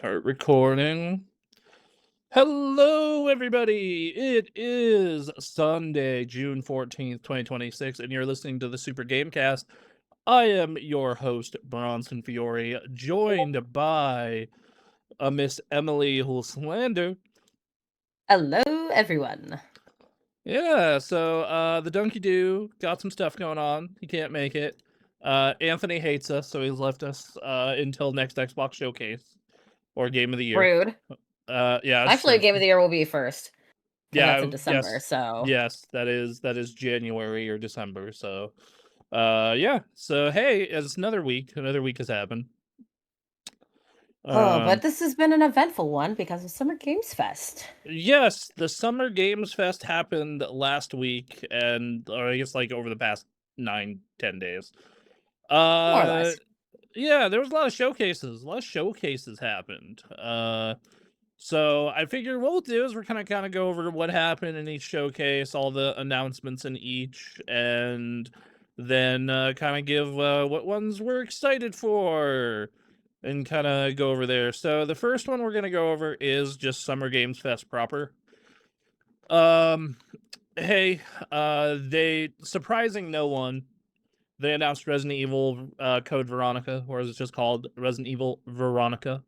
Start recording. Hello, everybody. It is Sunday, June 14th, 2026, and you're listening to the Super Gamecast. I am your host, Bronson Fiore, joined by Miss Emily Hulslander. Hello, everyone. Yeah, so the Donkey Doo got some stuff going on. He can't make it. Anthony hates us, so he's left us until next Xbox Showcase or Game of the Year. Rude. Yeah, that's Actually, true. Game of the Year will be first. Because that's Yeah, in December, so. yes, that is January or December. So, yeah. So hey, it's another week. Another week has happened. Oh, but this has been an eventful one because of Summer Games Fest. Yes, the Summer Games Fest happened last week, or I guess like over the past 9-10 days. More or less. Yeah, there was a lot of showcases. A lot of showcases happened. So I figure what we'll do is we're kind of go over what happened in each showcase, all the announcements in each, and then kind of give what ones we're excited for, and kind of go over there. So the first one we're gonna go over is just Summer Games Fest proper. Hey, they surprising no one. They announced Resident Evil Code Veronica, or is it just called Resident Evil Veronica?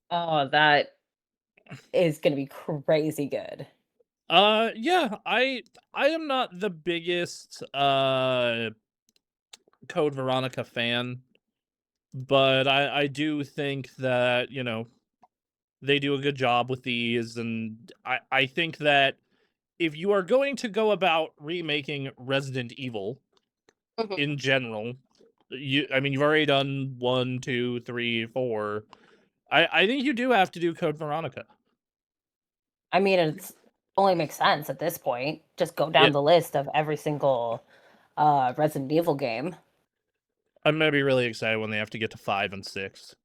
Oh, that is going to be crazy good. Yeah, I am not the biggest Code Veronica fan, but I do think that, they do a good job with these, and I think that if you are going to go about remaking Resident Evil in general, you've already done 1, 2, 3, 4. I think you do have to do Code Veronica. I mean, it only makes sense at this point. Just go down Yeah, the list of every single Resident Evil game. I'm gonna be really excited when they have to get to 5 and 6.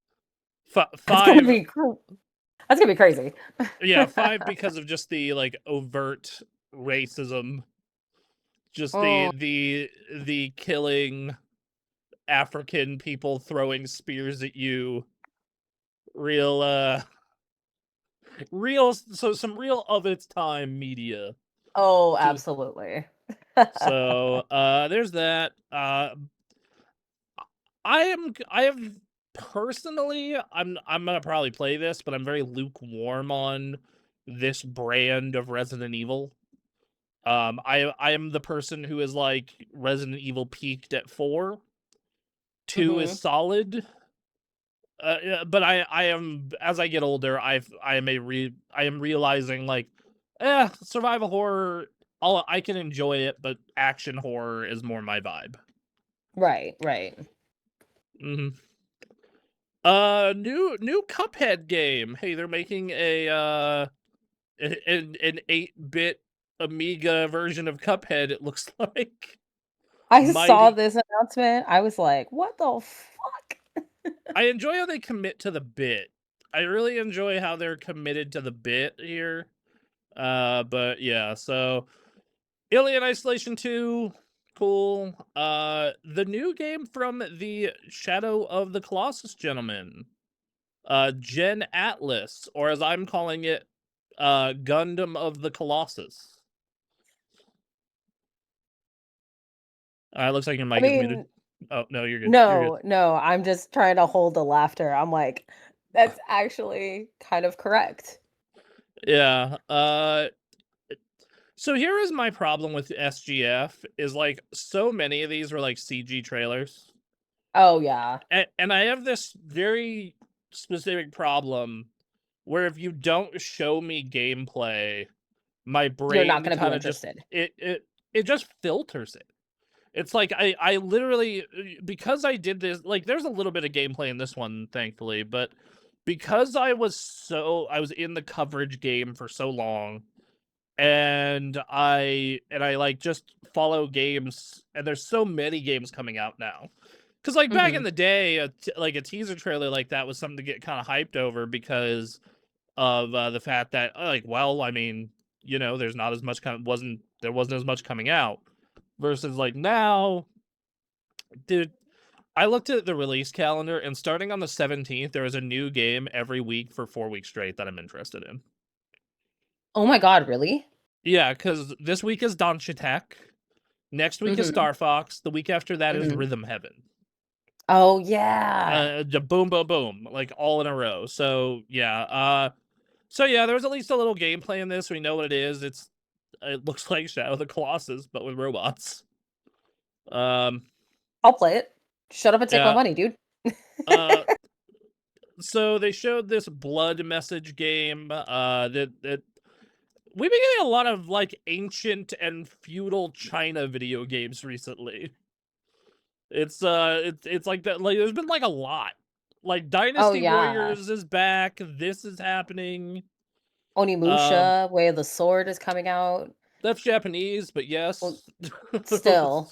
That's gonna 5, be that's gonna be crazy. yeah, 5 because of just the overt racism, just the killing African people, throwing spears at you, real some real of its time media. Oh, absolutely. So there's that. I'm gonna probably play this, but I'm very lukewarm on this brand of Resident Evil. I am the person who is like Resident Evil peaked at 4. 2 is solid. But I am, as I get older, I am realizing like, survival horror, I can enjoy it, but action horror is more my vibe. Right. Mm-hmm. New Cuphead game. Hey, they're making an 8-bit Amiga version of Cuphead, it looks like. I saw this announcement. I was like, what the fuck? I enjoy how they commit to the bit. I really enjoy how they're committed to the bit here. But yeah, so Alien Isolation 2, cool. The new game from the Shadow of the Colossus gentleman. Gen Atlas, or as I'm calling it, Gundam of the Colossus. Looks like your mic is muted. Oh, no, you're good. No, I'm just trying to hold the laughter. I'm like, that's actually kind of correct. Yeah. So here is my problem with SGF, is like so many of these were like CG trailers. Oh, yeah. And I have this very specific problem where if you don't show me gameplay, my brain, you're not going to be interested. It just filters it. It's like I literally, because I did this, like there's a little bit of gameplay in this one, thankfully, but because I was in the coverage game for so long, and I like just follow games, and there's so many games coming out now. Because like back in the day, a teaser trailer like that was something to get kind of hyped over because of the fact that there's not as much there wasn't as much coming out, versus like now, dude, I looked at the release calendar, and starting on the 17th, there is a new game every week for 4 weeks straight that I'm interested in. Oh my god, really? Yeah, because this week is Danchitek, next week is Mhm, Star Fox, the week after that is mhm. Rhythm Heaven. Oh, yeah. The boom, boom, boom, like all in a row. So yeah, there's at least a little gameplay in this. We know what it is. It looks like Shadow of the Colossus, but with robots. Um, I'll play it. Shut up and take my yeah. money, dude. Uh, so they showed this blood message game. That we've been getting a lot of like ancient and feudal China video games recently. It's like that. Like there's been like a lot. Like Oh, Dynasty yeah. Warriors is back. This is happening. Um, Onimusha, Way of the Sword is coming out. that's Japanese, but Well, yes. still.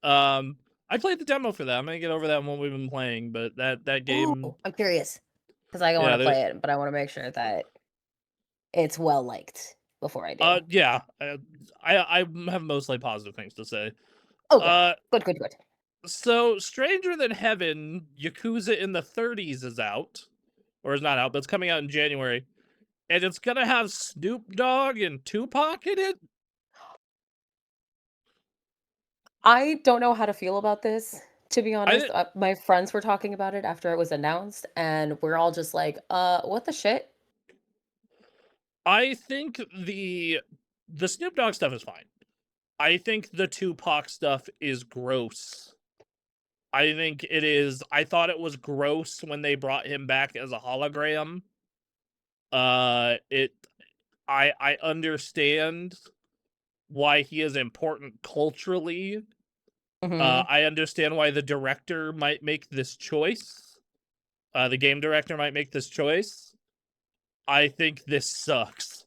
um, I played the demo for that. I'm gonna get over that one we've been playing, but that Ooh, game, I'm curious because I yeah, wanna play it, but I wanna make sure that it's well liked before I do. yeah, I have mostly positive things to say. Oh, good. Uh, Good, good, good. so Stranger Than Heaven, Yakuza in the 30s is out, or is not out, but it's coming out in January, and it's gonna have Snoop Dogg and Tupac in it. I don't know how to feel about this, to be honest. I My friends were talking about it after it was announced, and we're all just like, what the shit?" I think the Snoop Dogg stuff is fine. I think the Tupac stuff is gross. I think it is. I thought it was gross when they brought him back as a hologram. It. I understand why he is important culturally. Mhm. I understand why the director might make this choice. The game director might make this choice. I think this sucks.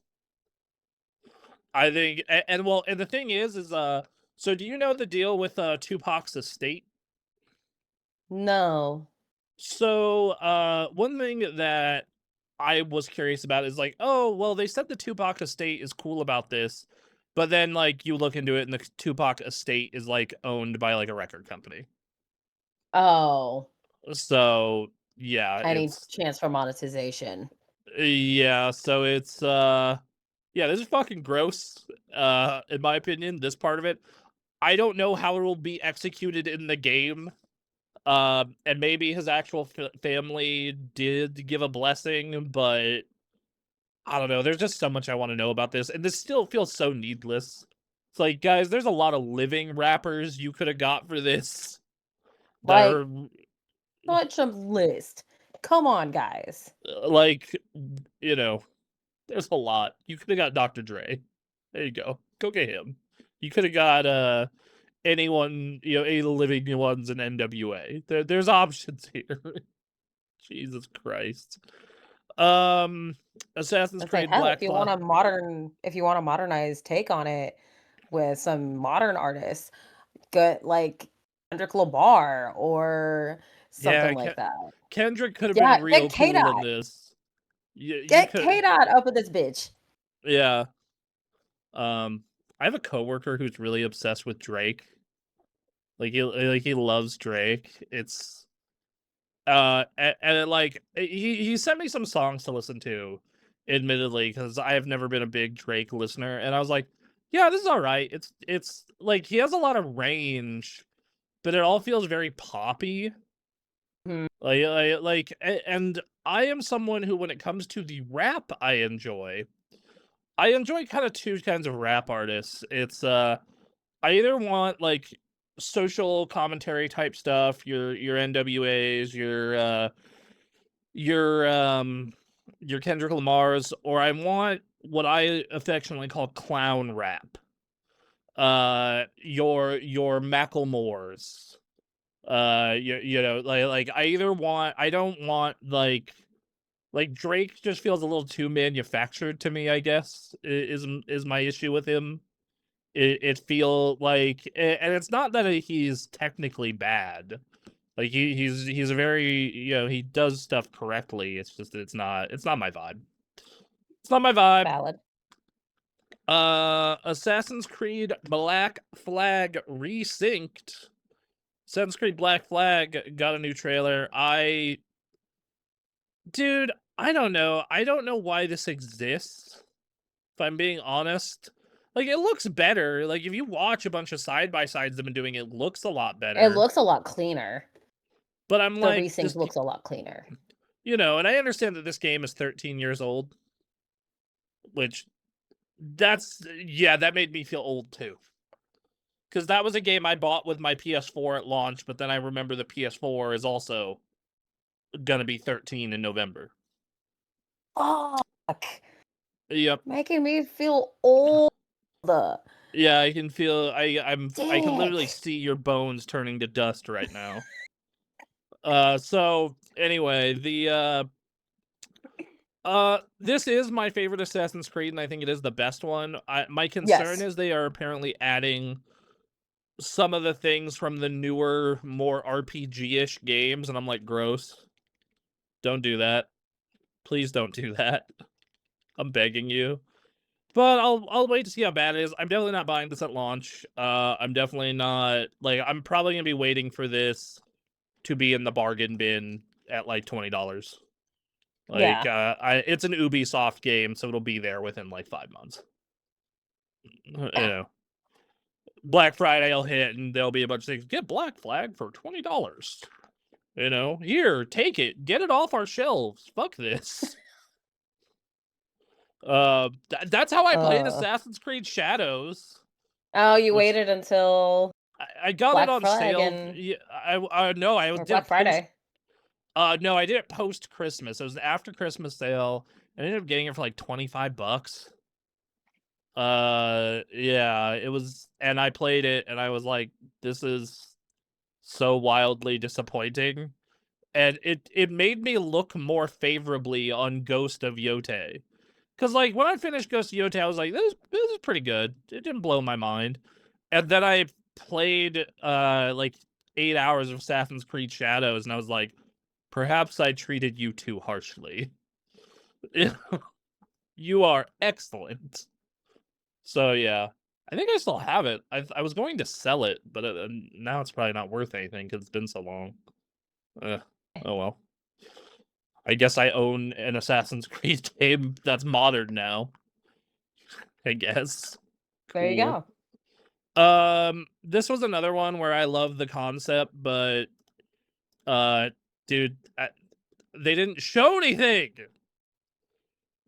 I think, and well, and the thing is, so do you know the deal with Tupac's estate? No. So, one thing that I was curious about is like, oh, well, they said the Tupac estate is cool about this, but then like you look into it, and the Tupac estate is like owned by like a record company. Oh, So yeah, any chance for monetization. so yeah, this is fucking gross. In my opinion, this part of it, I don't know how it will be executed in the game. And maybe his actual family did give a blessing, but I don't know. There's just so much I want to know about this, and this still feels so needless. It's like, guys, there's a lot of living rappers you could have got for this that Like, are such a list. Come on, guys. like, you know, there's a lot. You could have got Dr. Dre. There you go. Go get him. You could have got anyone, any of the living ones in NWA. There's options here. Jesus Christ. Um, Assassin's It's like, Creed hell, Black Flag. if you want a modernized take on it with some modern artists, good like Kendrick Lamar or something Yeah, like that. Kendrick could have been Yeah, real get cool in K-Dot. this. You Get could, K-Dot up with this bitch. yeah. Um, I have a coworker who's really obsessed with Drake. He loves Drake. It's and like he sent me some songs to listen to, admittedly, because I have never been a big Drake listener, and I was like, yeah, this is all right. It's like he has a lot of range, but it all feels very poppy. Mhm. And I am someone who, when it comes to the rap I enjoy kind of two kinds of rap artists. I either want like social commentary type stuff, your NWAs, your your Kendrick Lamar's, or I want what I affectionately call clown rap. Your Macklemore's. I don't want like Drake just feels a little too manufactured to me, I guess. Is my issue with him. It feel like, and it's not that he's technically bad. Like he's a very, he does stuff correctly. It's just that it's not my vibe. It's not my vibe. Valid. Assassin's Creed Black Flag Resynced. Assassin's Creed Black Flag got a new trailer. Dude, I don't know. I don't know why this exists, if I'm being honest. Like, it looks better. Like, if you watch a bunch of side-by-sides they've been doing, it looks a lot It better. looks a lot cleaner. But I'm The like, resync looks a lot cleaner. and I understand that this game is 13 years old, which that made me feel old too. Because that was a game I bought with my PS4 at launch, but then I remember the PS4 is also gonna be 13 in November. Fuck. Yep. Making me feel old. Yeah, I can feel I can literally Dick. see your bones turning to dust right now. So anyway, this is my favorite Assassin's Creed, and I think it is the best one. My concern Yes. is they are apparently adding some of the things from the newer, more RPG-ish games, and I'm like, gross. Don't do that. Please don't do that. I'm begging you. But I'll wait to see how bad it is. I'm definitely not buying this at launch. I'm definitely not I'm probably gonna be waiting for this to be in the bargain bin at like $20. Yeah. It's an Ubisoft game, so it'll be there within like 5 months. You Yeah. know, Black Friday will hit, and there'll be a bunch of things. Get Black Flag for $20. Here, take it. Get it off our shelves. Fuck this. That's how I played Uh. Assassin's Creed Shadows, Oh, you which waited until I got it Black on Flag sale. and Yeah, no, I or did Black it post. Friday. No, I did it post Christmas. It was an after Christmas sale. I ended up getting it for like $25. Yeah, it was, and I played it, and I was like, this is so wildly disappointing. And it made me look more favorably on Ghost of Yote. Because, like, when I finished Ghost of Yote, I was like, this is pretty good. It didn't blow my mind. And then I played, like, 8 hours of Assassin's Creed Shadows, and I was like, perhaps I treated you too harshly. You are excellent. So, yeah. I think I still have it. I was going to sell it, but now it's probably not worth anything because it's been so long. Oh well. I guess I own an Assassin's Creed game that's modern now. I guess. There you Cool. go. This was another one where I love the concept, but dude, they didn't show anything.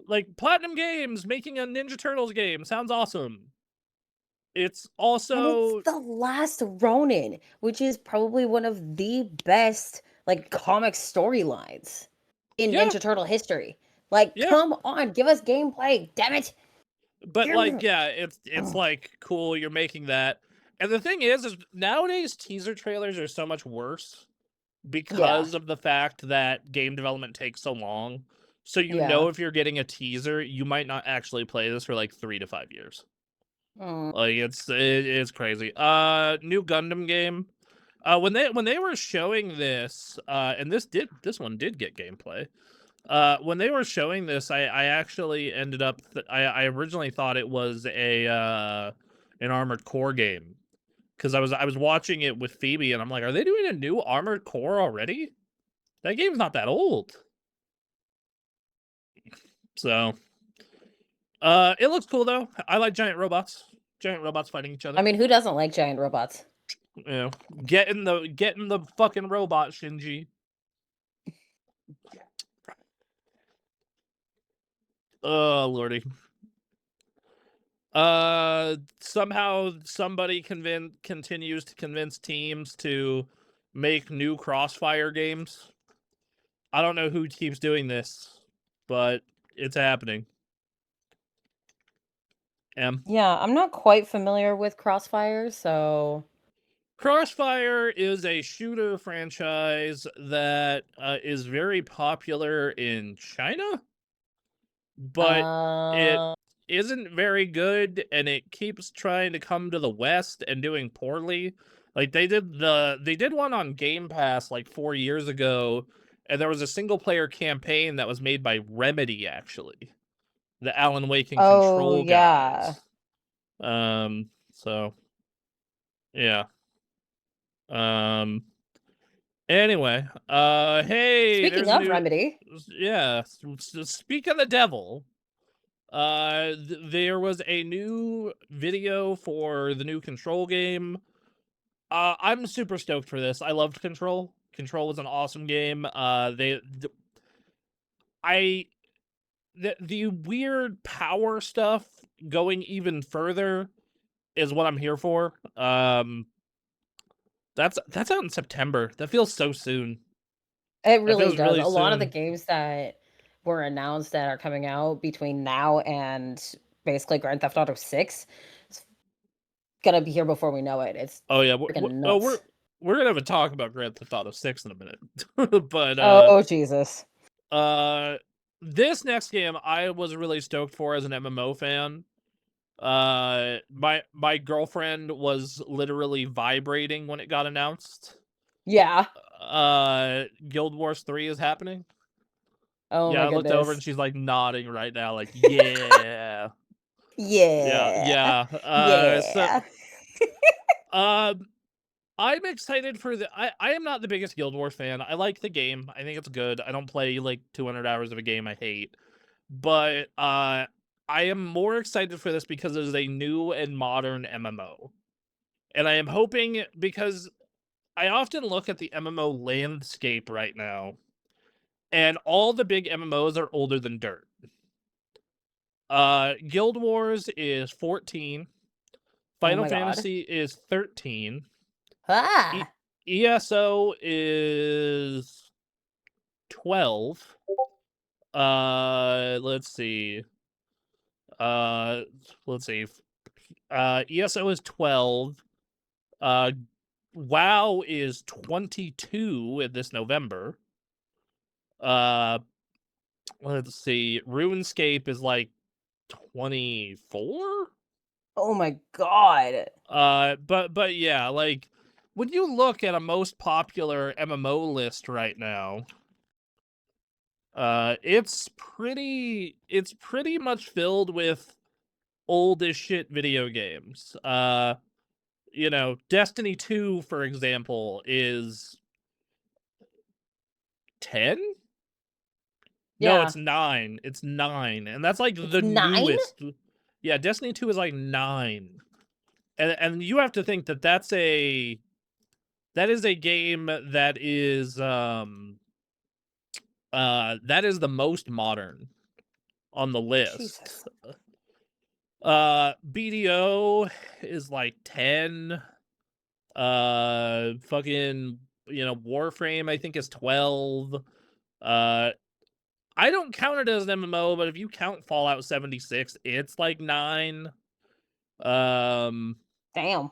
Like, Platinum Games making a Ninja Turtles game sounds awesome. It's And it's also the last Ronin, which is probably one of the best like comic storylines in yeah, Ninja Turtle history. Like, yeah. come on, give us gameplay, damn it. But Give like, me- yeah, it's like cool you're making that. And the thing is nowadays teaser trailers are so much worse Yeah, because of the fact that game development takes so long. So yeah. if you're getting a teaser, you might not actually play this for like 3 to 5 years. Mm. Like it's crazy. New Gundam game. When they were showing this, and this one did get gameplay. When they were showing this, I actually ended up I originally thought it was an Armored Core game because I was watching it with Phoebe and I'm like, are they doing a new Armored Core already? That game's not that old. So, it looks cool though. I like giant robots. Giant robots fighting each I other. mean, who doesn't like giant robots? You know, get in the fucking robot, Shinji. Oh lordy. Somehow somebody continues to convince teams to make new Crossfire games. I don't know who keeps doing this, but it's happening. M. Yeah, I'm not quite familiar with Crossfire, so Crossfire is a shooter franchise that is very popular in China, but it uh isn't very good, and it keeps trying to come to the West and doing poorly. Like they did one on Game Pass like 4 years ago, and there was a single player campaign that was made by Remedy, actually, the Alan Wake and oh Control yeah. guys. So yeah. Um. Anyway, hey, Speaking there's a of new. Remedy, Yeah. Speak of the devil. There was a new video for the new Control game. I'm super stoked for this. I loved Control. Control was an awesome game. I the weird power stuff going even further is what I'm here for. That's out in September. That feels so soon. it That really feels does. really A lot of the soon. games that were announced that are coming out between now and basically Grand Theft Auto 6, it's gonna be here before we know it. It's Oh yeah, freaking oh, we're nuts. we're gonna have a talk about Grand Theft Auto 6 in a minute. but Oh, Jesus. uh, this next game I was really stoked for as an MMO fan. My girlfriend was literally vibrating when it got announced. Yeah. Guild Wars 3 is happening. Oh Yeah, my I looked over goodness. and she's like nodding right now, like, yeah. Yeah, Yeah. yeah. Yeah. Um, I'm excited for I am not the biggest Guild Wars fan. I like the game. I think it's good. I don't play like 200 hours of a game I hate. But I am more excited for this because it is a new and modern MMO. And I am hoping because I often look at the MMO landscape right now, and all the big MMOs are older than dirt. Guild Wars is 14. Oh Final my god. Fantasy is 13. E- Ah. ESO is 12. Let's see. Uh, let's see. ESO is 12. Uh, WoW is 22 in this November. Uh, let's see. RuneScape is like 24. Oh my god. But yeah, like when you look at a most popular MMO list right now, it's pretty much filled with old as shit video games. Destiny 2, for example, is 10? No, Yeah. it's 9. It's 9. And that's like It's the 9? newest. Yeah, Destiny 2 is like 9. And you have to think that that is a game that is the most modern on the list. Jesus. BDO is like 10. Fucking, Warframe I think is 12. Uh I don't count it as an MMO, but if you count Fallout 76, it's like 9. Um Damn.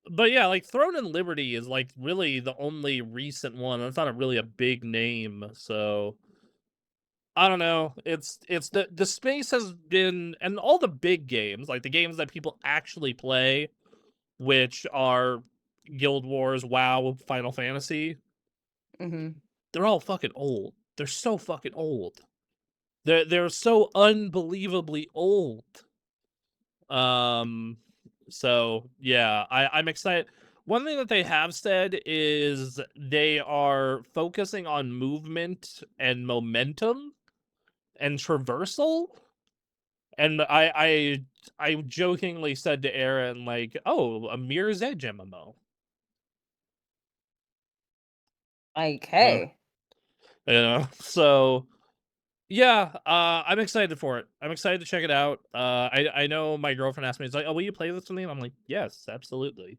but yeah, like Throne and Liberty is like really the only recent one. That's not really a big name, so I don't know. It's the space has been, and all the big games, like the games that people actually play, which are Guild Wars, WoW, Final Fantasy, Mhm. they're all fucking old. They're so fucking old. They're so unbelievably old. Um, so yeah, I'm excited. One thing that they have said is they are focusing on movement and momentum and traversal. And I jokingly said to Aaron, like, "Oh, a Mirror's Edge MMO." Like, Uh, hey. so yeah, I'm excited for it. I'm excited to check it out. I know my girlfriend asked me, it's like, "Oh, will you play this with me?" And I'm like, "Yes, absolutely,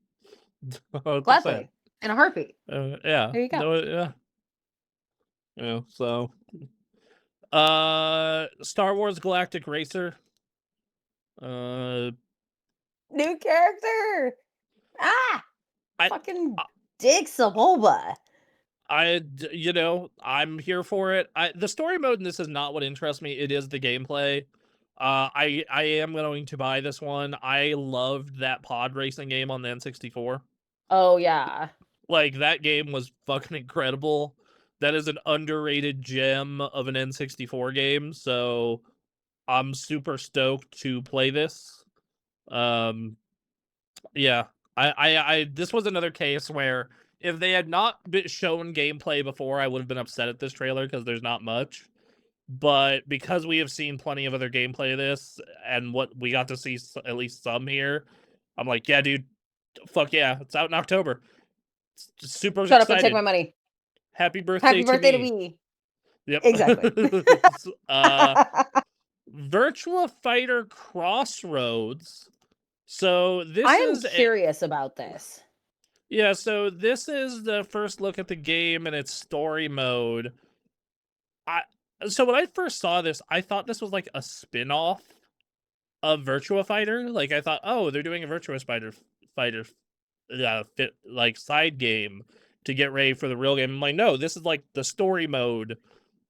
100%." Gladly. In a heartbeat. Yeah, There you go. no, yeah, So, Star Wars Galactic Racer. Uh, New character. Ah! I, Fucking Dick Saboba. I'm here for it. The story mode in this is not what interests me. It is the gameplay. I am going to buy this one. I loved that pod racing game on the N64. Oh yeah. Like that game was fucking incredible. That is an underrated gem of an N64 game. So I'm super stoked to play this. Um, yeah, I this was another case where if they had not been shown gameplay before, I would have been upset at this trailer because there's not much. But because we have seen plenty of other gameplay of this, and what we got to see at least some here, I'm like, yeah, dude, fuck yeah, it's out in October. Super Shut up and take excited. my money. Happy birthday Happy to birthday to me. me. Yep. Exactly. Virtua Fighter Crossroads. So I this am is curious about this. yeah, so this is the first look at the game and its story mode. So when I first saw this, I thought this was like a spin-off of Virtua Fighter. Like I thought, oh, they're doing a Fighter like side game to get ready for the real game. I'm like, no, this is like the story mode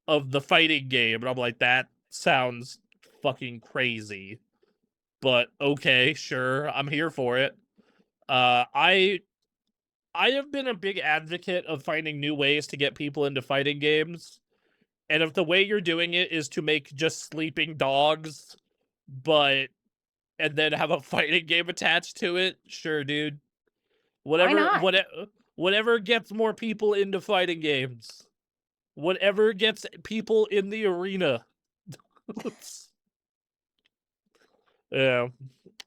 of the fighting game. And I'm like, that sounds fucking crazy. But okay, sure, I'm here for it. I have been a big advocate of finding new ways to get people into fighting games. And if the way you're doing it is to make just sleeping dogs, and then have a fighting game attached to it, sure, dude. Why Whatever, not? whatever gets more people into fighting games. Whatever gets people in the arena. Yeah.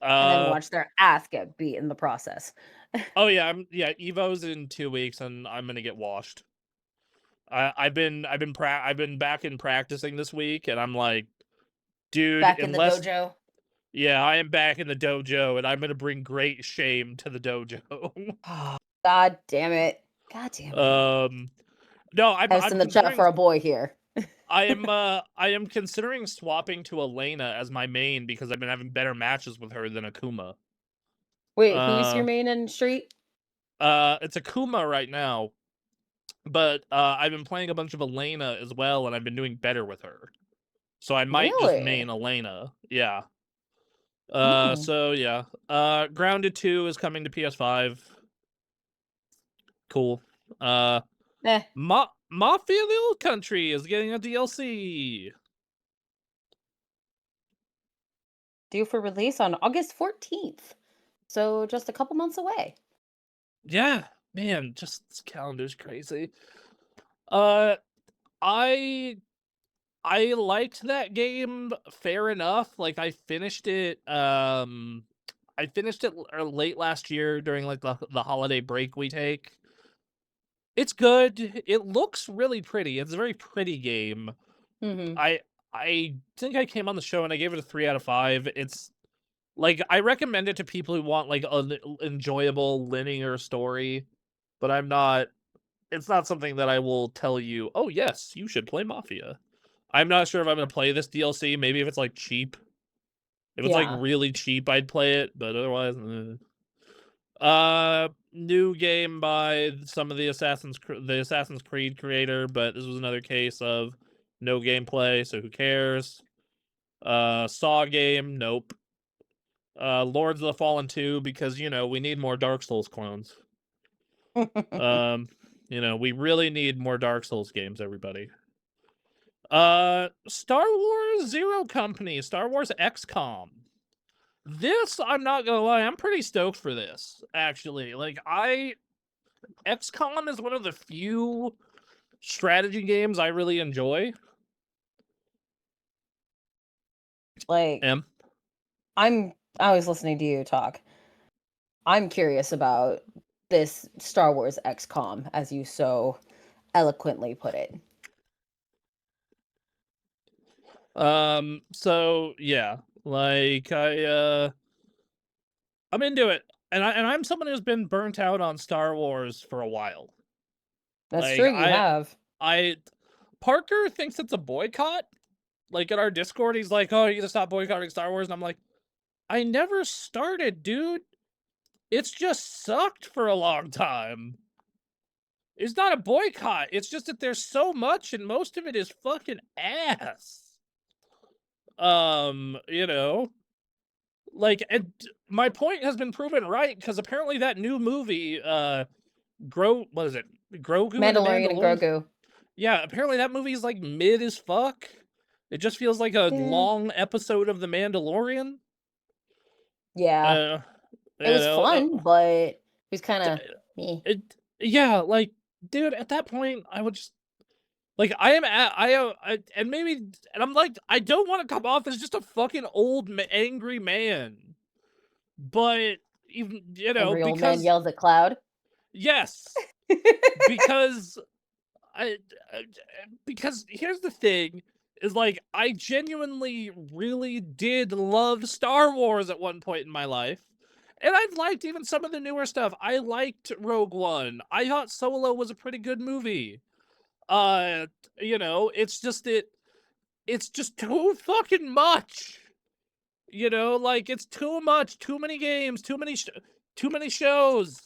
And then watch their ass get beat in the process. Oh yeah, Evo's in 2 weeks and I'm gonna get washed. I've been back in practicing this week and I'm like, dude, Back in the dojo. yeah, I am back in the dojo and I'm gonna bring great shame to the dojo. Oh, God damn it. God damn it. No, Post I'm in the chat considering for a boy here. I am considering swapping to Elena as my main because I've been having better matches with her than Akuma. Wait, who's your Uh main in Street? it's Akuma right now. But I've been playing a bunch of Elena as well, and I've been doing better with her. So I might just Really? main Elena. Yeah. Oh. So yeah. Grounded 2 is coming to PS5. Cool. Eh. Mafia the Old Country is getting a DLC. Due for release on August 14th. So just a couple months away. Yeah, man, just this calendar's crazy. Uh, I liked that game fair enough. Like I finished it. I finished it late last year during like the holiday break we take. It's good. It looks really pretty. It's a very pretty game. Mm-hmm. I think I came on the show and I gave it a 3 out of 5. It's like I recommend it to people who want like an enjoyable linear story, but I'm not. It's not something that I will tell you. Oh yes, you should play Mafia. I'm not sure if I'm gonna play this DLC. Maybe if it's like cheap. If it's like Yeah. really cheap, I'd play it. But otherwise, new game by some of the Assassin's Creed creator. But this was another case of no gameplay, so who cares? Saw game, nope. Lords of the Fallen 2 because we need more Dark Souls clones. We really need more Dark Souls games, everybody. Star Wars Zero Company, Star Wars XCOM. This, I'm not gonna lie, I'm pretty stoked for this, actually. Like, XCOM is one of the few strategy games I really enjoy. Like, I was listening to you talk. I'm curious about this Star Wars XCOM, as you so eloquently put it. So yeah, like I'm into it. And I'm someone who's been burnt out on Star Wars for a while. That's Like true, you have. Parker thinks it's a boycott. Like in our Discord, he's like, "Oh, you gotta stop boycotting Star Wars," and I'm like, "I never started, dude. It's just sucked for a long time. It's not a boycott. It's just that there's so much, and most of it is fucking ass." You know, like, and my point has been proven right because apparently that new movie, what is it? Grogu and the Mandalorian and Mandalorian. Grogu. Yeah, apparently that movie is like mid as fuck. It just feels like a Yeah. long episode of The Mandalorian. Yeah. Uh, It you was know, fun, but it was kind of me. Yeah, like, dude, at that point, I would just like, I am at and maybe and I'm like, I don't wanna come off as just a fucking old angry man, but even Angry old man because yells at cloud. yes, because I, I because here's the thing is like I genuinely really did love Star Wars at one point in my life. And I've liked even some of the newer stuff. I liked Rogue One. I thought Solo was a pretty good movie. Uh, it's just too fucking much. Like it's too much, too many games, too many shows.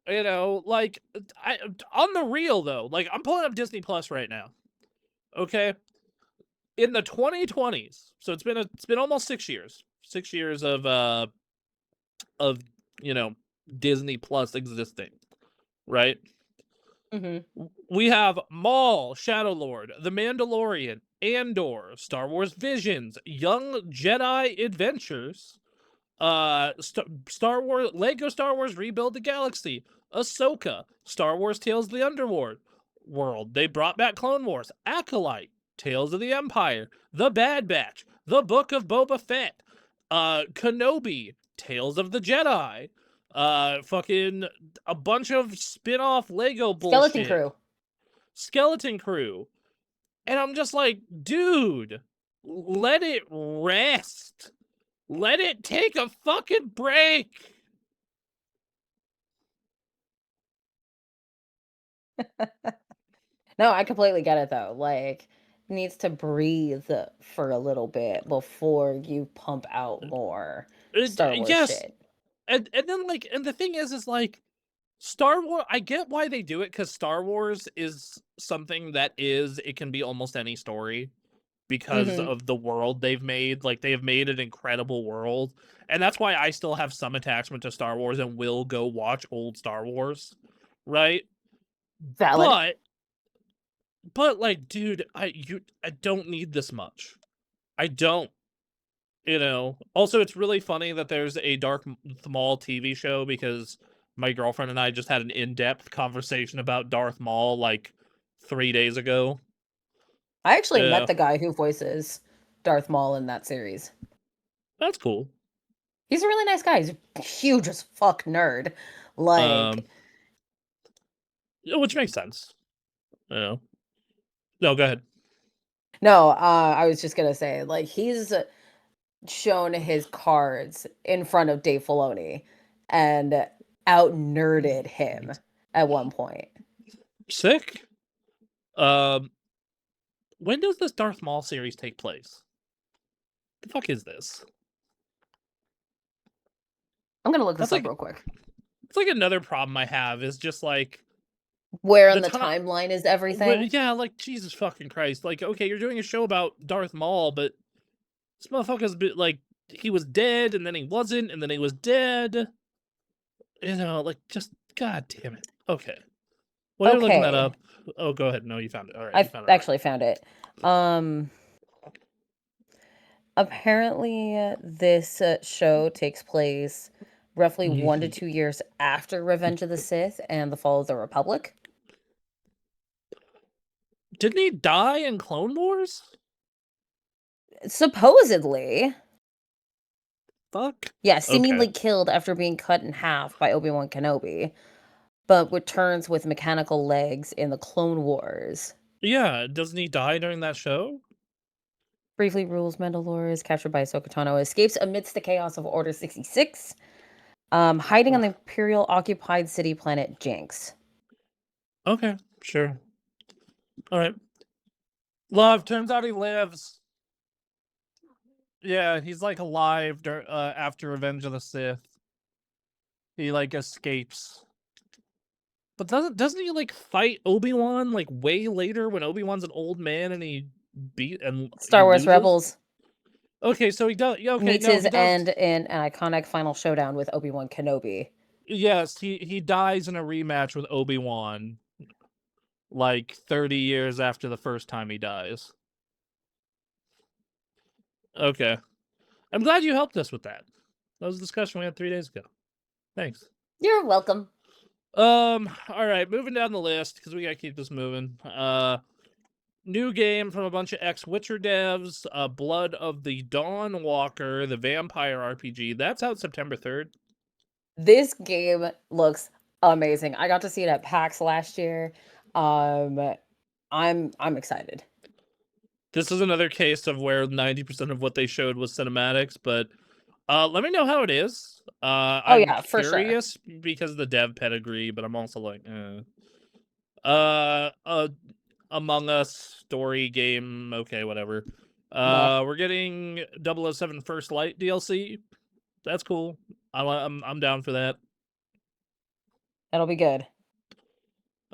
Like I on the real though, like I'm pulling up Disney Plus right now. Okay, in the 2020s, so it's been almost 6 years. 6 years of you know Disney Plus existing, right? Hmm. We have Maul, Shadowlord, The Mandalorian, Andor, Star Wars Visions, Young Jedi Adventures, Star Wars, Lego Star Wars Rebuild the Galaxy, Ahsoka, Star Wars Tales of the Underworld World. They brought back Clone Wars, Acolyte, Tales of the Empire, The Bad Batch, The Book of Boba Fett, Kenobi, Tales of the Jedi, fucking a bunch of spin-off Lego Skeleton bullshit, Crew. Skeleton Crew. And I'm just like, dude, let it rest. Let it take a fucking break. No, I completely get it though. Like, it needs to breathe for a little bit before you pump out more Star Wars Yes, shit. and then like, and the thing is like Star Wars. I get why they do it because Star Wars is something that it can be almost any story because Hmm. of the world they've made. Like they have made an incredible world, and that's why I still have some attachment to Star Wars and will go watch old Star Wars, right? Valid. But like, dude, I don't need this much. I don't. Also, it's really funny that there's a Darth Maul TV show because my girlfriend and I just had an in-depth conversation about Darth Maul like 3 days ago. I actually met Yeah, the guy who voices Darth Maul in that series. that's cool. He's a really nice guy. He's a huge as fuck nerd. Um, Like, yeah, which makes sense. You know. No, go ahead. no, I was just gonna say, like, he's shown his cards in front of Dave Filoni and out nerded him at one point. Sick. Um, when does this Darth Maul series take place? The fuck is this? I'm gonna look That's this up like real quick. it's like another problem I have is just like Where the on the time. timeline is everything? Yeah, like Jesus fucking Christ. Like, okay, you're doing a show about Darth Maul, but this motherfucker's been like he was dead and then he wasn't and then he was dead. Like just god damn it. Okay. While you're looking that Okay, up, oh go ahead. No, you found it. All right, you I've found it right. actually found it. Um, apparently, this show takes place roughly 1 to 2 years after Revenge of the Sith and the Fall of the Republic. Didn't he die in Clone Wars? Supposedly, Fuck. yeah, Okay. seemingly killed after being cut in half by Obi-Wan Kenobi, but returns with mechanical legs in the Clone Wars. Yeah, doesn't he die during that show? Briefly rules Mandalore, is captured by Ahsoka Tano, escapes amidst the chaos of Order 66, hiding on the Imperial occupied city planet Jinx. Okay, sure. All right. Love, turns out he lives. Yeah, he's like alive after Revenge of the Sith. He like escapes. But doesn't he like fight Obi-Wan like way later when Obi-Wan's an old man and he Star Wars loses? Rebels Okay, so he does. Yeah, okay, meets no, his he does. end in an iconic final showdown with Obi-Wan Kenobi. Yes, he dies in a rematch with Obi-Wan like 30 years after the first time he dies. Okay. I'm glad you helped us with that. That was a discussion we had 3 days ago. Thanks. You're welcome. All right, moving down the list because we gotta keep this moving. New game from a bunch of ex-Witcher devs. Blood of the Dawn Walker, the vampire RPG. That's out September 3rd. This game looks amazing. I got to see it at PAX last year. I'm excited. This is another case of where 90% of what they showed was cinematics, but let me know how it is. Oh I'm yeah, for sure. curious because of the dev pedigree, but I'm also like, Among Us story game, okay, whatever. Meh. We're getting 007 First Light DLC. That's cool. I'm down for that. It'll be good.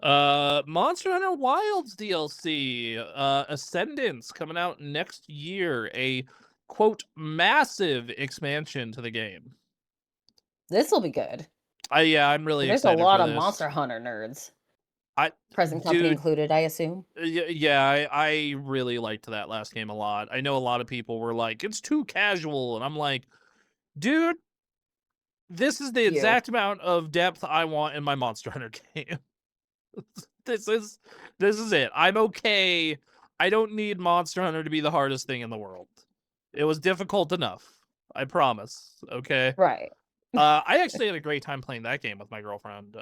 Monster Hunter Wilds DLC, Ascendance coming out next year. A quote massive expansion to the game. This will be good. Yeah, I'm really There's a excited lot for of this. Monster Hunter nerds. I Present company included, I assume. Yeah, I really liked that last game a lot. I know a lot of people were like, it's too casual, and I'm like, dude, this is the exact amount of depth I want in my Monster Hunter game. This is it. I'm okay. I don't need Monster Hunter to be the hardest thing in the world. It was difficult enough. I promise. Okay. Right. I actually had a great time playing that game with my girlfriend.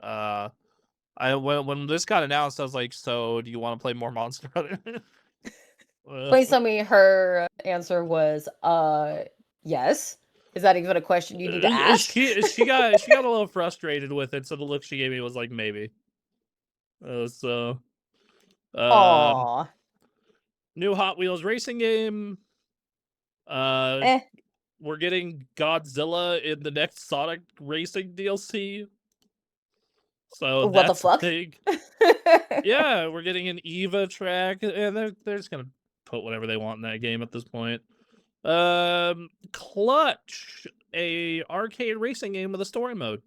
When this got announced, I was like, "So, do you want to play more Monster Hunter?" Please tell me her answer was yes. Is that even a question you need to ask? She got a little frustrated with it, so the look she gave me was like maybe. So, Aw. new Hot Wheels racing game. Eh. We're getting Godzilla in the next Sonic Racing DLC. So What the that's fuck? big. Yeah, we're getting an Eva track, and they're just gonna put whatever they want in that game at this point. Clutch, a arcade racing game with a story mode.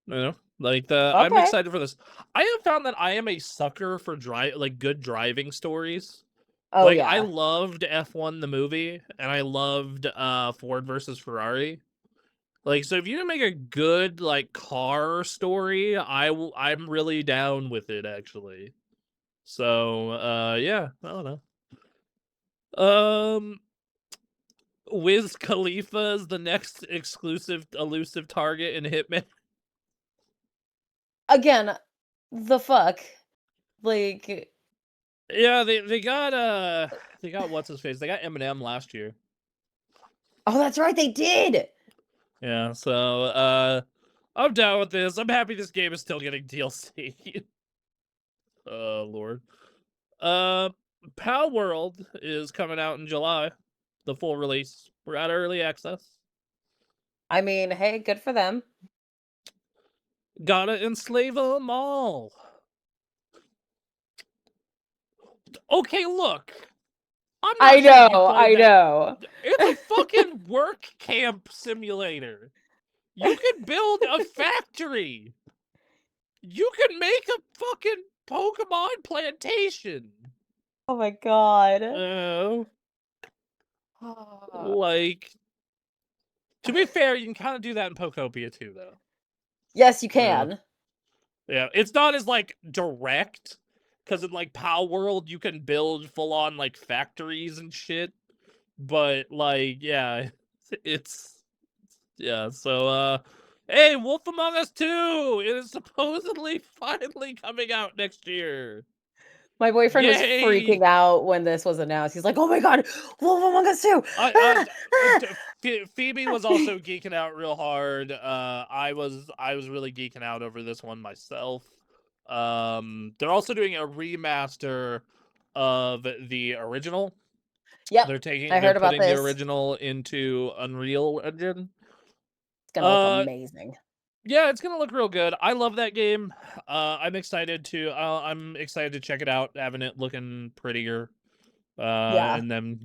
You know, like I'm Okay. excited for this. I have found that I am a sucker for good driving stories. Oh Like I yeah. loved F1 the movie, and I loved Ford versus Ferrari. Like, so if you can make a good like car story, I'm really down with it actually. So yeah, I don't know. Wiz Khalifa is the next exclusive elusive target in Hitman. Again, the fuck? Like Yeah, they got what's his face? They got Eminem last year. oh, that's right, they did. Yeah, so I'm down with this. I'm happy this game is still getting DLC. Oh Lord. Pal World is coming out in July. The full release. We're at early access. I mean, hey, good for them. Gotta enslave them all. Okay, look. I'm not saying you played I that. know. It's a fucking work camp simulator. You can build a factory. You can make a fucking Pokemon plantation. Oh my god. Like, to be fair, you can kind of do that in Pokopia too, though. Yes, you can. Yeah, it's not as like direct, because in like Pow World you can build full on like factories and shit. But like, yeah, it's yeah. So hey, Wolf Among Us 2 it is supposedly finally coming out next year. My boyfriend was Yay! freaking out when this was announced. He's like, "Oh my god, Wolf Among Us 2!" Phoebe was also geeking out real hard. I was really geeking out over this one myself. They're also doing a remaster of the original. Yep, They're I heard about putting the this. original into Unreal Engine. It's gonna look amazing. Yeah, it's gonna look real good. I love that game. I'm excited to check it out, having it looking prettier. Yeah. And then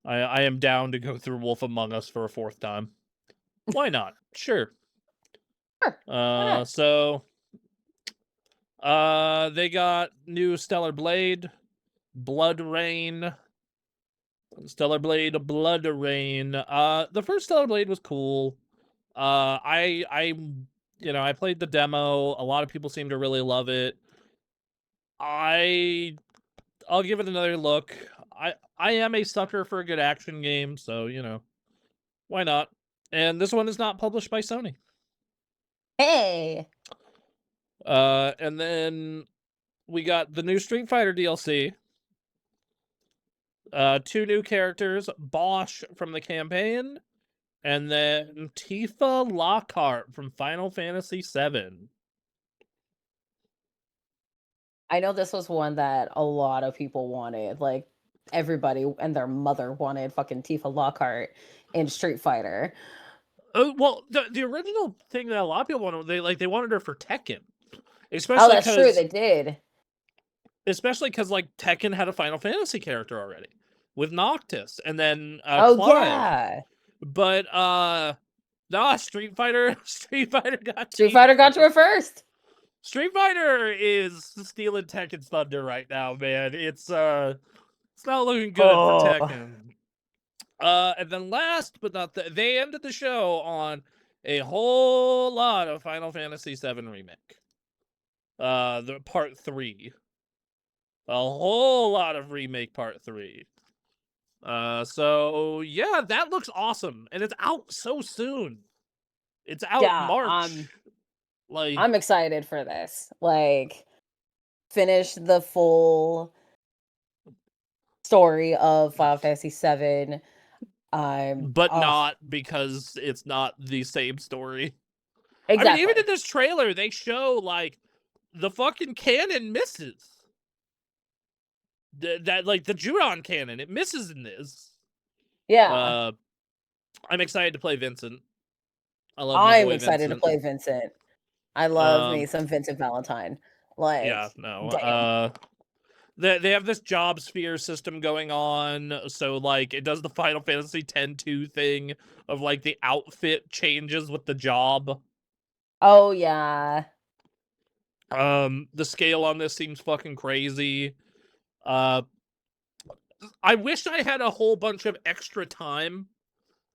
I am down to go through Wolf Among Us for a fourth time. Why not? Sure. Sure. So they got new Stellar Blade, Blood Rain. Stellar Blade, Blood Rain. The first Stellar Blade was cool. I played the demo. A lot of people seem to really love it. I'll give it another look. I am a sucker for a good action game, so why not? And this one is not published by Sony. Hey. And then we got the new Street Fighter DLC. 2 new characters, Bosch from the campaign, and then Tifa Lockhart from Final Fantasy VII. I know this was one that a lot of people wanted. Like everybody and their mother wanted fucking Tifa Lockhart in Street Fighter. Well, the original thing that a lot of people wanted, they wanted her for Tekken, Oh, especially that's true. because They did. like Tekken had a Final Fantasy character already with Noctis, and then Oh Clive. yeah. But nah, Street Fighter got Street Fighter got to her first. Street Fighter is stealing Tekken's thunder right now, man. It's not looking good for Tekken. And then last but not they ended the show on a whole lot of Final Fantasy VII Remake. The part 3. A whole lot of remake part 3. So yeah, that looks awesome, and it's out so soon. It's out March. I'm excited for this. Like, finish the full story of Final Fantasy VII. But not because it's not the same story. Exactly. I mean, even in this trailer, they show like the fucking cannon misses. That like the Juron cannon, it misses in this. Yeah. I'm excited to play Vincent. I'm excited to play Vincent. I love me some Vincent Valentine. Like, yeah, no. Damn. They have this job sphere system going on, so like it does the Final Fantasy X-2 thing of like the outfit changes with the job. Oh yeah. The scale on this seems fucking crazy. I wish I had a whole bunch of extra time,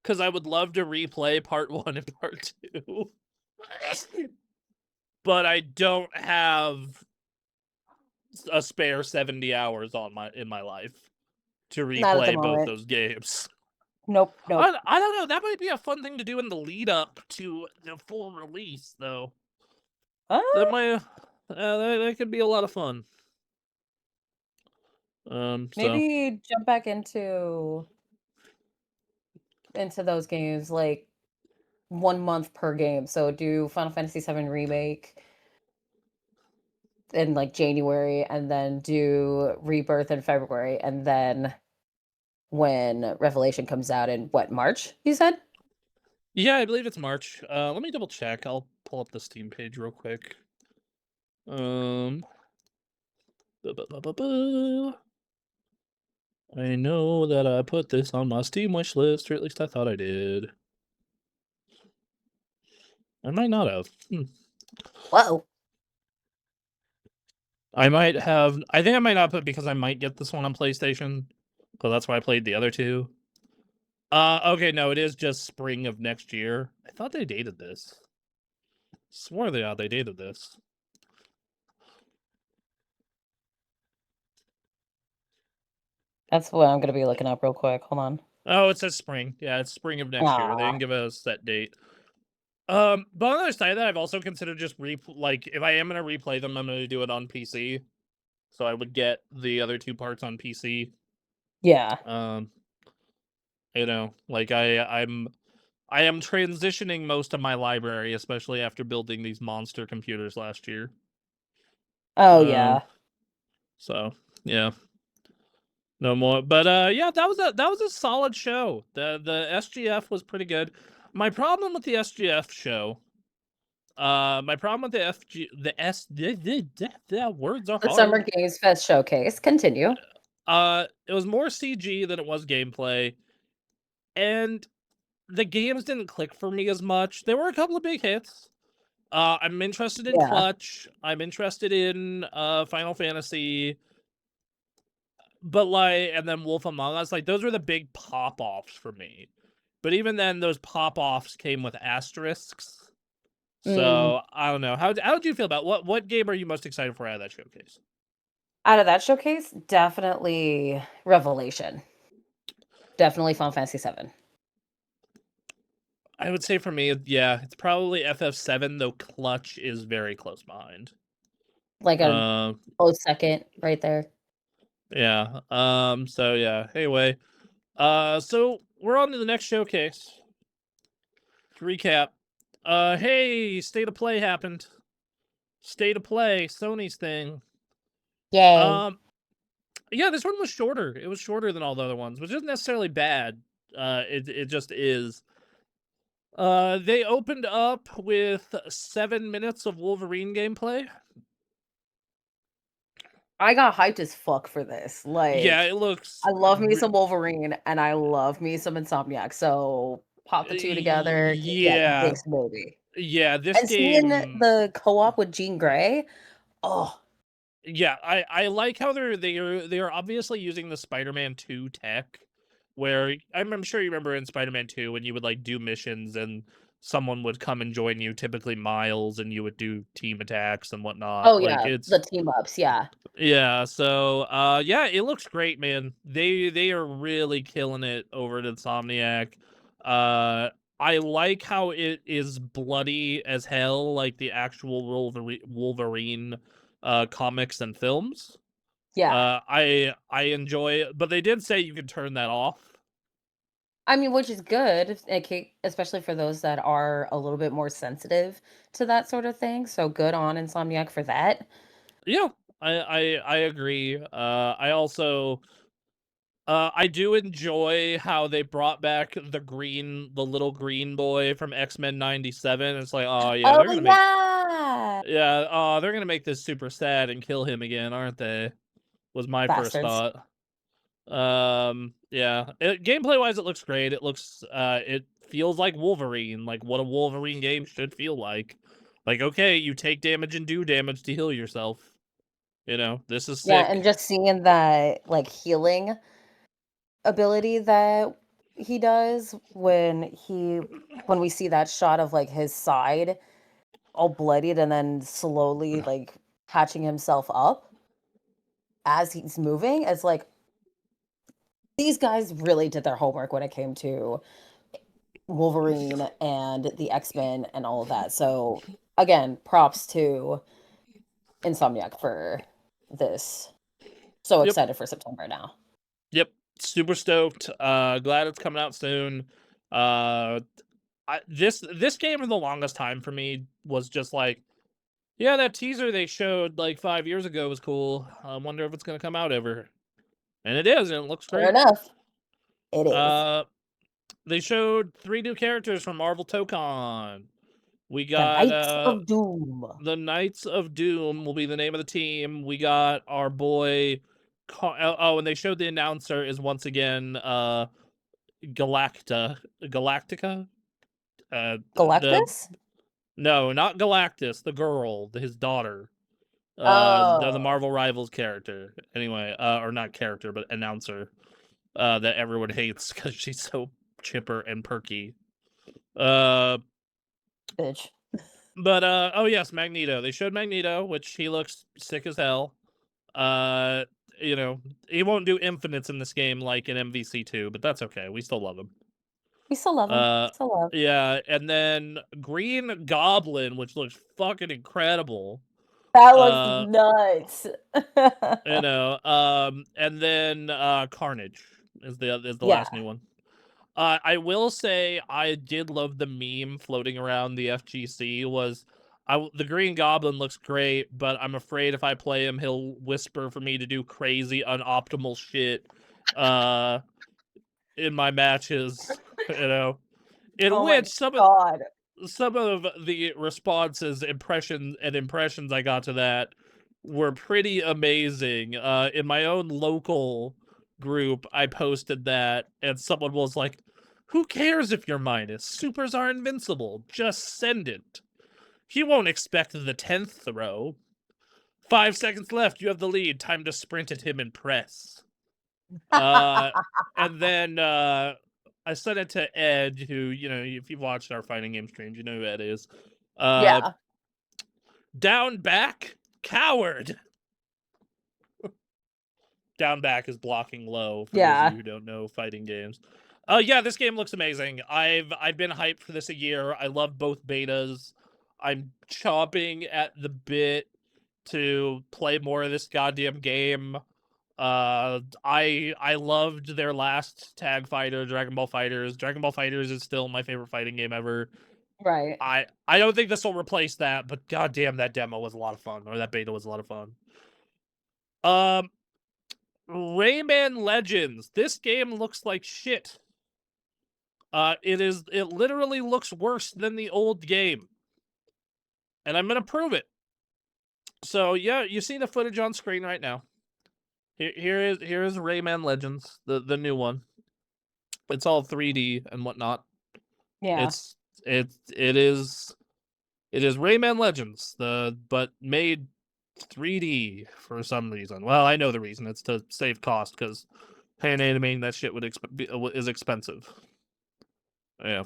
because I would love to replay part 1 and part 2. But I don't have a spare 70 hours in my life to replay both those games. Nope. I don't know. That might be a fun thing to do in the lead up to the full release, though. That could be a lot of fun. Maybe jump back into those games like 1 month per game. So do Final Fantasy VII Remake in like January, and then do Rebirth in February, and then when Revelation comes out in March, you said? Yeah, I believe it's March. Let me double check. I'll pull up the Steam page real quick. I know that I put this on my Steam wish list, or at least I thought I did. I might not have. Whoa. I might have. I think I might not put, because I might get this one on PlayStation. So that's why I played the other 2. Okay, no, it is just spring of next year. I thought they dated this. Swore they dated this. That's what I'm going to be looking up real quick. Hold on. Oh, it says spring. Yeah, it's spring of next year. They didn't give a set date. But on the other side of that, I've also considered just if I am going to replay them, I'm going to do it on PC. So I would get the other 2 parts on PC. Yeah. Like I am transitioning most of my library, especially after building these monster computers last year. Oh yeah. So yeah. No more. But yeah, that was a solid show. The SGF was pretty good. My problem with the SGF show, my problem with the words are hard. The Summer Games Fest showcase. Continue. It was more CG than it was gameplay, and the games didn't click for me as much. There were a couple of big hits. I'm interested in Clutch. I'm interested in Final Fantasy. But and then Wolf Among Us, those were the big pop-offs for me. But even then, those pop-offs came with asterisks. Mm. So, I don't know. How did you feel about what game are you most excited for out of that showcase? Out of that showcase, definitely Revelation. Definitely Final Fantasy 7. I would say for me, yeah, it's probably FF7, though Clutch is very close behind. Like a Uh, close second right there. yeah. So yeah. Anyway, so we're on to the next showcase. To recap, hey, State of Play happened. State of Play, Sony's thing. Yay. Um, yeah, this one was shorter. It was shorter than all the other ones, which isn't necessarily bad. It just is. They opened up with 7 minutes of Wolverine gameplay. I got hyped as fuck for this. Yeah, Like, it looks I love me some Wolverine and I love me some Insomniac. So pop the two together, get yeah, this movie. yeah. This And seeing game, the co-op with Jean Grey, oh yeah, I like how they are obviously using the Spider-Man 2 tech, where I'm sure you remember in Spider-Man 2 when you would like do missions and someone would come and join you, typically Miles, and you would do team attacks and whatnot. oh Like yeah, the it's team ups, yeah. yeah, so yeah, it looks great, man. They are really killing it over at Insomniac. Uh I like how it is bloody as hell, like the actual Wolverine comics and films. Yeah. I enjoy it, but they did say you can turn that off. I mean, which is good, especially for those that are a little bit more sensitive to that sort of thing. So good on Insomniac for that. Yeah, I agree. I also I do enjoy how they brought back the little green boy from X-Men '97. It's like, oh yeah, Oh they're gonna make yeah, they're gonna make this super sad and kill him again, aren't they? Was my first bastards. thought. Yeah, gameplay wise, it looks great. It feels like Wolverine, like what a Wolverine game should feel like. Like, okay, you take damage and do damage to heal yourself. This is Yeah, sick. and just seeing that like healing ability that he does when we see that shot of like his side all bloodied and then slowly like patching himself up as he's moving, it's like these guys really did their homework when it came to Wolverine and the X-Men and all of that. So again, props to Insomniac for this. So Yep. excited for September now. Yep, super stoked. Glad it's coming out soon. Uh, this game for the longest time for me was just like, yeah, that teaser they showed like 5 years ago was cool. I wonder if it's gonna come out ever, and it is, and it looks Fair great. enough. It is. Uh, they showed 3 new characters from Marvel Tokon. We The got Knights of Doom. the Knights of Doom will be the name of the team. We got our boy. Oh, and they showed the announcer is once again Galactica. The Galactus? No, not Galactus. The girl, his daughter. The Oh, Marvel Rivals character. Anyway, or not character, but announcer. That everyone hates because she's so chipper and perky. Uh, bitch. but oh yes, Magneto. They showed Magneto, which he looks sick as hell. Uh, you know, he won't do infinites in this game like in MVC2, but that's okay. We still love him. We still love him. Uh, Still love. yeah, and then Green Goblin, which looks fucking incredible. That looks Uh, nuts. and then Carnage is the Yeah. last new one. I will say I did love the meme floating around the FGC was the Green Goblin looks great, but I'm afraid if I play him, he'll whisper for me to do crazy unoptimal shit uh in my matches, you know. In Oh my which god. some of the impressions I got to that were pretty amazing. In my own local group, I posted that, and someone was like, "Who cares if you're minus? Supers are invincible. Just send it. He won't expect the 10th throw. 5 seconds left. You have the lead. Time to sprint at him and press." Uh, and then I sent it to Ed, who, if you've watched our fighting game streams, you know who Ed is. Yeah. Down back, coward. Down back is blocking low for those of you who don't know fighting games. Yeah, this game looks amazing. I've been hyped for this a year. I love both betas. I'm chomping at the bit to play more of this goddamn game. I loved their last tag fighter, Dragon Ball Fighters. Dragon Ball Fighters is still my favorite fighting game ever. Right. I don't think this will replace that, but goddamn, that demo was a lot of fun, or that beta was a lot of fun. Rayman Legends. This game looks like shit. It literally looks worse than the old game. And I'm gonna prove it. So yeah, you see the footage on screen right now. Here is Rayman Legends, the new one. It's all 3D and whatnot. Yeah. It is Rayman Legends, but made 3D for some reason. Well, I know the reason. It's to save cost, because hand animating that shit is expensive. Yeah.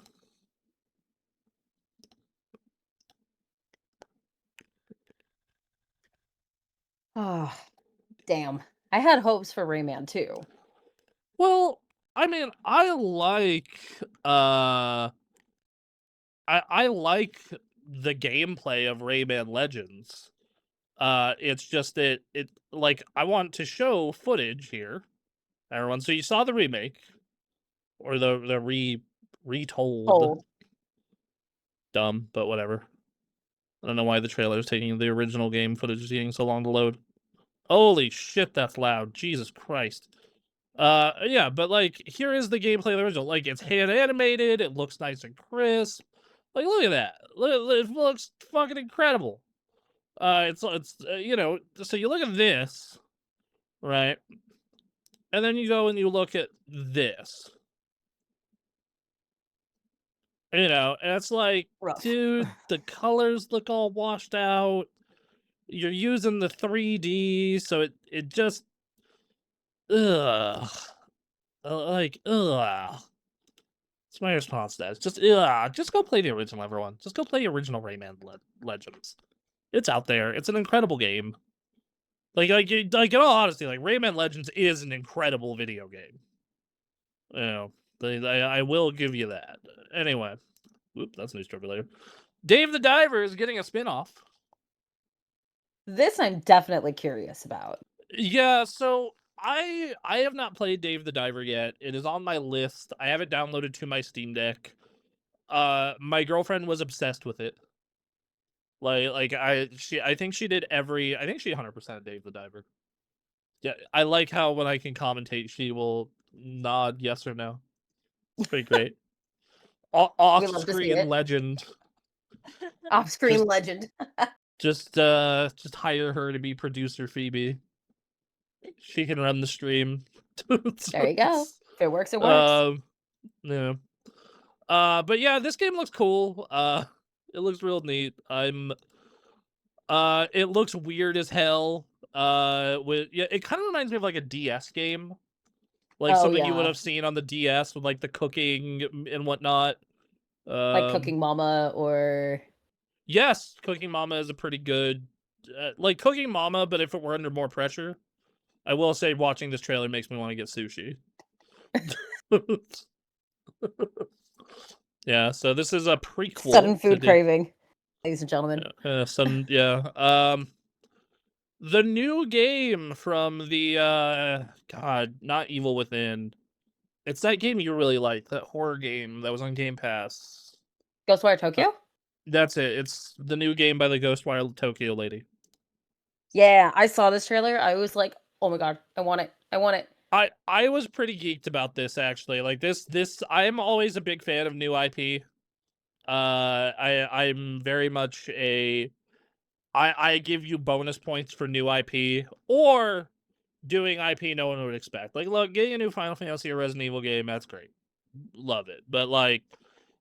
Oh, damn. I had hopes for Rayman too. Well, I mean, I like the gameplay of Rayman Legends. It's just that I want to show footage here, everyone. So you saw the remake, or the retold. Oh. Dumb, but whatever. I don't know why the trailer is taking the original game footage taking so long to load. Holy shit, that's loud. Jesus Christ. Yeah, but here is the gameplay of the original. It's hand animated, it looks nice and crisp. Look at that. It looks fucking incredible. So you look at this, right? And then you go and you look at this. And it's like, Rough. dude, the colors look all washed out. You're using the 3D, so it just, ugh. Ugh. It's my response to that. It's just, ugh. Just go play the original, everyone. Just go play the original Rayman Legends. It's out there. It's an incredible game. In all honesty, Rayman Legends is an incredible video game. I will give you that. Anyway, whoop, that's news later. Dave the Diver is getting a spinoff. This I'm definitely curious about. Yeah, so I have not played Dave the Diver yet. It is on my list. I have it downloaded to my Steam Deck. My girlfriend was obsessed with it. I think she did I think she 100% Dave the Diver. Yeah, I like how when I can commentate, she will nod yes or no. It's pretty great. Off-screen legend. Off-screen legend. Just hire her to be producer Phoebe. She can run the stream. There you go. If it works, it works. Yeah. But yeah, this game looks cool. It looks real neat. It looks weird as hell. It kind of reminds me of a DS game. Something you would have seen on the DS with the cooking and whatnot. Cooking Mama or... Yes, Cooking Mama is a pretty good... Cooking Mama, but if it were under more pressure. I will say watching this trailer makes me want to get sushi. Yeah, so this is a prequel. Sudden food craving, ladies and gentlemen. The new game from the not Evil Within. It's that game you really like, that horror game that was on Game Pass. Ghostwire Tokyo? That's it. It's the new game by the Ghostwire Tokyo lady. Yeah, I saw this trailer. I was like, oh my god, I want it. I want it. I was pretty geeked about this, actually. I'm always a big fan of new IP. I'm very much I give you bonus points for new IP or doing IP no one would expect. Look, getting a new Final Fantasy or Resident Evil game, that's great. Love it. But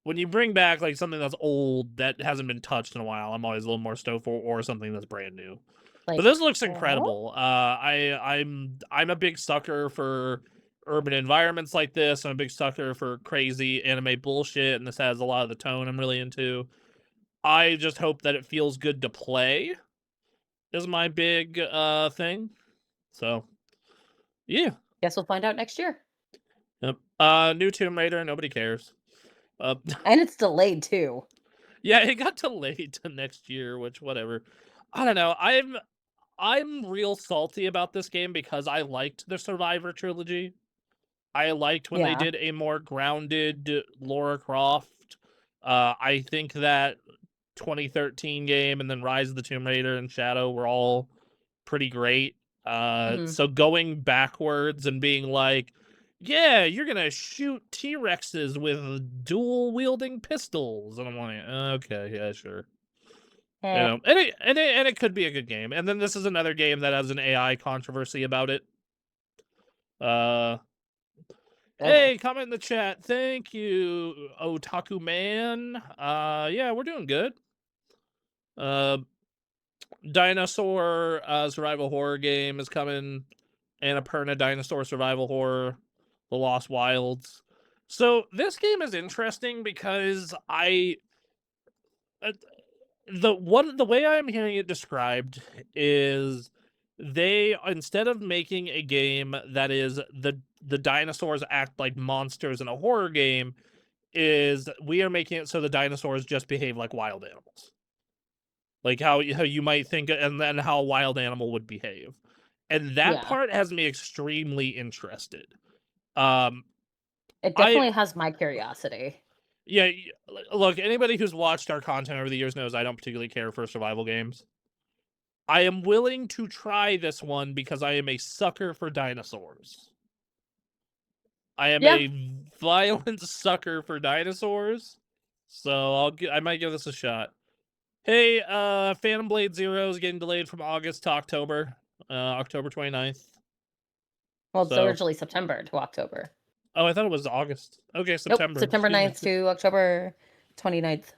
when you bring back something that's old that hasn't been touched in a while, I'm always a little more stoked for, or something that's brand new. But this looks incredible. I'm a big sucker for urban environments like this. I'm a big sucker for crazy anime bullshit, and this has a lot of the tone I'm really into. I just hope that it feels good to play is my big thing. So yeah. Guess we'll find out next year. Yep. New Tomb Raider, nobody cares. And it's delayed too. Yeah, it got delayed to next year, which whatever. I don't know. I'm real salty about this game because I liked the Survivor trilogy. I liked when they Yeah. did a more grounded Lara Croft. I think that 2013 game and then Rise of the Tomb Raider and Shadow were all pretty great. So going backwards and being like, yeah, you're gonna shoot T-Rexes with dual-wielding pistols, and I'm like, okay, yeah, sure. You know, and it could be a good game. And then this is another game that has an AI controversy about it. Hey, comment in the chat. Thank you, Otaku Man. Yeah, we're doing good. Dinosaur survival horror game is coming. Annapurna Dinosaur Survival Horror, The Lost Wilds. So this game is interesting because the way I'm hearing it described is they, instead of making a game that is the dinosaurs act like monsters in a horror game, is we are making it so the dinosaurs just behave like wild animals. Like how you might think, and then how a wild animal would behave. And that part has me extremely interested. It definitely has my curiosity. Yeah, look, anybody who's watched our content over the years knows I don't particularly care for survival games. I am willing to try this one because I am a sucker for dinosaurs. I am a violent sucker for dinosaurs, so I might give this a shot. Hey, Phantom Blade Zero is getting delayed from August to October, October 29th. Well, it's originally September to October. Oh, I thought it was August. Okay, September. Nope, September 9th to October 29th.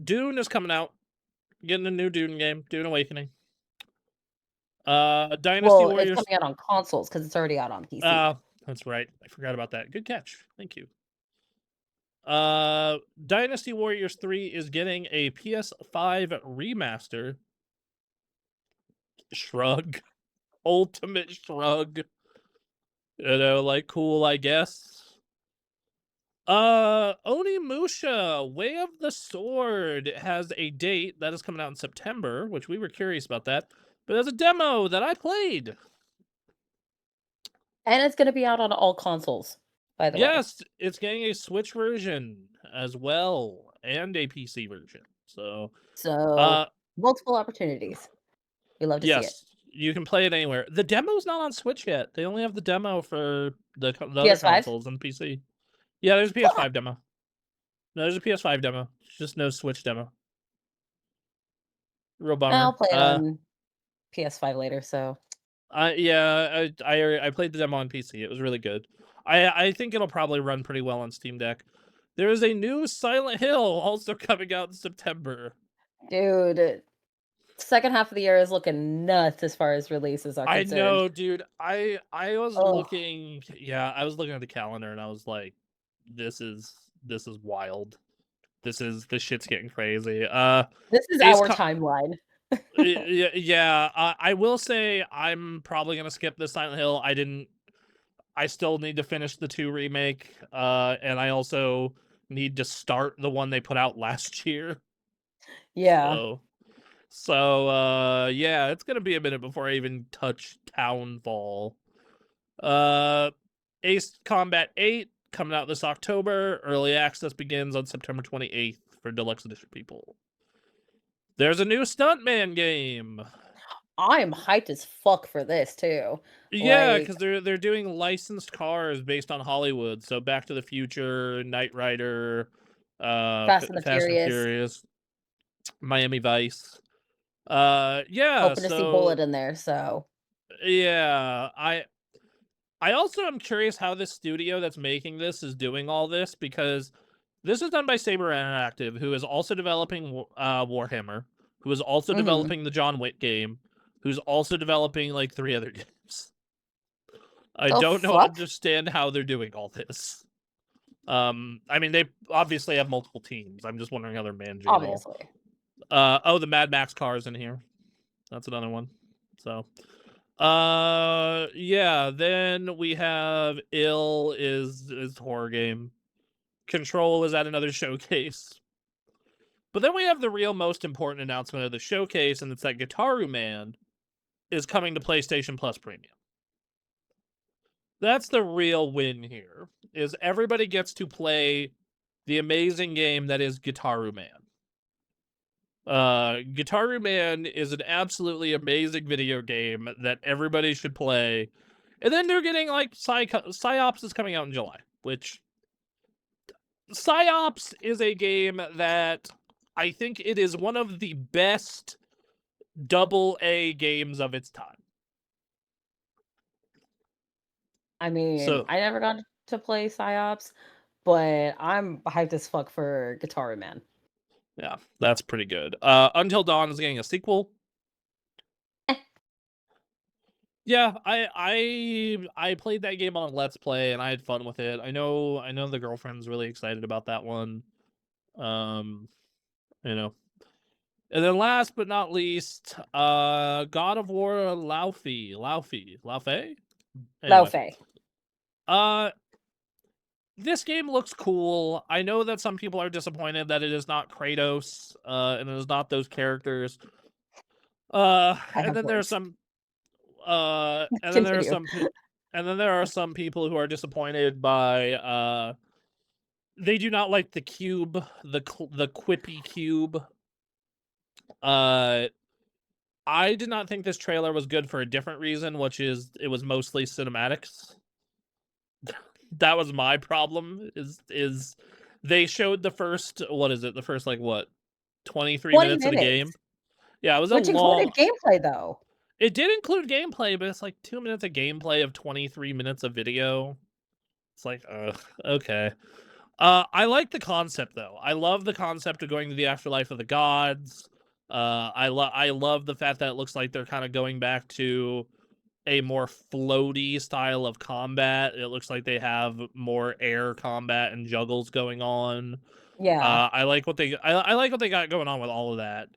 Dune is coming out. Getting a new Dune game, Dune Awakening. Dynasty Warriors. It's coming out on consoles because it's already out on PC. That's right. I forgot about that. Good catch. Thank you. Dynasty Warriors 3 is getting a PS5 remaster. Shrug. Ultimate shrug. You know, like, cool, I guess. Onimusha, Way of the Sword has a date that is coming out in September, which we were curious about that. But there's a demo that I played. And it's going to be out on all consoles, by the way. Yes, it's getting a Switch version as well, and a PC version. So multiple opportunities. We love to see it. Yes, you can play it anywhere. The demo's not on Switch yet. They only have the demo for the other consoles and PC. Yeah, there's a PS5 demo. No, there's a PS5 demo. Just no Switch demo. Real bummer. I'll play it on PS5 later, so. Yeah, I played the demo on PC. It was really good. I think it'll probably run pretty well on Steam Deck. There is a new Silent Hill also coming out in September. Dude, second half of the year is looking nuts as far as releases are concerned. I know, dude. I was looking. Yeah, I was looking at the calendar and I was like, this is wild. This shit's getting crazy. This is our timeline. Yeah, I will say I'm probably gonna skip the Silent Hill. I still need to finish the 2 remake, and I also need to start the one they put out last year. Yeah. So yeah, it's gonna be a minute before I even touch Townfall. Ace Combat 8 coming out this October. Early access begins on September 28th for Deluxe Edition people. There's a new Stuntman game. I am hyped as fuck for this too. Yeah, because they're doing licensed cars based on Hollywood. So Back to the Future, Knight Rider, Fast and Furious, Miami Vice. Yeah. Hoping to see Bullet in there. So yeah, I also am curious how this studio that's making this is doing all this, because this is done by Saber Interactive, who is also developing Warhammer, who is also developing the John Wick game, who's also developing like 3 other games. I The don't fuck? understand how they're doing all this. I mean, they obviously have multiple teams. I'm just wondering how they're managing it all. Obviously. Oh, the Mad Max car's in here. That's another one. So, yeah. Then we have is horror game. Control is at another showcase. But then we have the real most important announcement of the showcase, and it's that Gitaru Man is coming to PlayStation Plus Premium. That's the real win here, is everybody gets to play the amazing game that is Gitaru Man. Gitaru Man is an absolutely amazing video game that everybody should play. And then they're getting, like, Psyops is coming out in July, which... Psyops is a game that I think it is one of the best AA games of its time. I mean, So, I never got to play Psyops, but I'm hyped as fuck for Guitar Man. yeah, that's pretty good. Until Dawn is getting a sequel. Yeah, I played that game on Let's Play and I had fun with it. I know the girlfriend's really excited about that one. You know. And then last but not least, God of War Laufey. Anyway. Laufey. This game looks cool. I know that some people are disappointed that it is not Kratos, and it is not those characters. And then there are some and then there are Continue. there are some people who are disappointed by they do not like the cube, the quippy cube. I did not think this trailer was good for a different reason, which is it was mostly cinematics. That was my problem, is they showed the first, what is it? The first, like, what, 23 20 minutes of the game? minutes. Yeah, it was a Which long... included gameplay, though. It did include gameplay, but it's like 2 minutes of gameplay of 23 minutes of video. It's like, okay. I like the concept, though. I love the concept of going to the afterlife of the gods. I love the fact that it looks like they're kind of going back to a more floaty style of combat. It looks like they have more air combat and juggles going on. Yeah. I like what they I like what they got going on with all of that.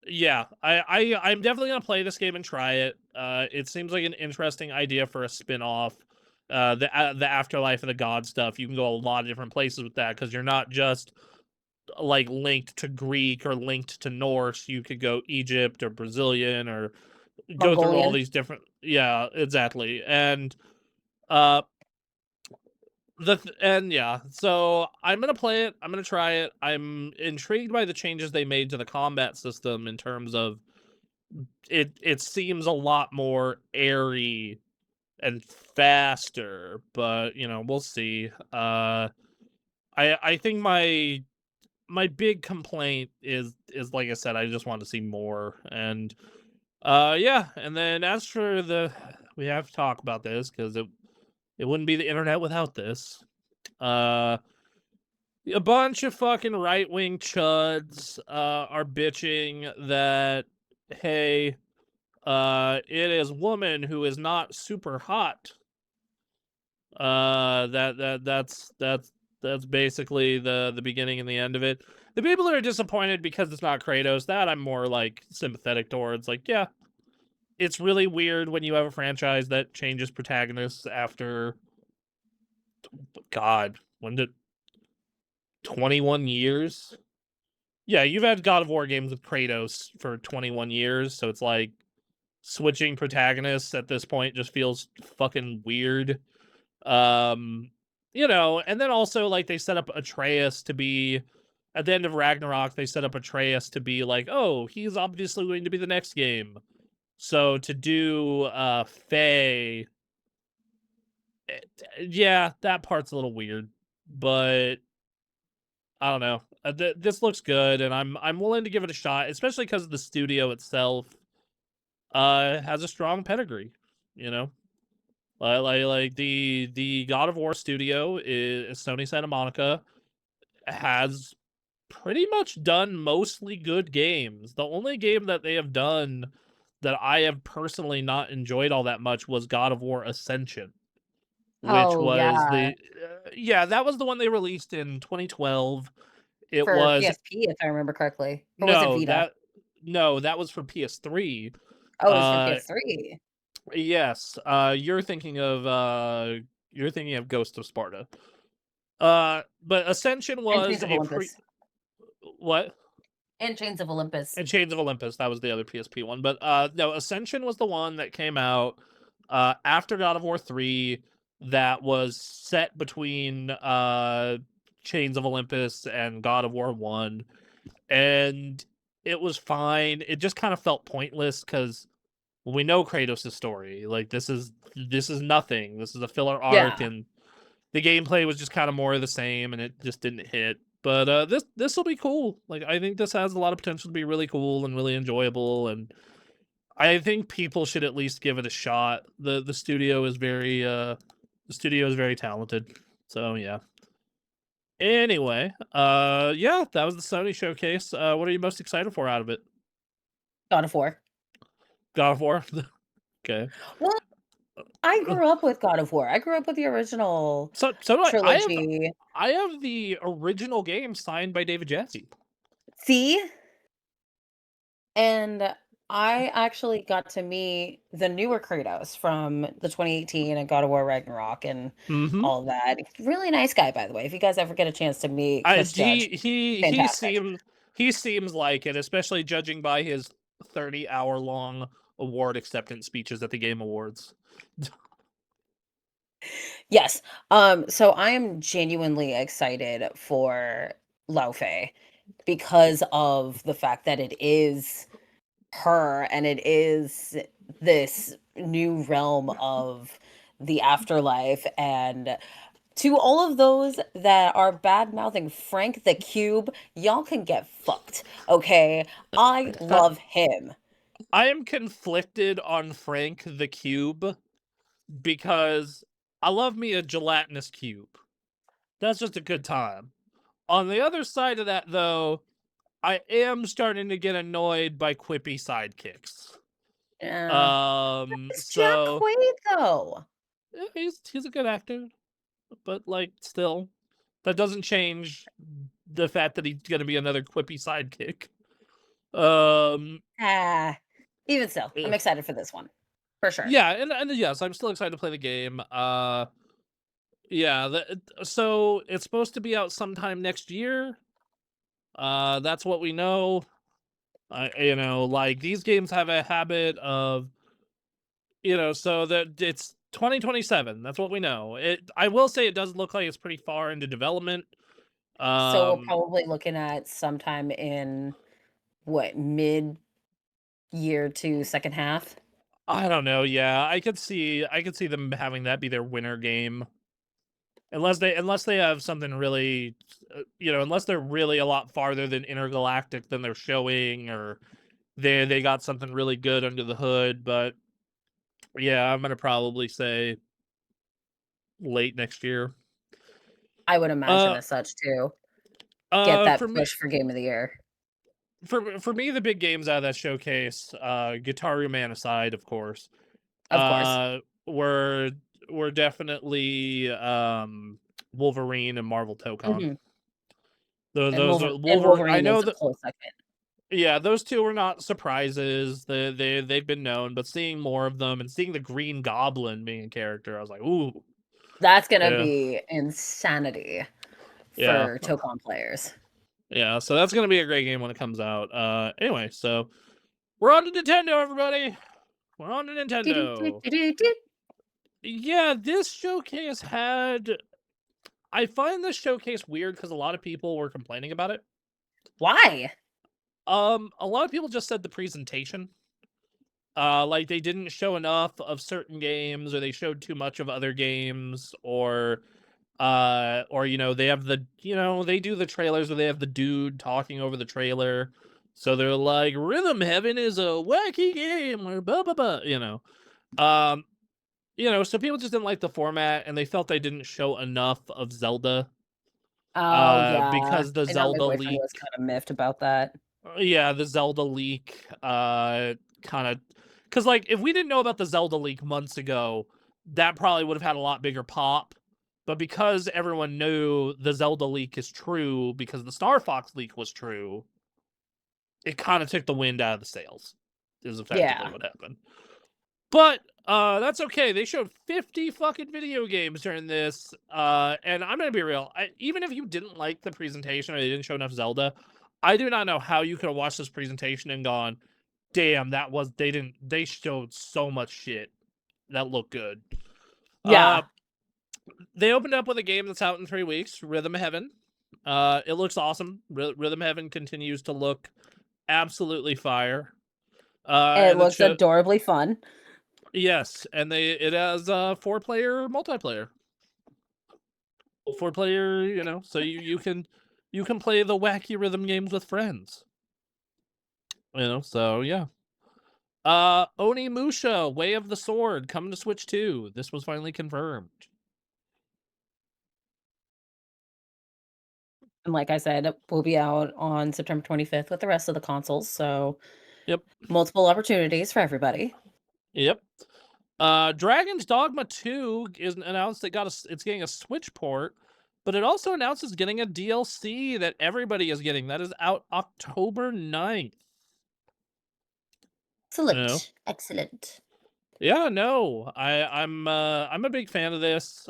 Yeah, I'm definitely gonna play this game and try it. It seems like an interesting idea for a spin-off. The afterlife of the god stuff. You can go a lot of different places with that because you're not just like linked to Greek or linked to Norse. You could go Egypt or Brazilian or go through all Mongolian. these different... Yeah, exactly. And yeah, so I'm gonna play it. I'm gonna try it. I'm intrigued by the changes they made to the combat system in terms of it seems a lot more airy and faster, but we'll see. I think my big complaint is like I said, I just want to see more. And yeah, and then as for we have to talk about this because it wouldn't be the internet without this. A bunch of fucking right-wing chuds are bitching that, hey, it is woman who is not super hot. That's basically the beginning and the end of it. The people that are disappointed because it's not Kratos, that I'm more like sympathetic towards. Like, yeah, it's really weird when you have a franchise that changes protagonists after, God, when did 21 years? Yeah, you've had God of War games with Kratos for 21 years, so it's like switching protagonists at this point just feels fucking weird. And then also like they set up Atreus to be at the end of Ragnarok, they set up Atreus to be like, oh, he's obviously going to be the next game. So to do Faye, yeah, that part's a little weird, but I don't know. This looks good, and I'm willing to give it a shot, especially because the studio itself has a strong pedigree. Like the God of War studio is Sony Santa Monica, has pretty much done mostly good games. The only game that they have done that I have personally not enjoyed all that much was God of War Ascension, which Oh, was yeah. the yeah, that was the one they released in 2012. It For was PSP, if I remember correctly. Or was it no, Vita? that was for PS3. Oh, it was for Uh PS3. yes, you're thinking of Ghost of Sparta. But Ascension And was Chains of a pre Olympus. what? And Chains of Olympus. And Chains of Olympus, that was the other PSP one. But no, Ascension was the one that came out after God of War 3 that was set between Chains of Olympus and God of War 1. And it was fine. It just kind of felt pointless because we know Kratos' story. Like this is nothing. This is a filler arc, Yeah. and the gameplay was just kind of more of the same, and it just didn't hit. But this will be cool. Like I think this has a lot of potential to be really cool and really enjoyable, and I think people should at least give it a shot. The studio is very talented. So yeah. Anyway, yeah, that was the Sony showcase. What are you most excited for out of it? God of War. God of War. Okay. Well, I grew up with God of War. I grew up with the original So do I. trilogy. I have the original game signed by David Jaffe. See? And I actually got to meet the newer Kratos from the 2018 and God of War Ragnarok and Mm-hmm. all of that. Really nice guy, by the way. If you guys ever get a chance to meet I Chris Judge, fantastic. he seems like it, especially judging by his 30-hour long award acceptance speeches at the Game Awards. Yes. So I am genuinely excited for Laufey because of the fact that it is her and it is this new realm of the afterlife. And to all of those that are bad mouthing Frank the Cube, y'all can get fucked. Okay. I love him. I am conflicted on Frank the Cube because I love me a gelatinous cube. That's just a good time. On the other side of that, though, I am starting to get annoyed by quippy sidekicks. Yeah. It's Jack So Quaid though. yeah, he's a good actor, but like still, that doesn't change the fact that he's gonna be another quippy sidekick. Um, Ah. Even still, I'm eh, excited for this one. For sure. yeah, and yes, I'm still excited to play the game. Yeah, so it's supposed to be out sometime next year. That's what we know. Like these games have a habit of, so that it's 2027. That's what we know. I will say it does look like it's pretty far into development. So we're Um, probably looking at sometime in what, mid year to second half? I don't know. Yeah, I could see them having that be their winter game, unless they have something really, unless they're really a lot farther than intergalactic than they're showing, or they got something really good under the hood. But yeah, I'm gonna probably say late next year. I would imagine Uh, as such too. Get that for me, push for game of the year. for me, the big games out of that showcase, Guitar Man aside, of course, Of course. were definitely Wolverine and Marvel Tokon. Mhm. Those are And Wolverine. I Wolverine know is a that. close second. Yeah, those two were not surprises. They've been known, but seeing more of them and seeing the Green Goblin being a character, I was like, ooh, That's gonna yeah, be insanity yeah, for Tokon players. yeah. So that's gonna be a great game when it comes out. Anyway, so we're on to Nintendo, everybody. We're on to Nintendo. Do-do-do-do-do-do. Yeah, this showcase had. I find this showcase weird because a lot of people were complaining about it. Why? A lot of people just said the presentation. Like they didn't show enough of certain games, or they showed too much of other games, or they have they do the trailers where they have the dude talking over the trailer. So they're like, Rhythm Heaven is a wacky game, or blah blah blah, Um, so people just didn't like the format, and they felt they didn't show enough of Zelda. Oh, yeah. Because the I know my Zelda boyfriend leak, was kinda miffed about that. yeah, the Zelda leak, kind of Because, like, if we didn't know about the Zelda leak months ago, that probably would have had a lot bigger pop. But because everyone knew the Zelda leak is true, because the Star Fox leak was true, it kind of took the wind out of the sails, is effectively what happened. But that's okay. They showed 50 fucking video games during this. And I'm going to be real. Even if you didn't like the presentation or they didn't show enough Zelda, I do not know how you could have watched this presentation and gone, damn, they showed so much shit that looked good. Yeah. They opened up with a game that's out in 3 weeks, Rhythm Heaven. It looks awesome. Rhythm Heaven continues to look absolutely fire. It looks adorably fun. Yes, and it has 4-player multiplayer. 4-player, you know, so you can play the wacky rhythm games with friends. You know, so yeah. Onimusha, Way of the Sword, coming to Switch 2. This was finally confirmed. And like I said, it will be out on September 25th with the rest of the consoles, so Yep. multiple opportunities for everybody. Yep. Dragon's Dogma 2 is announced it's getting a Switch port, but it also announced it's getting a DLC that everybody is getting. That is out October 9th. Excellent. You know? Excellent. Yeah, no. I'm a big fan of this.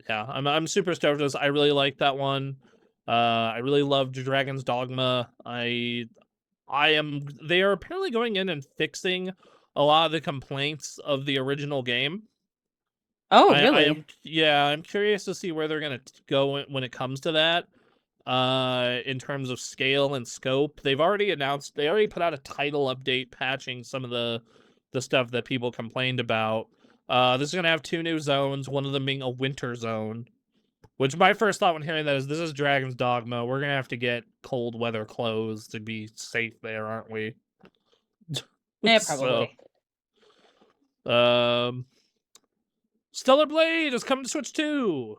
Yeah, I'm super stoked for this. I really like that one. I really loved Dragon's Dogma. They are apparently going in and fixing a lot of the complaints of the original game. Oh, really? I'm curious to see where they're gonna go when it comes to that. In terms of scale and scope, they already put out a title update patching some of the stuff that people complained about. This is gonna have 2 new zones, one of them being a winter zone. Which my first thought when hearing that is, this is Dragon's Dogma. We're gonna have to get cold weather clothes to be safe there, aren't we? Yeah, probably. Stellar Blade is coming to Switch 2.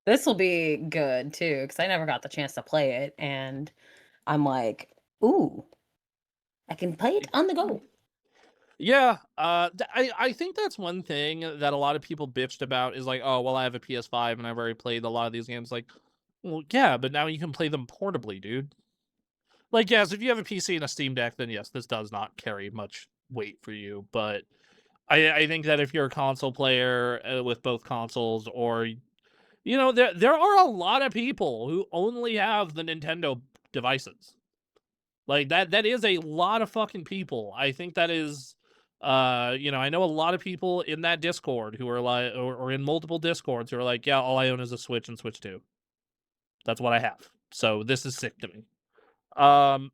This will be good too, because I never got the chance to play it, and I'm like, ooh, I can play it on the go. Yeah, I think that's one thing that a lot of people bitched about is like, oh, well, I have a PS5 and I've already played a lot of these games. Like, well, yeah, but now you can play them portably, dude. Like, yes, if you have a PC and a Steam Deck, then yes, this does not carry much weight for you. But I think that if you're a console player with both consoles, or you know, there are a lot of people who only have the Nintendo devices. Like that is a lot of fucking people. I think that is you know, I know a lot of people in that Discord who are like or in multiple Discords who are like, yeah, all I own is a Switch and Switch 2. That's what I have. So this is sick to me. I'm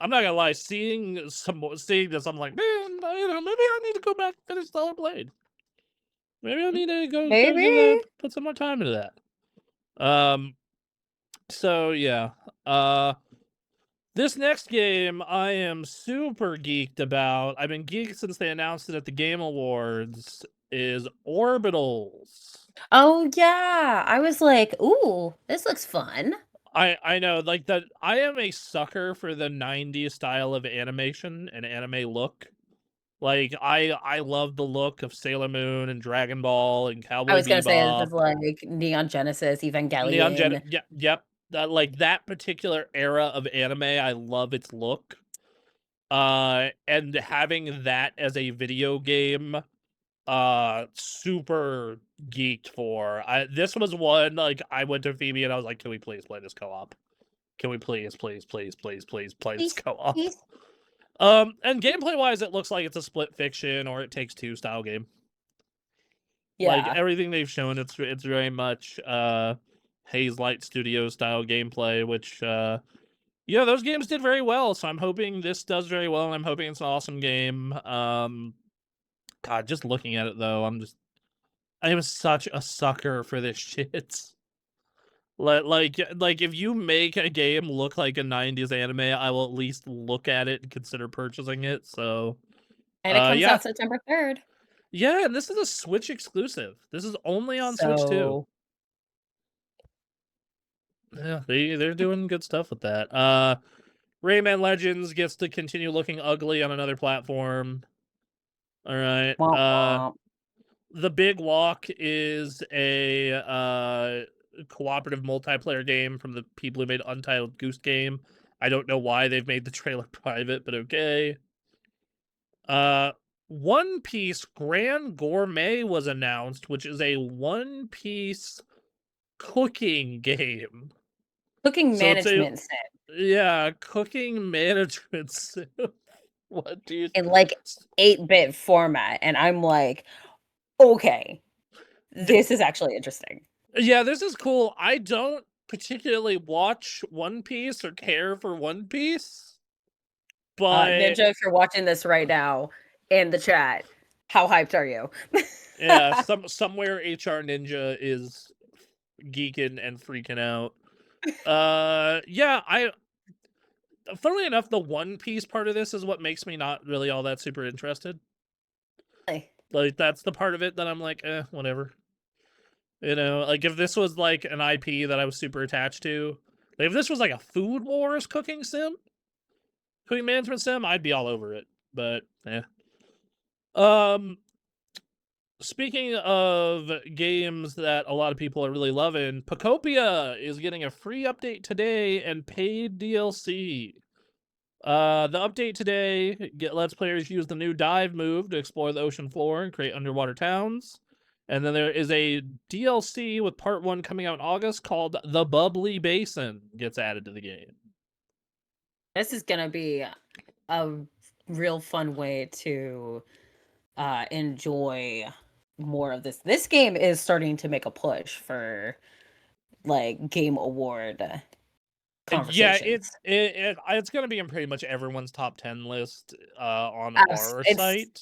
not gonna lie, seeing this, I'm like, man, you know, maybe I need to go back and finish Stellar Blade. Maybe I need to go Maybe. give that, put some more time into that. So yeah. This next game I am super geeked about. I've been geeked since they announced it at the Game Awards. Is Orbitals. Oh yeah, I was like, ooh, this looks fun. I know, like that. I am a sucker for the '90s style of animation and anime look. Like I love the look of Sailor Moon and Dragon Ball and I Cowboy was gonna say this Bebop. is like Neon Genesis, Neon Gen, Evangelion. yep. Like that particular era of anime, I love its look. And having that as a video game, super geeked for. This was one, like, I went to Phoebe and I was like, can we please play this co-op? Can we please play this co-op? Please. And gameplay wise, it looks like it's a Split Fiction or It Takes Two style game. Like Yeah. everything they've shown, it's very much Haze Light Studio style gameplay, which yeah, those games did very well. So I'm hoping this does very well, and I'm hoping it's an awesome game. God, just looking at it though, I am such a sucker for this shit. Like if you make a game look like a '90s anime, I will at least look at it and consider purchasing it. So, And it comes yeah, out September 3rd. yeah, and this is a Switch exclusive. This is only on Switch 2. So Yeah, they're doing good stuff with that. Rayman Legends gets to continue looking ugly on another platform. All right. Womp womp. The Big Walk is a cooperative multiplayer game from the people who made Untitled Goose Game. I don't know why they've made the trailer private, but okay. One Piece Grand Gourmet was announced, which is a One Piece cooking game. Cooking So it's a management sim. cooking management sim. What do you In like 8-bit format, and I'm like, okay, this is actually interesting. Yeah, this is cool. I don't particularly watch One Piece or care for One Piece, but Ninja, if you're watching this right now in the chat, how hyped are you? yeah, somewhere HR Ninja is geeking and freaking out. Yeah, funnily enough, the One Piece part of this is what makes me not really all that super interested. Like, that's the part of it that I'm like, whatever. You know, like, if this was, like, an IP that I was super attached to, like, if this was, like, a Food Wars cooking management sim, I'd be all over it, but, yeah. Speaking of games that a lot of people are really loving, Pocopia is getting a free update today and paid DLC. The update today lets players use the new dive move to explore the ocean floor and create underwater towns. And then there is a DLC with part 1 coming out in August called The Bubbly Basin gets added to the game. This is gonna be a real fun way to enjoy more of this. This game is starting to make a push for like game award Yeah, conversations. it's going to be in pretty much everyone's top 10 list on our It's site.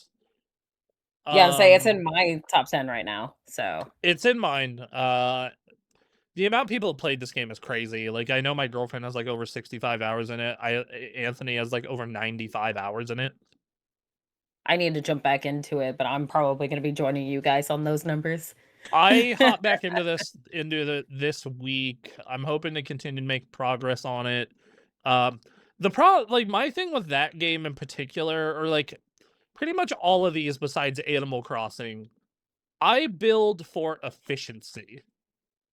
yeah, say it's in my top 10 right now. So It's in mine. The amount of people who played this game is crazy. Like, I know my girlfriend has like over 65 hours in it. Anthony has like over 95 hours in it. I need to jump back into it, but I'm probably going to be joining you guys on those numbers. I hop back into this week. I'm hoping to continue to make progress on it. Like, my thing with that game in particular, or like pretty much all of these besides Animal Crossing, I build for efficiency.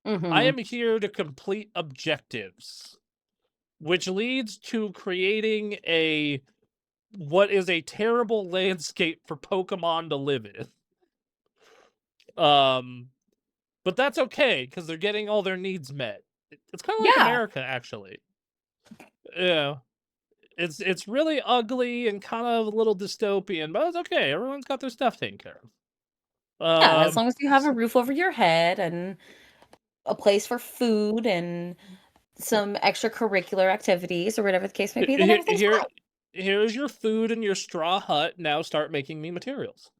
I am here to complete objectives, which leads to creating what is a terrible landscape for Pokemon to live in. But that's okay because they're getting all their needs met. It's kind of like Yeah. America, actually. Yeah, it's really ugly and kind of a little dystopian, but it's okay. Everyone's got their stuff taken care of. Yeah, as long as you have a roof over your head and a place for food and some extracurricular activities or whatever the case may be, then everything's fine. Here's your food and your straw hut. Now start making me materials.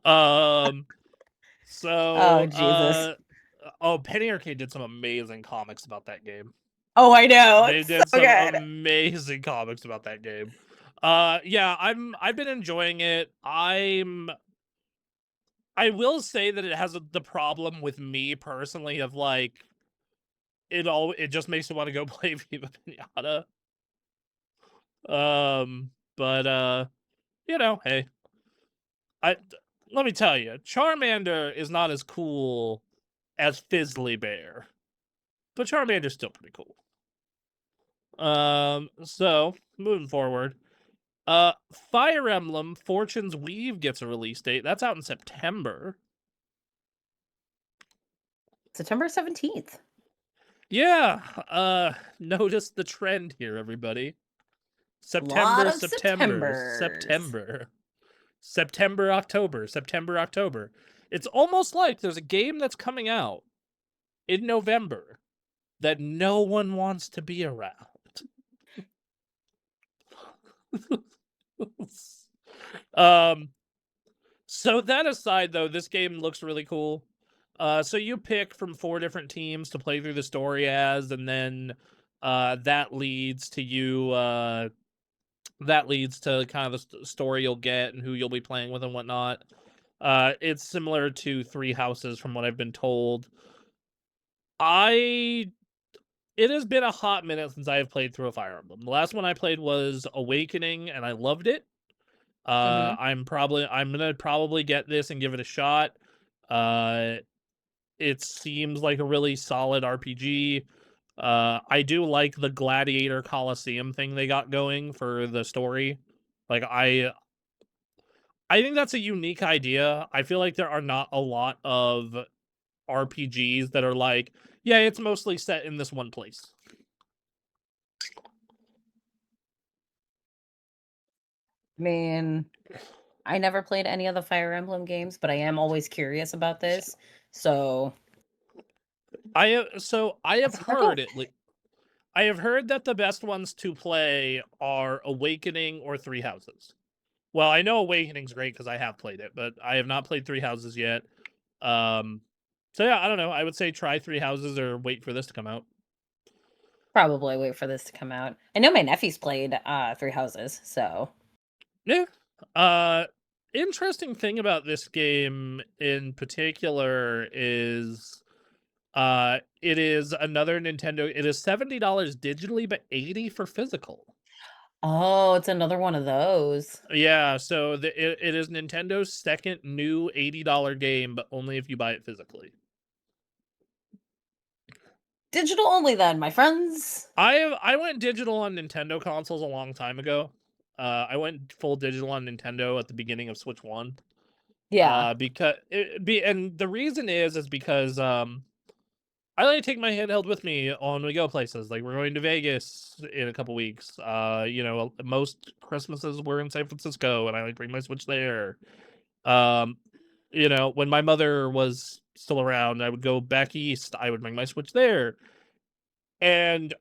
Oh, So, Jesus. Penny Arcade did some amazing comics about that game. Oh, I know. They It's did so some good. amazing comics about that game. Yeah, I've been enjoying it. I will say that it has the problem with me personally of like it just makes me want to go play Viva Pinata. But you know, hey. Let me tell you, Charmander is not as cool as Fizzly Bear, but Charmander's still pretty cool. So moving forward, Fire Emblem Fortune's Weave gets a release date. That's out in September. September 17th. Yeah. Notice the trend here, everybody. September, October. It's almost like there's a game that's coming out in November that no one wants to be around. So that aside, though, this game looks really cool. So you pick from 4 different teams to play through the story as, and then that leads to you. That leads to kind of the story you'll get and who you'll be playing with and whatnot. It's similar to Three Houses, from what I've been told. I it has been a hot minute since I have played through a Fire Emblem. The last one I played was Awakening, and I loved it. Mhm. I'm gonna probably get this and give it a shot. Uh, it seems like a really solid RPG. I do like the Gladiator Coliseum thing they got going for the story. Like I think that's a unique idea. I feel like there are not a lot of RPGs that are like, yeah, it's mostly set in this one place. I mean, I never played any of the Fire Emblem games, but I am always curious about this. So I have let's see where it goes. heard it. I have heard that the best ones to play are Awakening or Three Houses. Well, I know Awakening's great because I have played it, but I have not played Three Houses yet. So yeah, I don't know. I would say try Three Houses or wait for this to come out. Probably wait for this to come out. I know my nephew's played Three Houses, so Yeah. Interesting thing about this game in particular is it is another Nintendo. It is $70 digitally, but 80 for physical. oh, it's another one of those. Yeah, so it is Nintendo's second new $80 game, but only if you buy it physically. Digital only then, my friends. I went digital on Nintendo consoles a long time ago. I went full digital on Nintendo at the beginning of Switch 1. Yeah. And the reason is because I like to take my handheld with me when we go places. Like we're going to Vegas in a couple weeks. Most Christmases we're in San Francisco, and I like bring my Switch there. Um, when my mother was still around, I would go back east. I would bring my Switch there. And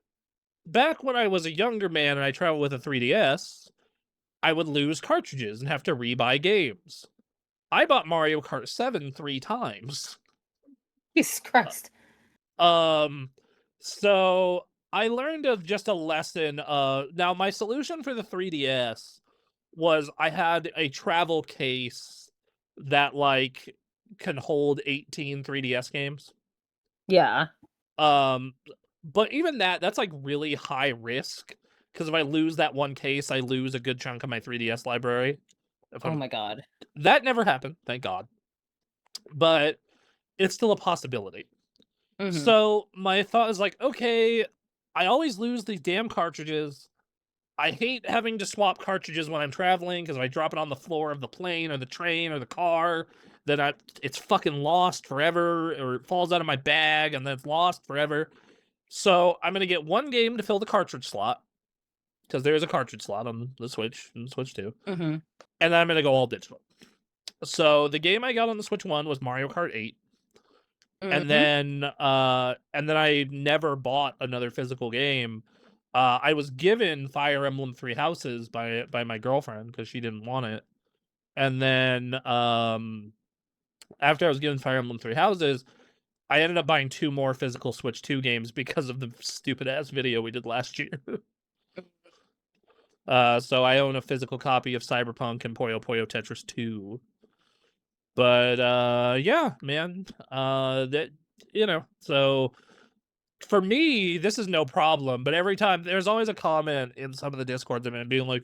back when I was a younger man and I traveled with a 3DS, I would lose cartridges and have to rebuy games. I bought Mario Kart 7 3 times. Jesus Christ. So I learned of just a lesson. Now my solution for the 3DS was I had a travel case that like can hold 18 3DS games. Yeah. Um, but even that's like really high risk because if I lose that one case, I lose a good chunk of my 3DS library. Oh my god. That never happened, thank God. But it's still a possibility. Mhm. So my thought is like, okay, I always lose these damn cartridges. I hate having to swap cartridges when I'm traveling because if I drop it on the floor of the plane or the train or the car, then it's fucking lost forever, or it falls out of my bag and then it's lost forever. So I'm gonna get one game to fill the cartridge slot because there is a cartridge slot on the Switch and the Switch 2, Mhm. and then I'm gonna go all digital. So the game I got on the Switch 1 was Mario Kart 8. Mhm. And then I never bought another physical game. I was given Fire Emblem Three Houses by my girlfriend because she didn't want it. And then after I was given Fire Emblem Three Houses, I ended up buying 2 more physical Switch 2 games because of the stupid ass video we did last year. So I own a physical copy of Cyberpunk and Puyo Puyo Tetris 2. But yeah, man. So for me, this is no problem, but every time there's always a comment in some of the Discords I'm in being like,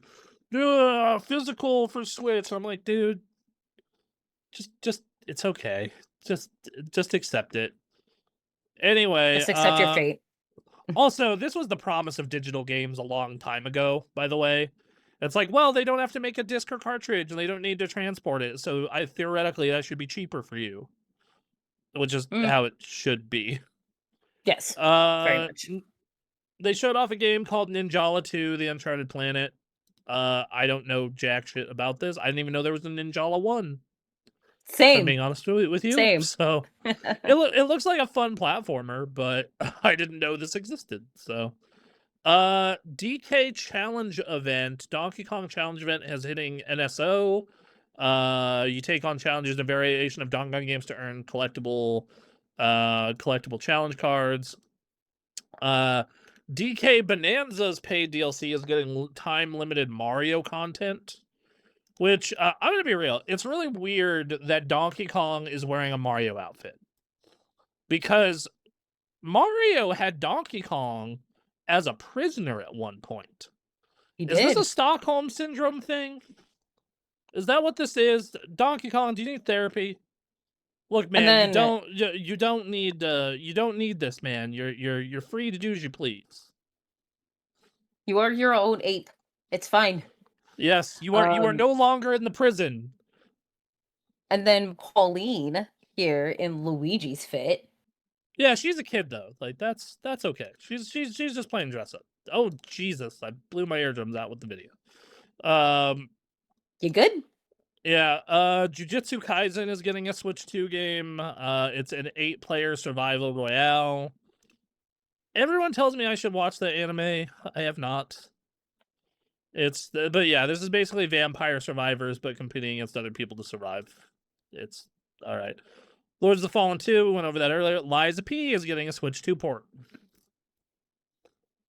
physical for Switch. I'm like, dude, just it's okay. Just just accept it. Anyway, Just accept your fate. also, this was the promise of digital games a long time ago, by the way. It's like, well, they don't have to make a disc or cartridge and they don't need to transport it. So I theoretically that should be cheaper for you, which is Mm, how it should be. yes. Very Uh much. they showed off a game called Ninjala 2: The Uncharted Planet. I don't know jack shit about this. I didn't even know there was a Ninjala 1, if I'm Same. being honest with you. Same. So it looks like a fun platformer, but I didn't know this existed. So DK Challenge Event, Donkey Kong Challenge Event has hitting NSO. You take on challenges, a variation of Donkey Kong games to earn collectible challenge cards. DK Bonanza's paid DLC is getting time limited Mario content, which I'm gonna be real. It's really weird that Donkey Kong is wearing a Mario outfit because Mario had Donkey Kong as a prisoner at one point. He Is this did. a Stockholm Syndrome thing? Is that what this is? Donkey Kong, do you need therapy? Look, man, And you then don't need this, man. You're free to do as you please. you are your own ape. It's fine. Yes, you are no longer in the prison. And then Pauline here in Luigi's Fit. Yeah, she's a kid though. Like that's okay. She's just playing dress up. Oh Jesus, I blew my eardrums out with the video. You good? Yeah, Jujutsu Kaisen is getting a Switch 2 game. It's an 8-player survival royale. Everyone tells me I should watch the anime. I have not. But yeah, this is basically vampire survivors, but competing against other people to survive. It's all right. Lords of the Fallen 2, we went over that earlier. Lies of P is getting a Switch 2 port.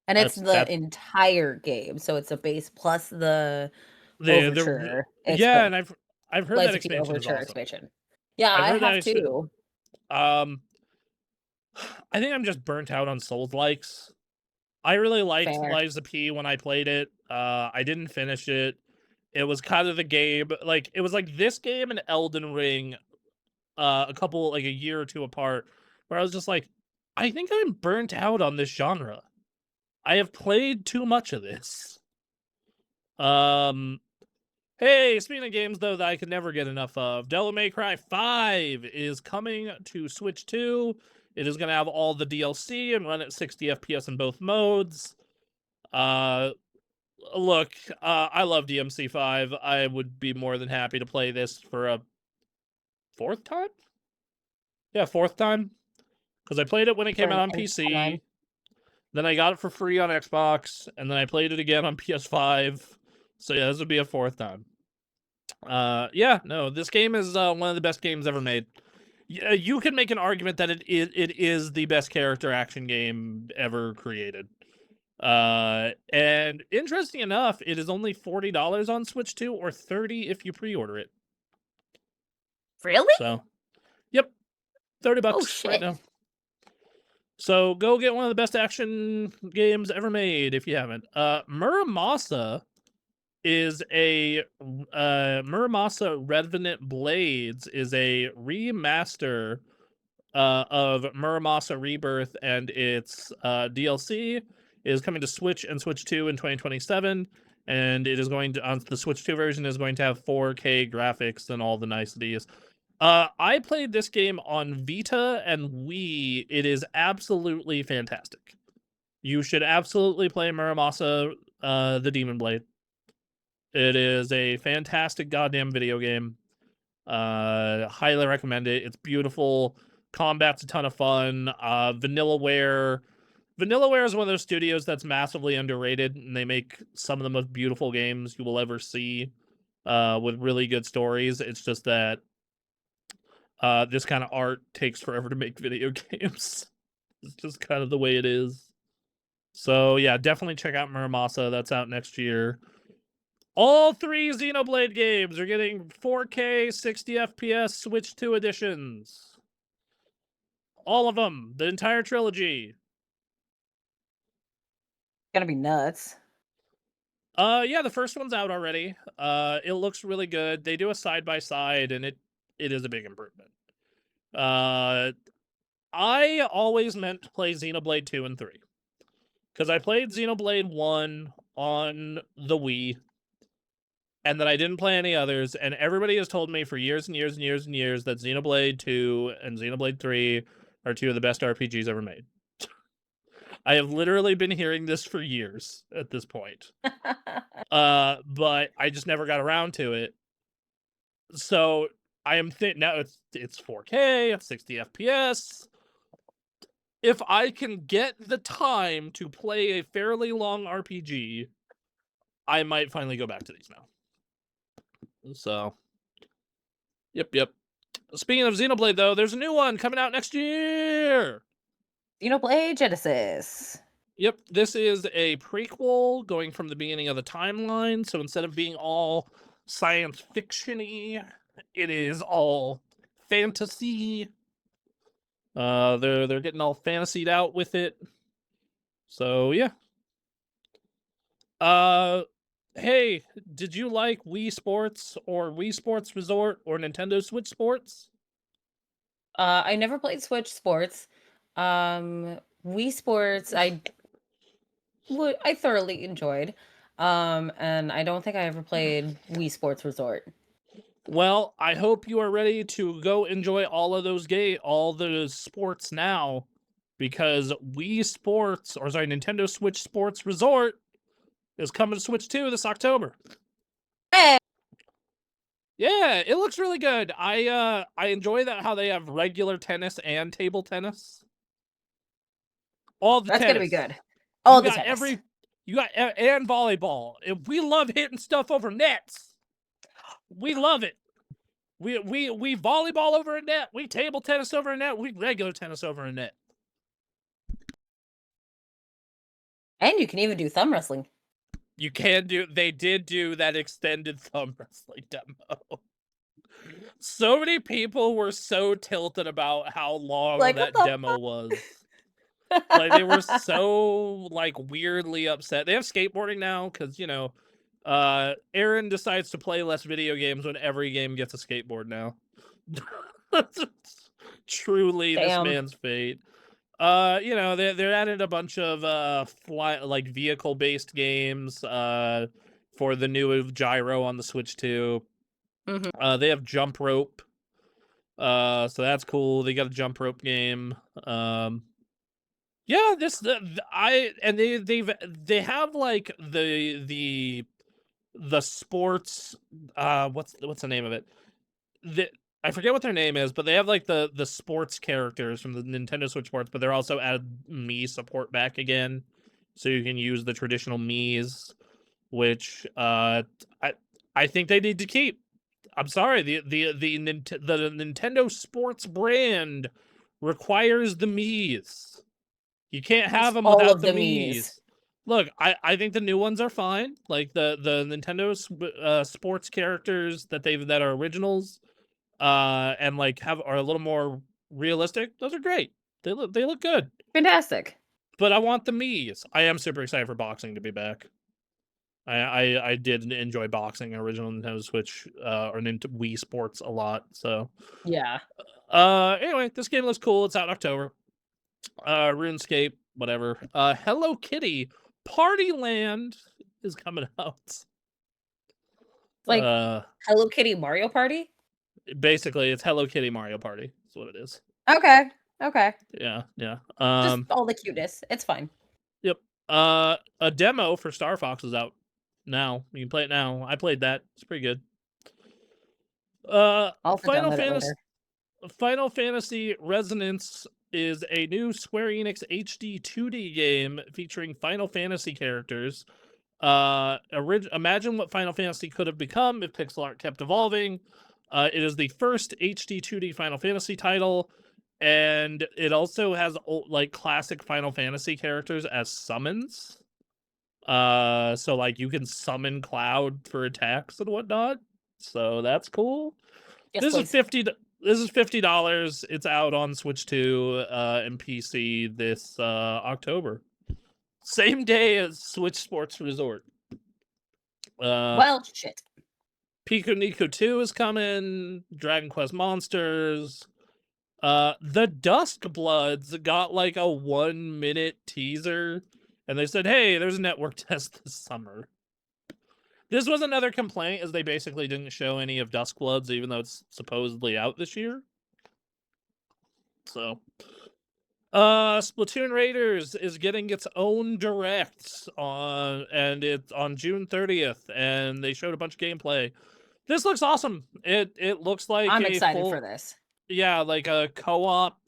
And it's the entire game, so it's a base plus the Overture. Yeah, and I've heard Lies that of P expansion is Overture awesome. expansion. Yeah, I've I heard have too. I think I'm just burnt out on Souls likes. I really liked Fair. Lies of P when I played it. I didn't finish it. It was kind of the game, like it was like this game and Elden Ring, a couple like a year or two apart, where I was just like, I think I'm burnt out on this genre. I have played too much of this. Hey, speaking of games though that I could never get enough of, Devil May Cry 5 is coming to Switch 2. It is going to have all the DLC and run at 60 FPS in both modes. Look, I love DMC5. I would be more than happy to play this for a fourth time? Yeah, fourth time. Because I played it when it came out on PC. Then I got it for free on Xbox, and then I played it again on PS5. So yeah, this would be a fourth time. Yeah, no, this game is one of the best games ever made. You can make an argument that it is the best character action game ever created. And interesting enough, it is only $40 on Switch 2 or $30 if you pre-order it. Really? So, yep, $30 right now. So go get one of the best action games ever made if you haven't. Muramasa is a Muramasa Revenant Blades is a remaster of Muramasa Rebirth, and its DLC is coming to Switch and Switch 2 in 2027, and it is going to, on the Switch 2 version, is going to have 4K graphics and all the niceties. I played this game on Vita and Wii. It is absolutely fantastic. You should absolutely play Muramasa, the Demon Blade. It is a fantastic goddamn video game. Highly recommend it. It's beautiful. Combat's a ton of fun. Vanillaware is one of those studios that's massively underrated, and they make some of the most beautiful games you will ever see, with really good stories. It's just that this kind of art takes forever to make video games. It's just kind of the way it is. So yeah, definitely check out Muramasa. That's out next year. All 3 Xenoblade games are getting 4K 60 FPS Switch 2 editions. All of them, the entire trilogy. Gonna be nuts. Yeah, the first one's out already. It looks really good. They do a side-by-side, and it is a big improvement. I always meant to play Xenoblade 2 and 3. Because I played Xenoblade 1 on the Wii, and then I didn't play any others, and everybody has told me for years and years and years and years that Xenoblade 2 and Xenoblade 3 are 2 of the best RPGs ever made. I have literally been hearing this for years at this point. But I just never got around to it. So I am now it's 4K, it's 60 FPS. If I can get the time to play a fairly long RPG, I might finally go back to these now. So, yep. Speaking of Xenoblade, though, there's a new one coming out next year. Xenoblade Genesis. Yep, this is a prequel going from the beginning of the timeline. So instead of being all science fiction-y, it is all fantasy. They're getting all fantasied out with it. So yeah. Hey, did you like Wii Sports or Wii Sports Resort or Nintendo Switch Sports? I never played Switch Sports. Wii Sports, I thoroughly enjoyed. And I don't think I ever played Wii Sports Resort. Well, I hope you are ready to go enjoy all the sports now, because Nintendo Switch Sports Resort is coming to Switch 2 this October. Hey! Yeah, it looks really good. I enjoy that how they have regular tennis and table tennis. All the That's tennis. gonna be good. All the tennis. And volleyball. We love hitting stuff over nets. We love it. We volleyball over a net. We table tennis over a net. We regular tennis over a net. And you can even do thumb wrestling. You can do. They did do that extended thumb wrestling demo. So many people were so tilted about how long that demo was. Like, they were so, like, weirdly upset. They have skateboarding now because, you know, Aaron decides to play less video games when every game gets a skateboard now. Truly, Damn. this man's fate. You know, they added a bunch of vehicle-based games for the new Gyro on the Switch 2. Mm-hmm. They have jump rope. So that's cool. They got a jump rope game. Yeah, they have like the sports, what's the name of it? I forget what their name is, but they have like the sports characters from the Nintendo Switch Sports, but they're also added Mii support back again, so you can use the traditional Miis, which I think they need to keep. I'm sorry, the Nintendo Sports brand requires the Miis. You can't have them without the Miis. Look, I think the new ones are fine. Like the Nintendo sports characters that are originals, and like are a little more realistic. Those are great. They look good. Fantastic. But I want the Miis. I am super excited for boxing to be back. I did enjoy boxing in original Nintendo Switch or Wii Sports a lot. So yeah. Anyway, this game looks cool. It's out in October. RuneScape, whatever. Hello Kitty Party Land is coming out. Like Hello Kitty Mario Party? Basically, it's Hello Kitty Mario Party. That's what it is. Okay. Yeah. Just all the cuteness. It's fine. Yep. A demo for Star Fox is out now. You can play it now. I played that. It's pretty good. Final Fantasy Resonance is a new Square Enix HD 2D game featuring Final Fantasy characters. Imagine what Final Fantasy could have become if pixel art kept evolving. It is the first HD 2D Final Fantasy title, and it also has like classic Final Fantasy characters as summons. So like you can summon Cloud for attacks and whatnot. So that's cool. Yes, this please. This is $50. It's out on Switch 2 and PC this October. Same day as Switch Sports Resort. Well, shit. Pico Nico 2 is coming. Dragon Quest Monsters. The Dusk Bloods got like a 1-minute teaser, and they said, "Hey, there's a network test this summer." This was another complaint, as they basically didn't show any of Dusk Bloods, even though it's supposedly out this year. So, Splatoon Raiders is getting its own direct and it's on June 30th, and they showed a bunch of gameplay. This looks awesome. It looks like I'm excited for this. Yeah, like a co-op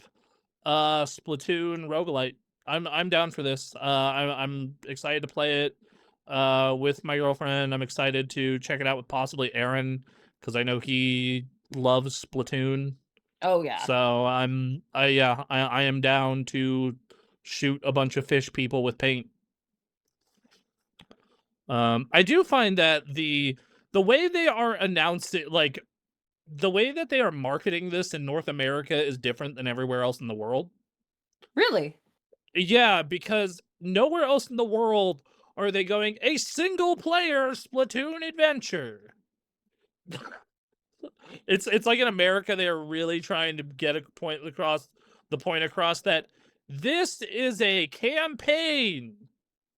Splatoon roguelite. I'm down for this. I'm excited to play it with my girlfriend. I'm excited to check it out with possibly Aaron, because I know he loves Splatoon. Oh yeah. So I am down to shoot a bunch of fish people with paint. I do find that the way they are announcing, like, the way that they are marketing this in North America is different than everywhere else in the world. Really? Yeah, because nowhere else in the world are they going a single player Splatoon adventure. It's like in America they are really trying to get a point across that this is a campaign.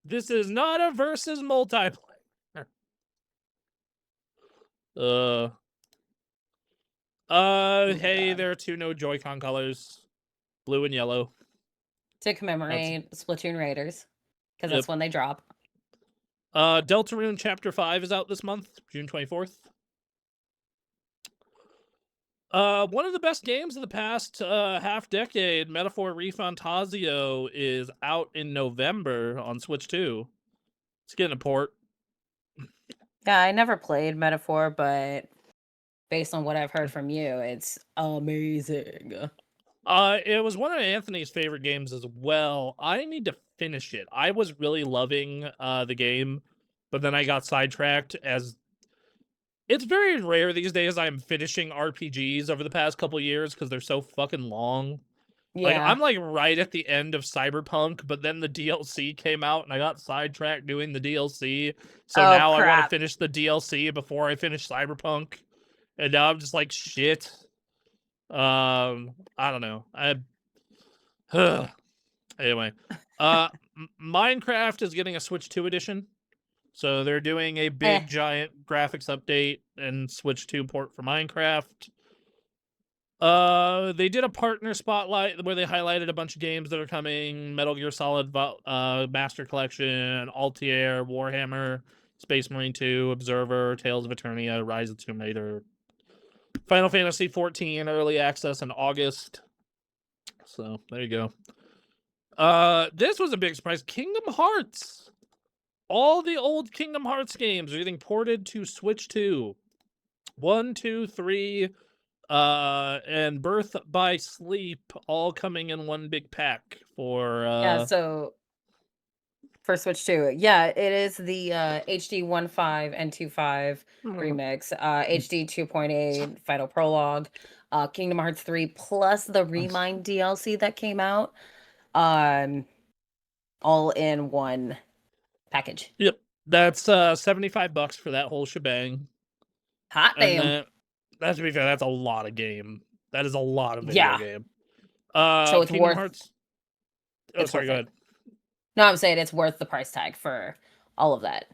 This is not a versus multiplayer. Uh Oh my hey, god. there are two no Joy-Con colors. Blue and yellow. To That's commemorate Splatoon Raiders, because yep. that's when they drop. Deltarune Chapter 5 is out this month, June 24th. One of the best games of the past half decade, Metaphor ReFantasio, is out in November on Switch 2. It's getting a port. Yeah, I never played Metaphor, but based on what I've heard from you, it's amazing. It was one of Anthony's favorite games as well. I need to finish it. I was really loving the game, but then I got sidetracked as it's very rare these days I'm finishing RPGs over the past couple years because they're so fucking long. Like, Yeah. I'm, like, right at the end of Cyberpunk, but then the DLC came out, and I got sidetracked doing the DLC, so Oh now I wanna crap. finish the DLC before I finish Cyberpunk, and now I'm just like, "Shit." I don't know. Anyway, Minecraft is getting a Switch 2 edition, so they're doing a Eh. big, giant graphics update and Switch 2 port for Minecraft. They did a partner spotlight where they highlighted a bunch of games that are coming: Metal Gear Solid Master Collection, Altair, Warhammer, Space Marine 2, Observer, Tales of Eternia, Rise of Tomb Raider, Final Fantasy 14 early access in August. So there you go. This was a big surprise. Kingdom Hearts. All the old Kingdom Hearts games are getting ported to Switch 2. 1, 2, 3, and Birth by Sleep all coming in one big pack for Yeah, so for Switch 2. Yeah, it is the HD 1.5 and 2.5 remix, HD 2.8 Final Prologue, Kingdom Hearts 3 plus the Remind DLC that came out. All in one package. Yep. That's $75 for that whole shebang. Hot And damn. then that, to be fair, that's a lot of game. That is a lot of video Yeah. game. So it's Kingdom worth Hearts. Oh, it's sorry, worth go it. ahead. No, I'm saying it's worth the price tag for all of that.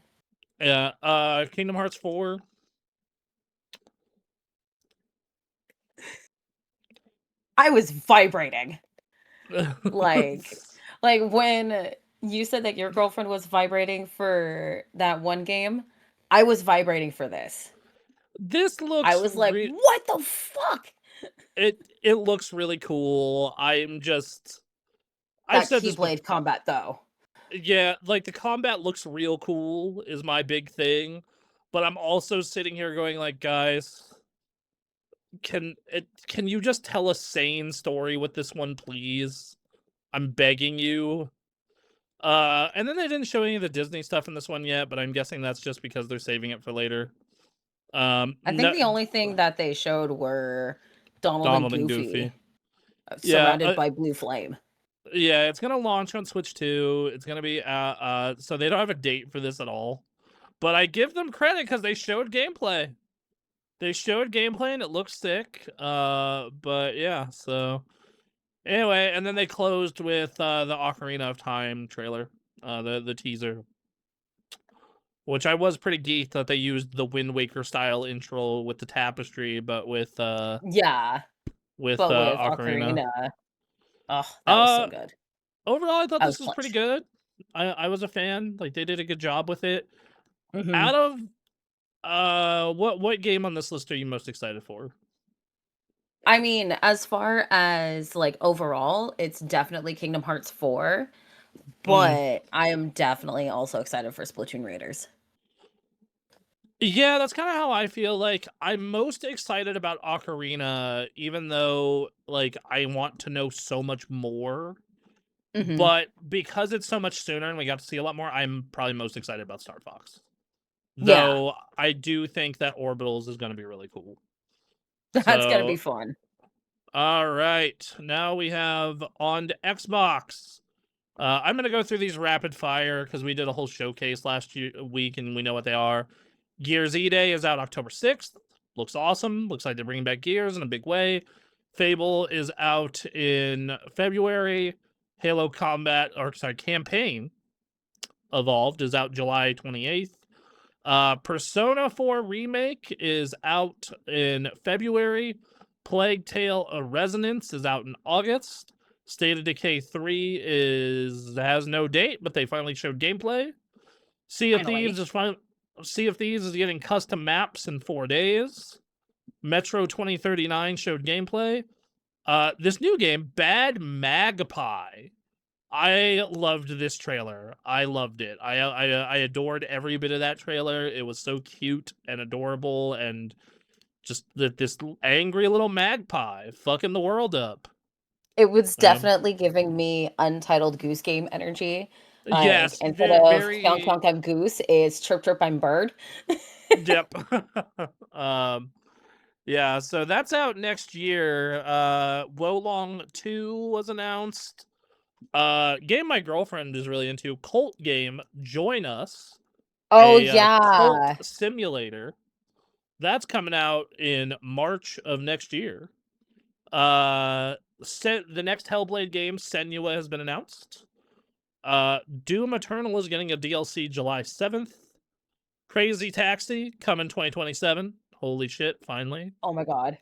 Yeah, Kingdom Hearts 4. I was vibrating. Like when you said that your girlfriend was vibrating for that one game, I was vibrating for this. This I looks was like, "What the fuck?" it looks really cool. I've That said this before. Keyblade combat though. Yeah, like the combat looks real cool is my big thing, but I'm also sitting here going like, guys, can you just tell a sane story with this one, please? I'm begging you. And then they didn't show any of the Disney stuff in this one yet, but I'm guessing that's just because they're saving it for later. I think No, the only thing that they showed were Donald and Donald and Goofy. Goofy Yeah, surrounded by blue flame. yeah, it's gonna launch on Switch 2. It's gonna be so they don't have a date for this at all. But I give them credit because they showed gameplay. They showed gameplay and it looks sick. But yeah, so anyway, and then they closed with the Ocarina of Time trailer, the teaser, which I was pretty geeked that they used the Wind Waker style intro with the tapestry, but with Yeah, but with Ocarina. Ocarina, oh, that was so Uh, good. Overall, I thought I was this was pretty clutch. good. I was a fan. Like they did a good job with it. Mhm. Out of what game on this list are you most excited for? I mean, as far as like overall, it's definitely Kingdom Hearts 4, Mm. but I am definitely also excited for Splatoon Raiders. Yeah, that's kind of how I feel. Like I'm most excited about Ocarina, even though like I want to know so much more. Mhm. But because it's so much sooner and we got to see a lot more, I'm probably most excited about Star Fox. Yeah. Though I do think that Orbitals is going to be really cool. That's gonna be So, fun. all right. Now we have on to Xbox. I'm going to go through these rapid fire because we did a whole showcase week and we know what they are. Gears E-Day is out October 6th. Looks awesome. Looks like they're bringing back Gears in a big way. Fable is out in February. Halo Campaign Evolved is out July 28th. Persona 4 Remake is out in February. Plague Tale: A Resonance is out in August. State of Decay 3 has no date, but they finally showed gameplay. Sea of Finally. Thieves is getting custom maps in 4 days. Metro 2039 showed gameplay. This new game, Bad Magpie. I loved this trailer. I loved it. I adored every bit of that trailer. It was so cute and adorable, and just this angry little magpie fucking the world up. It was Um, definitely giving me Untitled Goose Game energy. Like, yes, instead of count, very count, I'm goose, it's chirp, chirp, I'm bird. dip. um, yeah, so that's out next year. Wolong 2 was announced. Game my girlfriend is really into, cult game Join Us, Oh, a cult yeah. simulator. That's coming out in March of next year. The next Hellblade game, Senua, has been announced. Doom Eternal is getting a DLC July 7th. Crazy Taxi coming 2027. Holy shit, finally. Oh my god.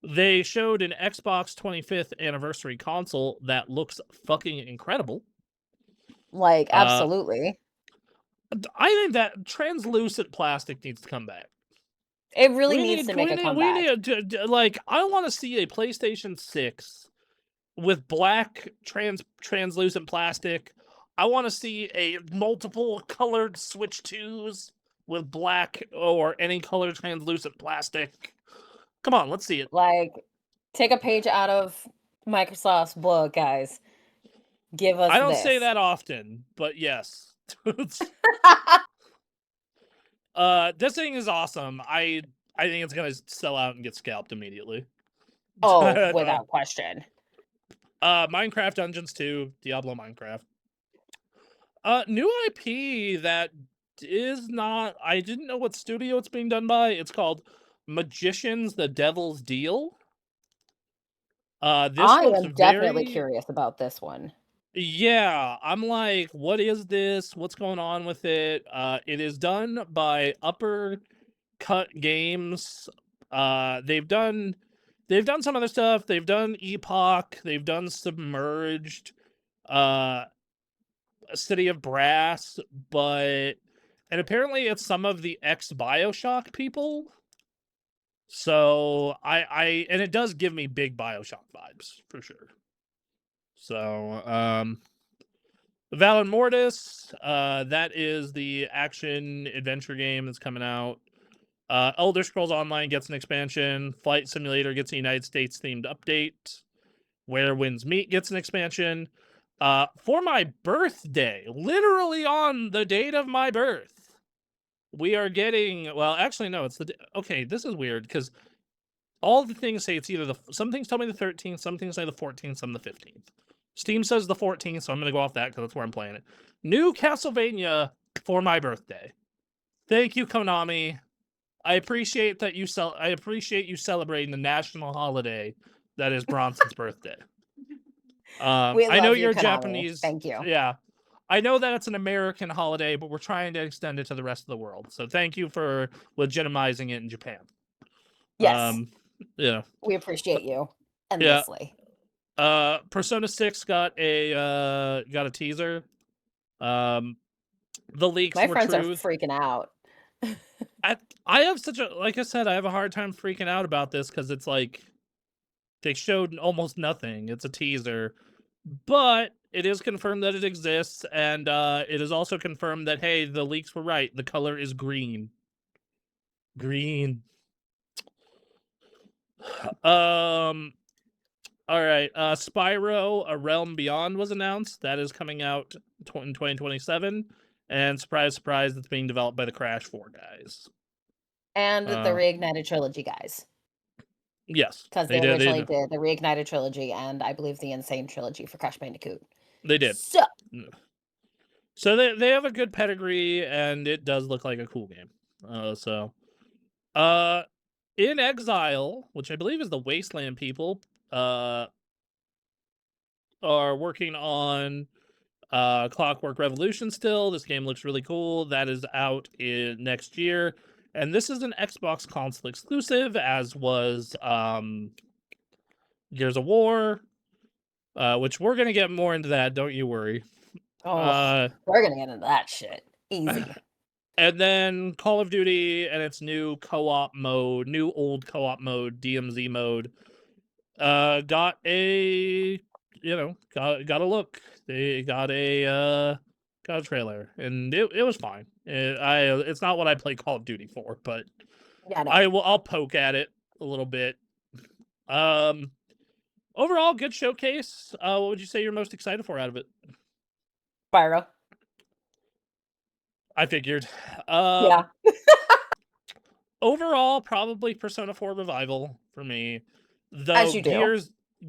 They showed an Xbox 25th anniversary console that looks fucking incredible. Like, Uh, absolutely. I think that translucent plastic needs to come back. It really needs to make a We comeback. need like, I want to see a PlayStation 6 with black translucent plastic. I want to see a multiple colored Switch 2s with black or any color translucent plastic. Come on, let's see it. Like, take a page out of Microsoft's book, guys. Give us I don't say this. that often, but yes. This thing is awesome. I think it's gonna sell out and get scalped immediately. Oh, without question. Minecraft Dungeons 2, Diablo Minecraft. New IP that is not. I didn't know what studio it's being done by. It's called Magicians: The Devil's Deal. This I looks am definitely very. curious about this one. Yeah, I'm like, what is this? What's going on with it? It is done by Upper Cut Games. They've done some other stuff. They've done Epoch. They've done Submerged. Uh, City of Brass, and apparently it's some of the ex BioShock people. So and it does give me big BioShock vibes for sure. So Valor Mortis, that is the action adventure game that's coming out. Elder Scrolls Online gets an expansion. Flight Simulator gets a United States themed update. Where Winds Meet gets an expansion. For my birthday, literally on the date of my birth, we are getting. Well, actually, no. It's okay. This is weird because all the things say it's either some things tell me the 13th, some things say the 14th, some the 15th. Steam says the 14th, so I'm gonna go off that because that's where I'm playing it. New Castlevania for my birthday. Thank you, Konami. I appreciate that I appreciate you celebrating the national holiday that is Bronson's birthday. We I know love you, you're Konami. Japanese. Thank you. Yeah. I know that it's an American holiday, but we're trying to extend it to the rest of the world. So thank you for legitimizing it in Japan. Yes, Yeah. we appreciate you Yeah. endlessly. Persona 6 got a teaser. The leaks My were friends are truth. freaking out. I have like I said, I have a hard time freaking out about this because it's like they showed almost nothing. It's a teaser. But it is confirmed that it exists, and it is also confirmed that, hey, the leaks were right. The color is green. Green. All right. Spyro: A Realm Beyond was announced. That is coming out in 2027. And surprise, surprise, it's being developed by the Crash 4 guys. And the Uh, Reignited Trilogy guys. Yes, because they they did. originally did the Reignited trilogy and I believe the Insane trilogy for Crash Bandicoot. They did. So So they have a good pedigree, and it does look like a cool game. Uh, In Exile, which I believe is the Wasteland people, uh, are working on Clockwork Revolution still. This game looks really cool. That is out in next year. And this is an Xbox console exclusive, as was Gears of War, which we're going to get more into that, don't you worry. oh, Uh, we're gonna get into that shit. Easy. and then Call of Duty and its new co-op mode, new old co-op mode, DMZ mode, got a got a look. They got a trailer, and it was fine. It's not what I play Call of Duty for, but Yeah, no. I'll poke at it a little bit. Um, Overall, good showcase. What would you say you're most excited for out of it? Spyro. I figured. Yeah. Overall, probably Persona 4 Revival for me. As Though you do.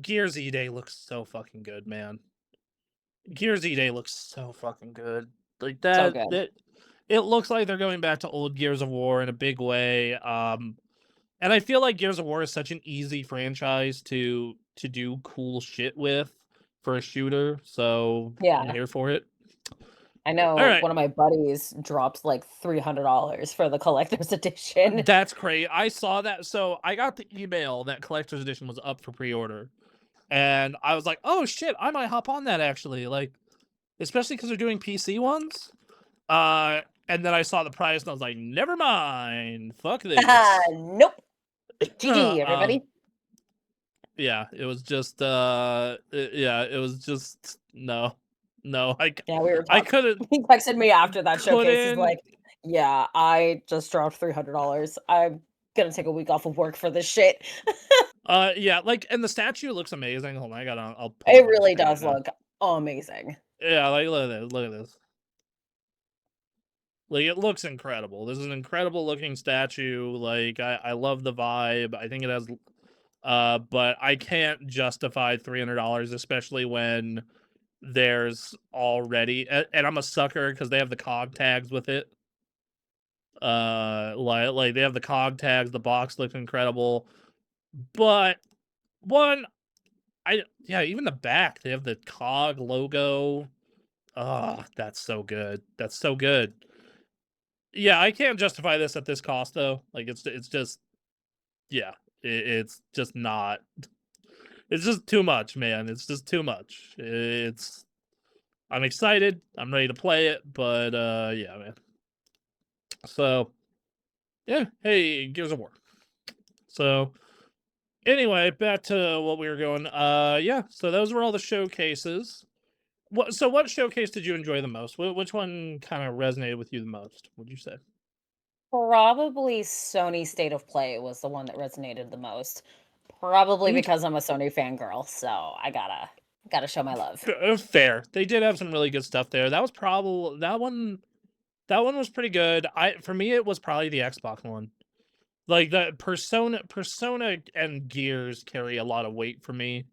Gears E-Day looks so fucking good, man. Gears E-Day looks so fucking good. Like So good. it looks like they're going back to old Gears of War in a big way. And I feel like Gears of War is such an easy franchise to do cool shit with for a shooter. So I'm Yeah. here for it. I All know right. one of my buddies dropped like $300 for the collector's edition. That's great. I saw that. So I got the email that collector's edition was up for pre-order. And I was like, oh shit, I might hop on that actually. Like, especially because they're doing PC ones. And then I saw the price and I was like, never mind. Fuck this. Nope. GG, um, everybody. yeah, it was just it was just no. No, Yeah, we were I talking. couldn't He texted me after that showcase. He's couldn't like, "Yeah, I just dropped $300. I'm gonna take a week off of work for this shit." yeah, like, and the statue looks amazing. Hold on, I'll pull it It up on really screen right does now. look amazing. Yeah, like look at this. Like, it looks incredible. This is an incredible looking statue. Like, I love the vibe. I think it has but I can't justify $300, especially when there's already and I'm a sucker because they have the cog tags with it. Like they have the cog tags, the box looks incredible. But one, even the back, they have the cog logo. Oh, that's so good. That's so good. Yeah, I can't justify this at this cost though. Like it's just yeah, it's just not. It's just too much, man. It's just too much. I'm excited. I'm ready to play it, but yeah, man. So yeah, hey, Gears of War. So anyway, back to what we were going. Yeah. So those were all the showcases. What showcase did you enjoy the most? Which one kind of resonated with you the most? Would you say? Probably Sony State of Play was the one that resonated the most. Probably Mm, because I'm a Sony fangirl, so I gotta show my love. Fair. They did have some really good stuff there. That was probably that one. That one was pretty good. For me, it was probably the Xbox one. Like the Persona and Gears carry a lot of weight for me.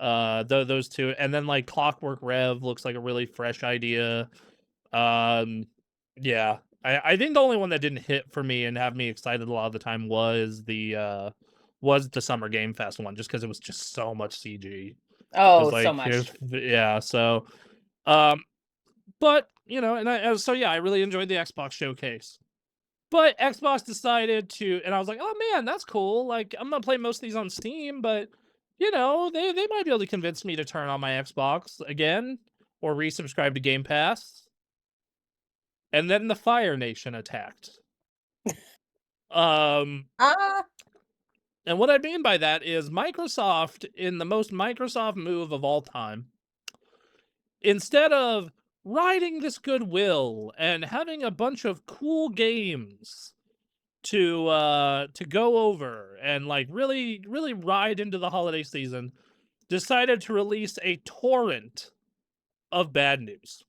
Those two, and then like Clockwork Rev looks like a really fresh idea. Um, yeah, I think the only one that didn't hit for me and have me excited a lot of the time was the Summer Game Fest one, just because it was just so much CG. It was Oh, so like much. so um, but and so yeah, I really enjoyed the Xbox showcase. But Xbox decided to, and I was like, oh man, that's cool. Like, I'm gonna play most of these on Steam, but they might be able to convince me to turn on my Xbox again or resubscribe to Game Pass. And then the Fire Nation attacked. Um, Ah, and what I mean by that is Microsoft, in the most Microsoft move of all time, instead of riding this goodwill and having a bunch of cool games to go over and like really ride into the holiday season, decided to release a torrent of bad news,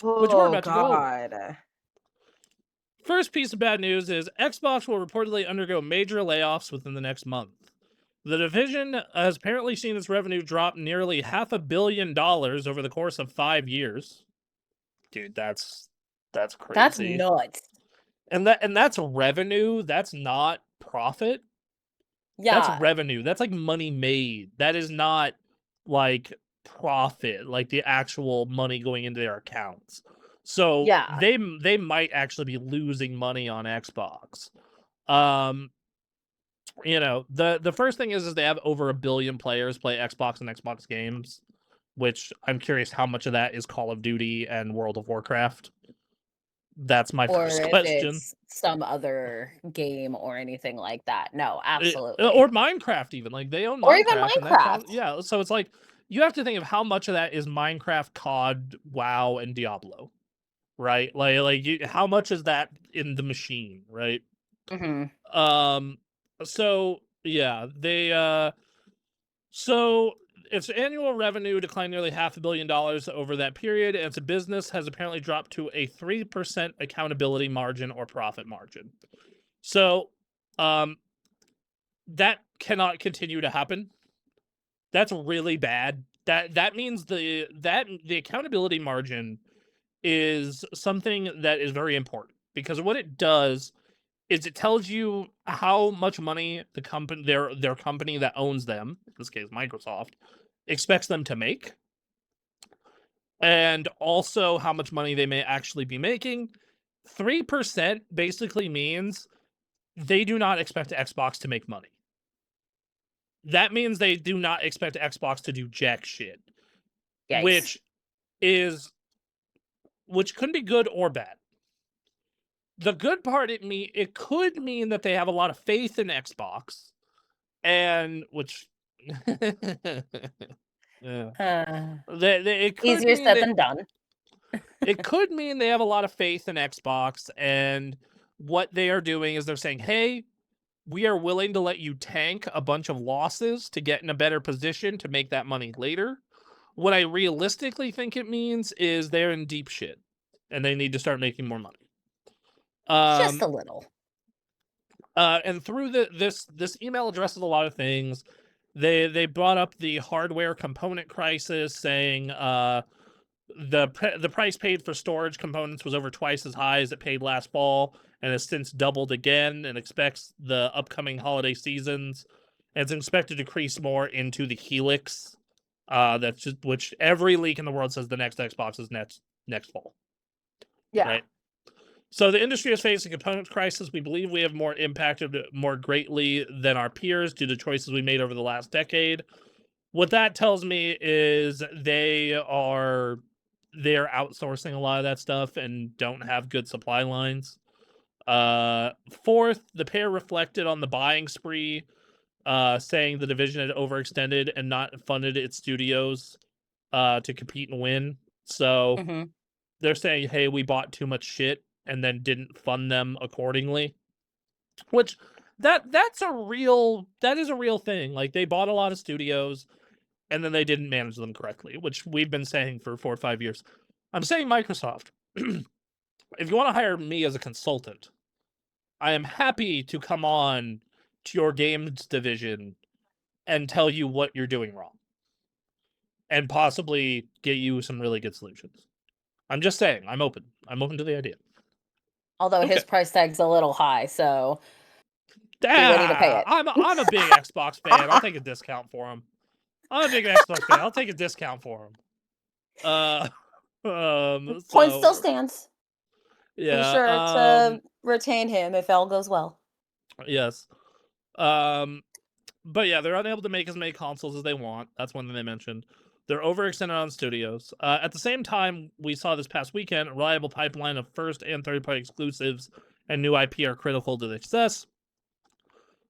which we're oh about to go over. god. First piece of bad news is Xbox will reportedly undergo major layoffs within the next month. The division has apparently seen its revenue drop nearly $500 million over the course of 5 years. Dude, that's That's crazy. nuts. And that's revenue. That's not profit. That's Yeah. revenue. That's like money made. That is not like profit, like the actual money going into their accounts. So Yeah. they might actually be losing money on Xbox. You know, the first thing is they have over 1 billion players play Xbox and Xbox games, which I'm curious how much of that is Call of Duty and World of Warcraft. That's my Or first if question. it's some other game or anything like that. No, absolutely. Or Minecraft even. Like they own Or even Minecraft and that counts. Minecraft. Yeah, so it's like you have to think of how much of that is Minecraft, COD, WoW, and Diablo. Right? How much is that in the machine, right? So yeah, so its annual revenue declined nearly $500 million over that period, and its business has apparently dropped to a 3% accountability margin or profit margin. So, that cannot continue to happen. That's really bad. That means the accountability margin is something that is very important, because what it does is it tells you how much money the company their company that owns them, in this case Microsoft, expects them to make, and also how much money they may actually be making. 3% basically means they do not expect Xbox to make money. That means they do not expect Xbox to do jack shit. Yikes. Which could be good or bad. The good part, it could mean that they have a lot of faith in Xbox, and which yeah. It could Easier mean said that than done. it could mean they have a lot of faith in Xbox, and what they are doing is they're saying, hey, we are willing to let you tank a bunch of losses to get in a better position to make that money later. What I realistically think it means is they're in deep shit, and they need to start making more money. Just a little. And through this email addresses a lot of things. They brought up the hardware component crisis, saying the price paid for storage components was over twice as high as it paid last fall, and has since doubled again, and expects the upcoming holiday seasons, and it's expected to decrease more into the Helix. Which every leak in the world says the next Xbox is next fall. Yeah. Right. So the industry is facing a component crisis. We believe we have more impacted more greatly than our peers due to choices we made over the last decade. What that tells me is they're outsourcing a lot of that stuff and don't have good supply lines. Fourth, the pair reflected on the buying spree, saying the division had overextended and not funded its studios to compete and win. So they're saying, hey, we bought too much shit and then didn't fund them accordingly. Which that is a real thing. Like, they bought a lot of studios and then they didn't manage them correctly, which we've been saying for 4 or 5 years. I'm saying Microsoft, if you want to hire me as a consultant, I am happy to come on to your games division and tell you what you're doing wrong, and possibly get you some really good solutions. I'm just saying, I'm open to the idea. Although his price tag's a little high, so be ready to pay it. I'm a big Xbox fan. I'll take a discount for him. I'm a big Xbox fan. I'll take a discount for him. Point still stands. Yeah. Be sure to retain him if all goes well. Yes. But yeah, they're unable to make as many consoles as they want. That's one thing they mentioned. They're overextended on studios. At the same time, we saw this past weekend, a reliable pipeline of first and third-party exclusives and new IP are critical to success.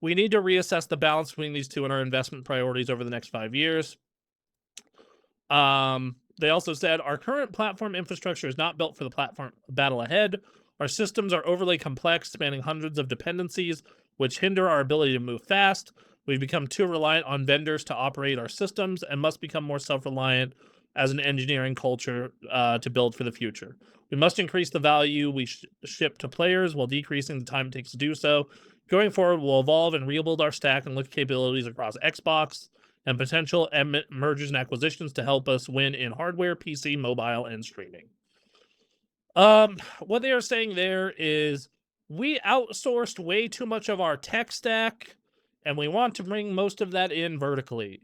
We need to reassess the balance between these two and our investment priorities over the next 5 years. They also said, our current platform infrastructure is not built for the platform battle ahead. Our systems are overly complex, spanning hundreds of dependencies, which hinder our ability to move fast. We've become too reliant on vendors to operate our systems and must become more self-reliant as an engineering culture to build for the future. We must increase the value we ship to players while decreasing the time it takes to do so. Going forward, we'll evolve and rebuild our stack and look at capabilities across Xbox and potential mergers and acquisitions to help us win in hardware, PC, mobile, and streaming. What they are saying there is we outsourced way too much of our tech stack, and we want to bring most of that in vertically,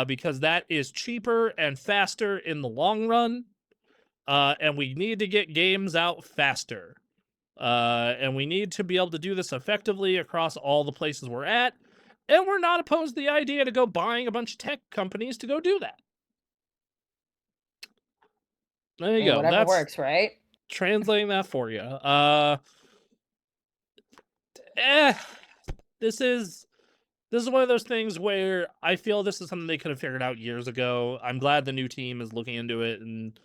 because that is cheaper and faster in the long run, and we need to get games out faster. And we need to be able to do this effectively across all the places we're at, and we're not opposed to the idea to go buying a bunch of tech companies to go do that. There you go. Whatever That's works, right? translating that for you. This is one of those things where I feel this is something they could have figured out years ago. I'm glad the new team is looking into it and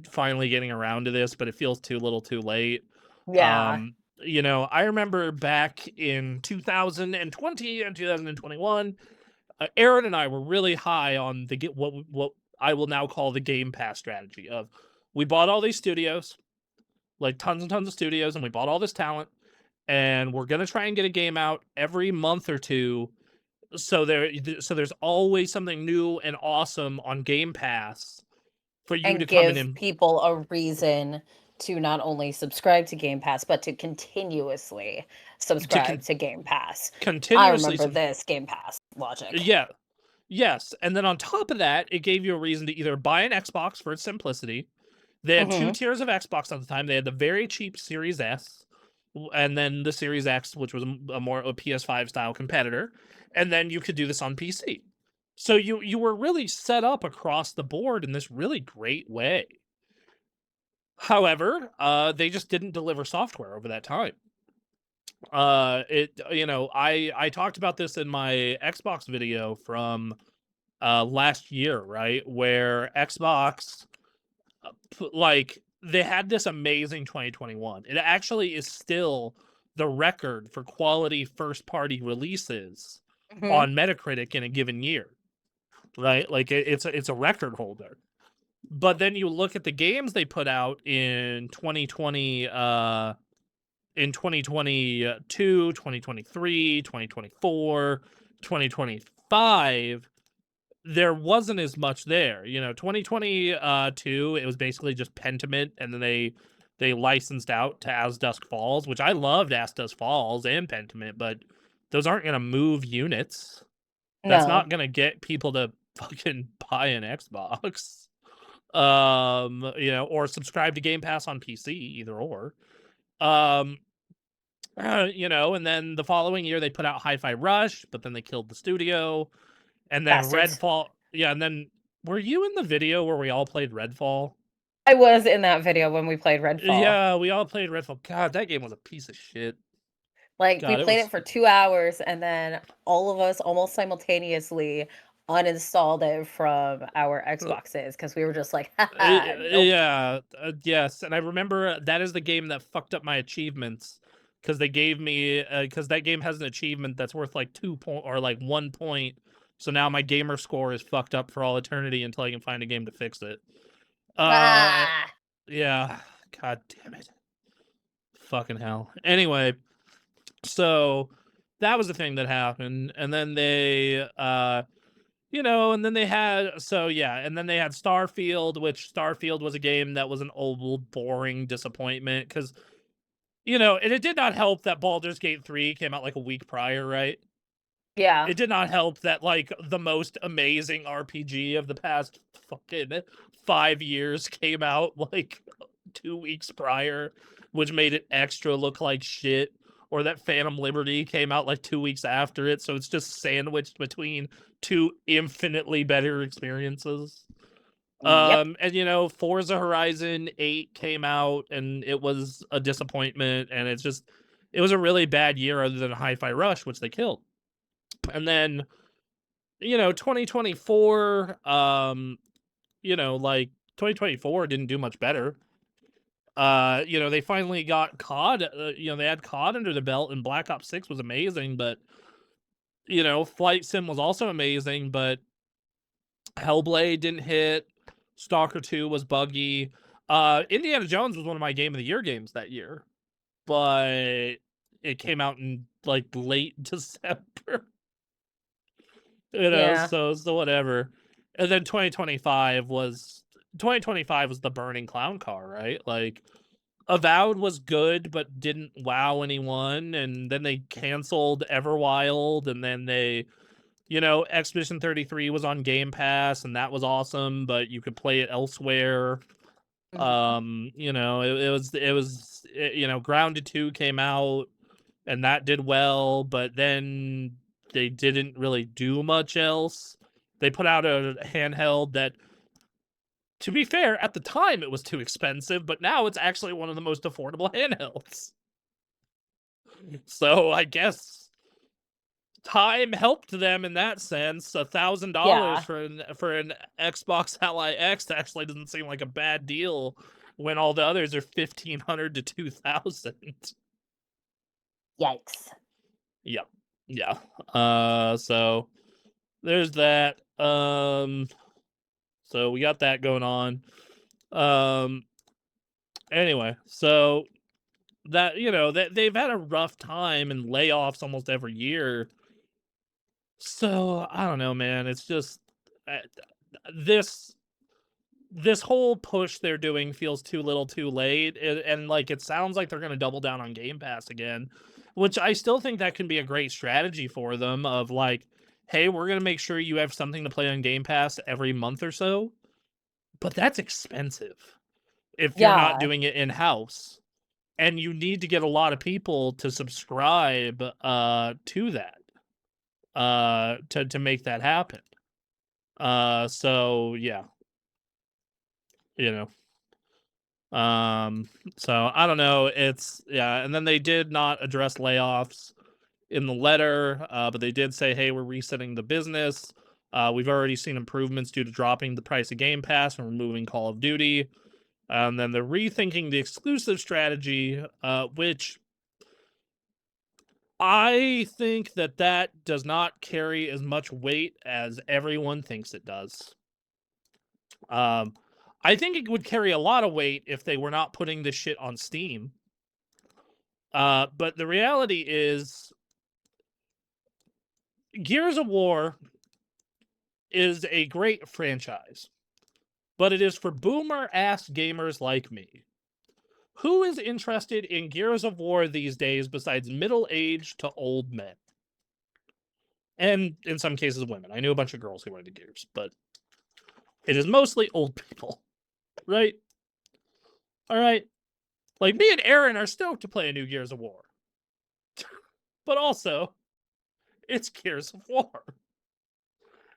finally getting around to this, but it feels too little too late. Yeah. I remember back in 2020 and 2021, Aaron and I were really high on the what I will now call the Game Pass strategy of we bought all these studios, like tons and tons of studios, and we bought all this talent, and we're gonna try and get a game out every month or two. So there's always something new and awesome on Game Pass for you to And come in give and people a reason to not only subscribe to Game Pass, but to continuously subscribe to Game Pass. I continuously. remember this Game Pass logic. Yeah. Yes. And then on top of that, it gave you a reason to either buy an Xbox for its simplicity. They had two tiers of Xbox at the time. They had the very cheap Series S, and then the Series X, which was a more a PS5 style competitor. And then you could do this on PC. So you were really set up across the board in this really great way. However, they just didn't deliver software over that time. I talked about this in my Xbox video from last year, right? Where Xbox, they had this amazing 2021. It actually is still the record for quality first-party releases on Metacritic in a given year, right? Like it's a record holder. But then you look at the games they put out in 2020, in 2022, 2023, 2024, 2025, there wasn't as much there. 2022, it was basically just Pentiment, and then they licensed out to As Dusk Falls, which I loved As Dusk Falls and Pentiment, but those aren't going to move units. That's not going to get people to fucking buy an Xbox. Or subscribe to Game Pass on PC, either or. And then the following year they put out Hi-Fi Rush, but then they killed the studio. And then Redfall. Yeah, and then were you in the video where we all played Redfall? I was in that video when we played Redfall. Yeah, we all played Redfall. God, that game was a piece of shit. We played it for 2 hours, and then all of us almost simultaneously uninstalled it from our Xboxes because we were just like, nope. Yeah, yes. And I remember that is the game that fucked up my achievements because they gave me because that game has an achievement that's worth like 2 point or like 1 point. So now my gamer score is fucked up for all eternity until I can find a game to fix it. Yeah. God damn it. Fucking hell. Anyway, so that was the thing that happened, and then they and then they had and then they had Starfield, which Starfield was a game that was an old boring disappointment because and it did not help that Baldur's Gate 3 came out like a week prior, right? Yeah. It did not help that like the most amazing RPG of the past fucking 5 years came out like 2 weeks prior, which made it extra look like shit. Or that Phantom Liberty came out like 2 weeks after it, so it's just sandwiched between two infinitely better experiences. Yep. And Forza Horizon 8 came out, and it was a disappointment, and it was a really bad year other than Hi-Fi Rush, which they killed. And then 2024, 2024 didn't do much better. They finally got COD. They had COD under the belt, and Black Ops 6 was amazing, but Flight Sim was also amazing, but Hellblade didn't hit. Stalker 2 was buggy. Indiana Jones was one of my Game of the Year games that year, but it came out in like late December. Yeah. So whatever. And then 2025 was the burning clown car, right? Like Avowed was good but didn't wow anyone, and then they canceled Everwild, and then they Expedition 33 was on Game Pass, and that was awesome, but you could play it elsewhere. Grounded 2 came out, and that did well, but then they didn't really do much else. They put out a handheld that, to be fair, at the time it was too expensive, but now it's actually one of the most affordable handhelds. So I guess time helped them in that sense. $1,000 for an Xbox Ally X actually doesn't seem like a bad deal when all the others are $1,500 to $2,000. Yikes. Yep. Yeah. So there's that. So we got that going on. Anyway, so that that they've had a rough time and layoffs almost every year. So I don't know, man. It's just this whole push they're doing feels too little, too late, and like it sounds like they're going to double down on Game Pass again, which I still think that can be a great strategy for them. Of like, hey, we're going to make sure you have something to play on Game Pass every month or so, but that's expensive if you're not doing it in house, and you need to get a lot of people to subscribe to that. To make that happen. So yeah. So I don't know. It's and then they did not address layoffs in the letter, but they did say, hey, we're resetting the business. We've already seen improvements due to dropping the price of Game Pass and removing Call of Duty. And then they're rethinking the exclusive strategy, which I think that does not carry as much weight as everyone thinks it does. I think it would carry a lot of weight if they were not putting this shit on Steam. But the reality is, Gears of War is a great franchise, but it is for boomer-ass gamers like me. Who is interested in Gears of War these days besides middle-aged to old men? And in some cases, women. I knew a bunch of girls who were into Gears, but it is mostly old people, right? All right. Like, me and Aaron are stoked to play a new Gears of War. But also, it's Gears of War.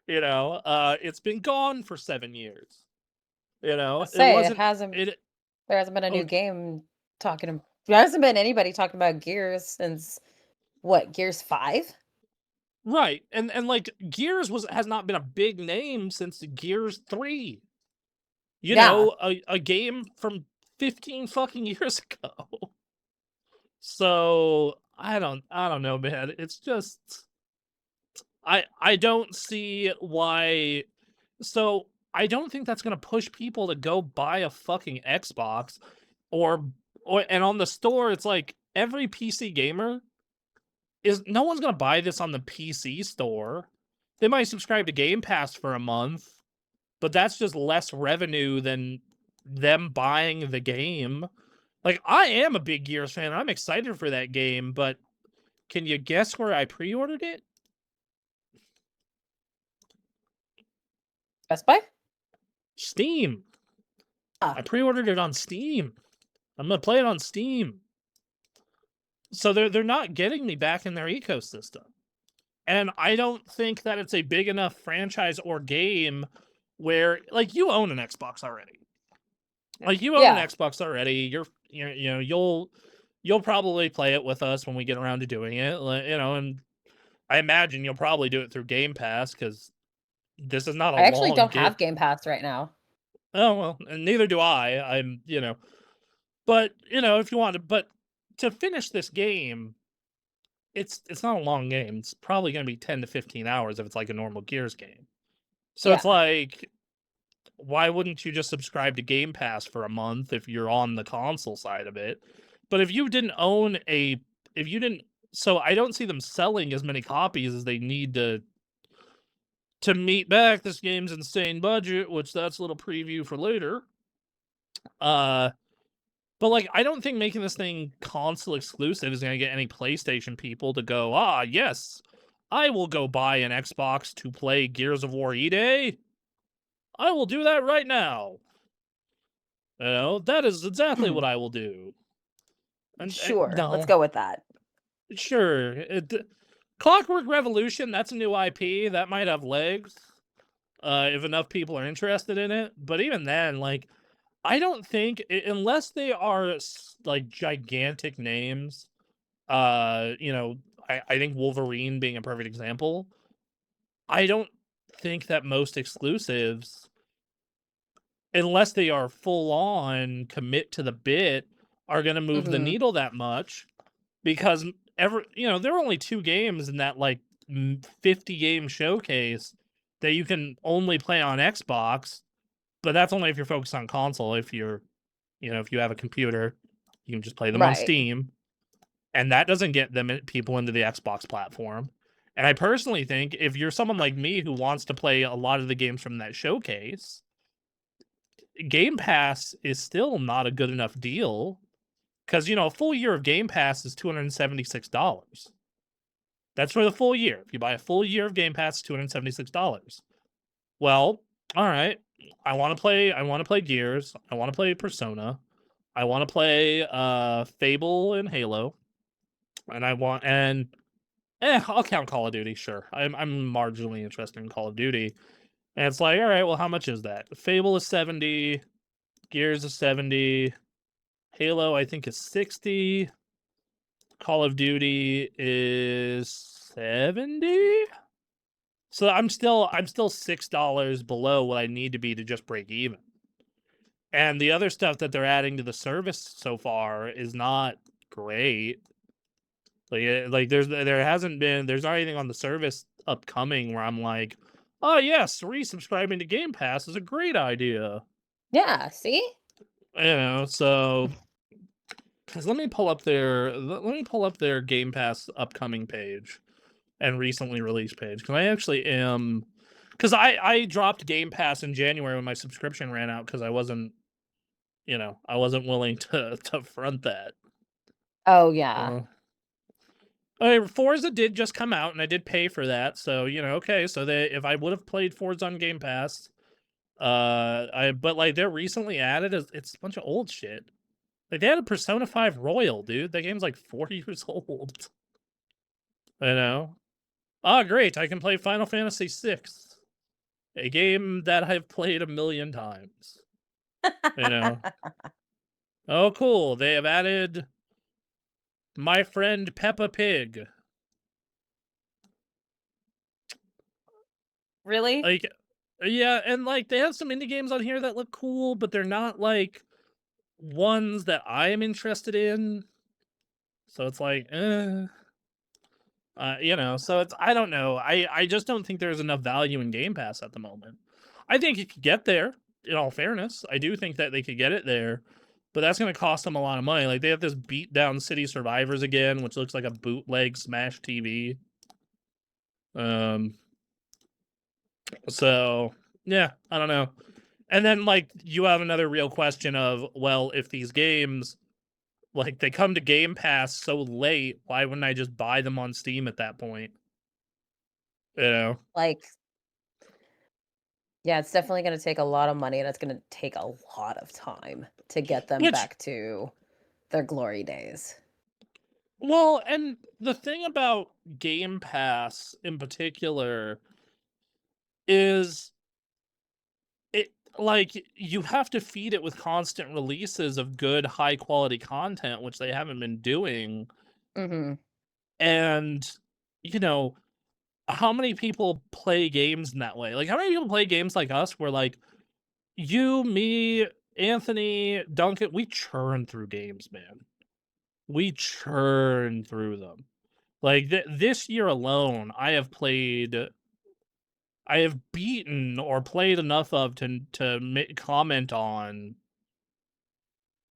It's been gone for 7 years. There hasn't been a new game talking. There hasn't been anybody talking about Gears since what, Gears 5? Right. And like Gears has not been a big name since Gears 3. A game from 15 fucking years ago. So I don't know, man. It's just I don't see why. So I don't think that's gonna push people to go buy a fucking Xbox and on the store it's like every PC gamer no one's gonna buy this on the PC store. They might subscribe to Game Pass for a month, but that's just less revenue than them buying the game. Like, I am a big Gears fan. I'm excited for that game, but can you guess where I pre-ordered it? Best Buy? Steam. I pre-ordered it on Steam. I'm gonna play it on Steam. So they're not getting me back in their ecosystem. And I don't think that it's a big enough franchise or game where, like, you own an Xbox already. Like, you own an Xbox already. You'll probably play it with us when we get around to doing it. And I imagine you'll probably do it through Game Pass because this is not a long. I actually don't have Game Pass right now. Oh well, and neither do I. But if you want to, but to finish this game, it's not a long game. It's probably going to be 10 to 15 hours if it's like a normal Gears game. So it's like, why wouldn't you just subscribe to Game Pass for a month if you're on the console side of it? But if you didn't own a, if you didn't, so I don't see them selling as many copies as they need to meet back this game's insane budget, which that's a little preview for later. But like, I don't think making this thing console exclusive is going to get any PlayStation people to go, yes, I will go buy an Xbox to play Gears of War E-Day. I will do that right now. You know, that is exactly what I will do. And Sure, let's no, go with that. sure. Clockwork Revolution, that's a new IP. That might have legs if enough people are interested in it. But even then, like, I don't think, unless they are like gigantic names, you know, I think Wolverine being a perfect example. I don't think that most exclusives, unless they are full on commit to the bit, are going to move the needle that much, because there are only 2 games in that like 50 game showcase that you can only play on Xbox, but that's only if you're focused on console. If you're, if you have a computer, you can just play them on Right. Steam, and that doesn't get people into the Xbox platform. And I personally think if you're someone like me who wants to play a lot of the games from that showcase, Game Pass is still not a good enough deal, because a full year of Game Pass is $276. That's for the full year. If you buy a full year of Game Pass, $276. Well, all right. I want to play Gears. I want to play Persona. I want to play Fable and Halo. And I'll count Call of Duty, sure. I'm marginally interested in Call of Duty. And it's like, all right, well, how much is that? Fable is 70, Gears is 70, Halo I think is 60, Call of Duty is 70. So I'm still $6 below what I need to be to just break even. And the other stuff that they're adding to the service so far is not great. There's not anything on the service upcoming where I'm like, oh yes, resubscribing to Game Pass is a great idea. Yeah, see? So let me pull up their Game Pass upcoming page and recently released page, because I actually am, because I dropped Game Pass in January when my subscription ran out, because I wasn't willing to front that. Oh yeah. Forza did just come out, and I did pay for that, so okay. So if I would have played Forza on Game Pass, but like they're recently added, it's a bunch of old shit. Like they added Persona 5 Royal, dude. That game's like 4 years old. Great! I can play Final Fantasy VI, a game that I've played a million times. Oh, cool! They have added My Friend Peppa Pig. Really? Like, yeah, and like they have some indie games on here that look cool, but they're not like ones that I am interested in. So it's like, so it's, I don't know. I just don't think there's enough value in Game Pass at the moment. I think it could get there, in all fairness. I do think that they could get it there, but that's going to cost them a lot of money. Like they have this beat down City Survivors again, which looks like a bootleg Smash TV. So yeah, I don't know. And then like you have another real question of, well, if these games like they come to Game Pass so late, why wouldn't I just buy them on Steam at that point? Like, yeah, it's definitely going to take a lot of money, and it's going to take a lot of time to get them back to their glory days. Well, and the thing about Game Pass in particular is it, like, you have to feed it with constant releases of good, high quality content, which they haven't been doing. And how many people play games in that way? Like, how many people play games like us where like you, me, Anthony, Duncan, we churn through games, man. We churn through them. Like this year alone, I have played I have beaten or played enough of to comment on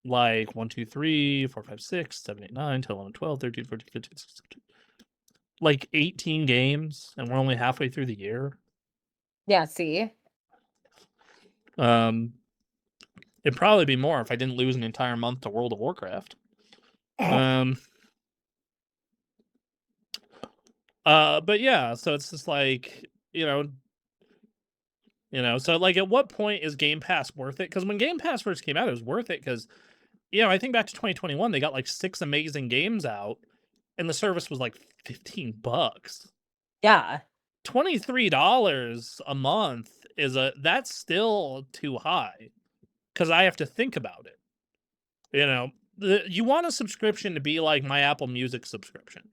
like 1, 2, 3, 4, 5, 6, 7, 8, 9, 10, 11, 12, 13, 14, 15, 16, 17, like 18 games, and we're only halfway through the year. Yeah, see? It'd probably be more if I didn't lose an entire month to World of Warcraft. But yeah, so it's just like, so like at what point is Game Pass worth it? Because when Game Pass first came out, it was worth it because, I think back to 2021, they got like 6 amazing games out, and the service was like $15. Yeah. $23 a month that's still too high because I have to think about it. You want a subscription to be like my Apple Music subscription,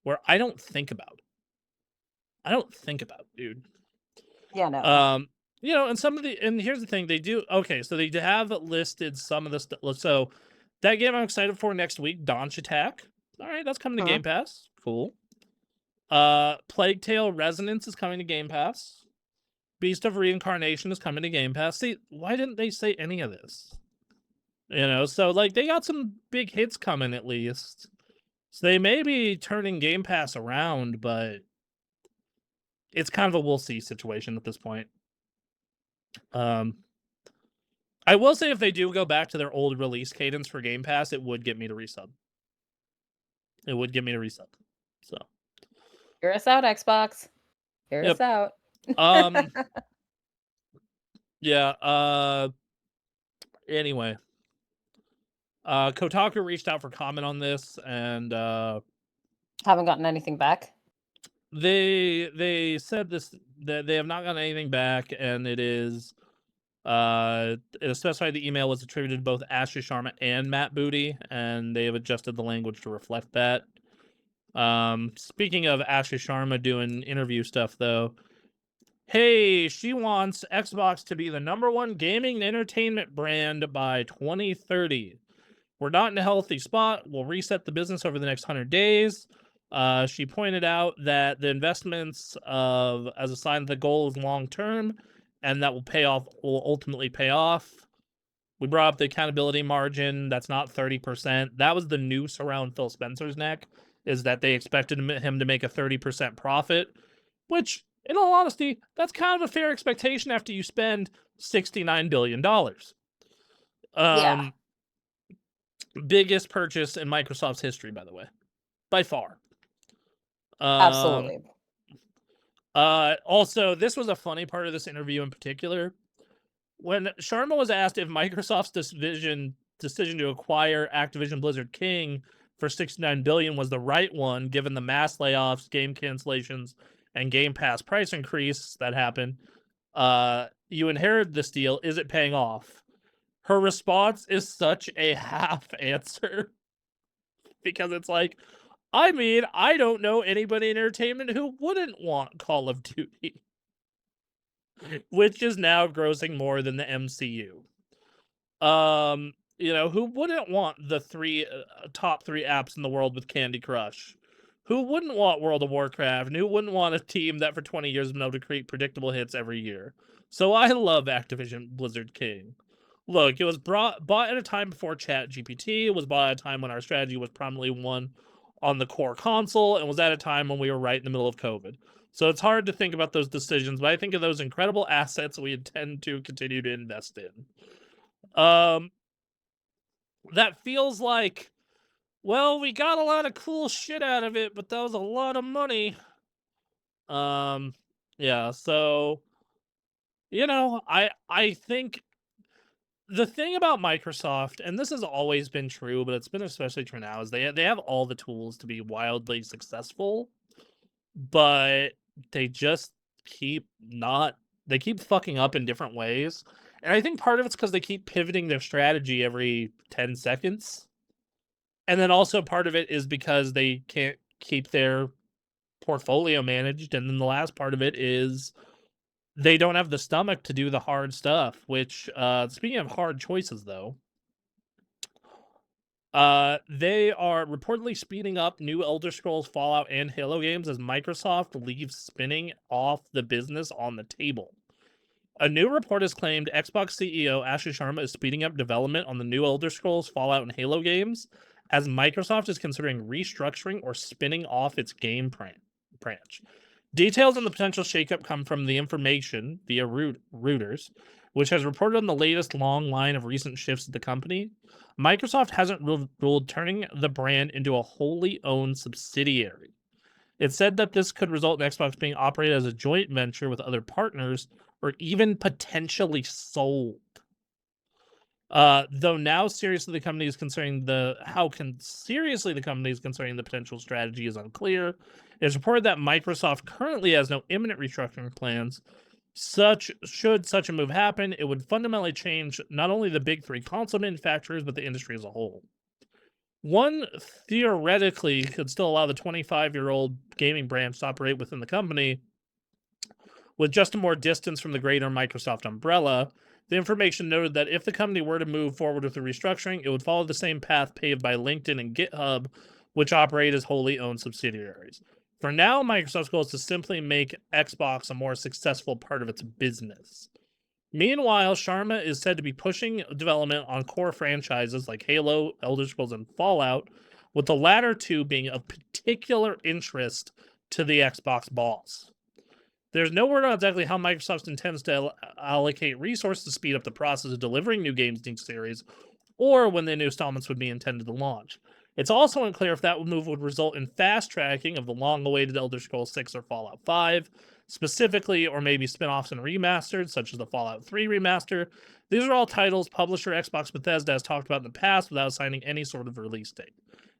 where I don't think about it, dude. Yeah, no. And here's the thing, they do okay, so they have listed some of the stuff. So that game I'm excited for next week, Daunch Attack. All right, that's coming to Game Pass. Cool. Plague Tale Resonance is coming to Game Pass. Beast of Reincarnation is coming to Game Pass. See, why didn't they say any of this? So like they got some big hits coming at least. So they may be turning Game Pass around, but it's kind of a we'll see situation at this point. I will say if they do go back to their old release cadence for Game Pass, it would get me to resub. So Hear us out, Xbox. Hear us out. Yeah. Anyway, Kotaku reached out for comment on this, and haven't gotten anything back. They said that they have not gotten anything back, and it is it specified the email was attributed to both Ashley Sharma and Matt Booty, and they have adjusted the language to reflect that. Speaking of Ashley Sharma doing interview stuff, though, hey, she wants Xbox to be the #1 gaming and entertainment brand by 2030. We're not in a healthy spot. We'll reset the business over the next 100 days. She pointed out that the investments as a sign that the goal is long term, and that will ultimately pay off. We brought up the accountability margin. That's not 30%. That was the noose around Phil Spencer's neck, is that they expected him to make a 30% profit, which, in all honesty, that's kind of a fair expectation after you spend $69 billion. Yeah. Biggest purchase in Microsoft's history, by the way, by far. Absolutely. Also, this was a funny part of this interview in particular. When Sharma was asked if Microsoft's decision to acquire Activision Blizzard King for $69 billion was the right one, given the mass layoffs, game cancellations, and Game Pass price increase that happened, you inherited this deal. Is it paying off? Her response is such a half answer, because it's like, I mean, I don't know anybody in entertainment who wouldn't want Call of Duty, which is now grossing more than the MCU. Who wouldn't want the top 3 apps in the world with Candy Crush? Who wouldn't want World of Warcraft? And who wouldn't want a team that for 20 years has been able to create predictable hits every year? So I love Activision Blizzard King. Look, it was bought at a time before ChatGPT. It was bought at a time when our strategy was prominently one on the core console, and was at a time when we were right in the middle of COVID. So it's hard to think about those decisions, but I think of those incredible assets we intend to continue to invest in. That feels like, well, we got a lot of cool shit out of it, but that was a lot of money. Yeah, so, I think the thing about Microsoft, and this has always been true, but it's been especially true now, is they have all the tools to be wildly successful, but they just keep fucking up in different ways. And I think part of it's because they keep pivoting their strategy every 10 seconds. And then also part of it is because they can't keep their portfolio managed. And then the last part of it is they don't have the stomach to do the hard stuff, which, speaking of hard choices, though, They are reportedly speeding up new Elder Scrolls, Fallout, and Halo games as Microsoft leaves spinning off the business on the table. A new report has claimed Xbox CEO Ashish Sharma is speeding up development on the new Elder Scrolls, Fallout, and Halo games as Microsoft is considering restructuring or spinning off its game branch. Details on the potential shakeup come from The Information via Reuters, which has reported on the latest long line of recent shifts at the company. Microsoft hasn't ruled turning the brand into a wholly owned subsidiary. It said that this could result in Xbox being operated as a joint venture with other partners or even potentially sold. Though now seriously the company is considering seriously the company is considering the potential strategy is unclear. It's reported that Microsoft currently has no imminent restructuring plans. Should such a move happen, it would fundamentally change not only the big three console manufacturers, but the industry as a whole. One theoretically could still allow the 25-year-old gaming branch to operate within the company with just more distance from the greater Microsoft umbrella. The information noted that if the company were to move forward with the restructuring, it would follow the same path paved by LinkedIn and GitHub, which operate as wholly owned subsidiaries. For now, Microsoft's goal is to simply make Xbox a more successful part of its business. Meanwhile, Sharma is said to be pushing development on core franchises like Halo, Elder Scrolls, and Fallout, with the latter two being of particular interest to the Xbox boss. There's no word on exactly how Microsoft intends to allocate resources to speed up the process of delivering new games in each series, or when the new installments would be intended to launch. It's also unclear if that move would result in fast tracking of the long-awaited Elder Scrolls 6 or Fallout 5, specifically, or maybe spin-offs and remasters, such as the Fallout 3 remaster. These are all titles publisher Xbox Bethesda has talked about in the past without assigning any sort of release date,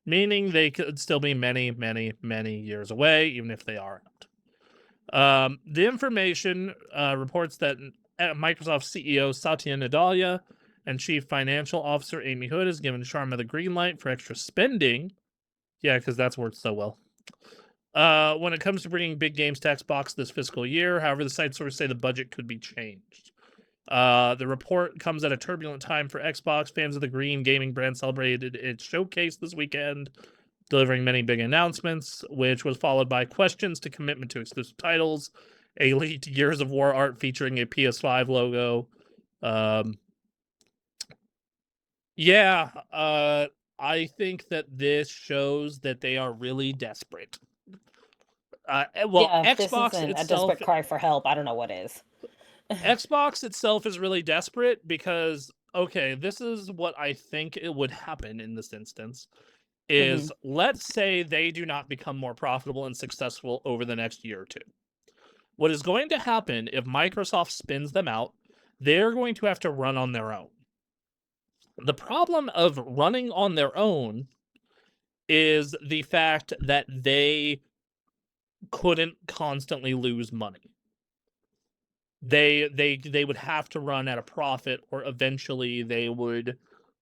meaning they could still be many, many, many years away, even if they are out. The Information reports that Microsoft CEO Satya Nadella and Chief Financial Officer Amy Hood has given Sharma the green light for extra spending. Yeah, because that's worked so well. When it comes to bringing big games to Xbox this fiscal year, however, the site sources say the budget could be changed. The report comes at a turbulent time for Xbox. Fans of the green gaming brand celebrated its showcase this weekend, delivering many big announcements, which was followed by questions to commitment to exclusive titles, a leaked Gears of War art featuring a PS5 logo. I think that this shows that they are really desperate. Yeah, if this Xbox isn't a itself, desperate cry for help, I don't know what is. Xbox itself is really desperate because, okay, this is what I think it would happen in this instance. Is let's say they do not become more profitable and successful over the next year or two. What is going to happen if Microsoft spins them out? They're going to have to run on their own. The problem of running on their own is the fact that they couldn't constantly lose money. They would have to run at a profit, or eventually they would,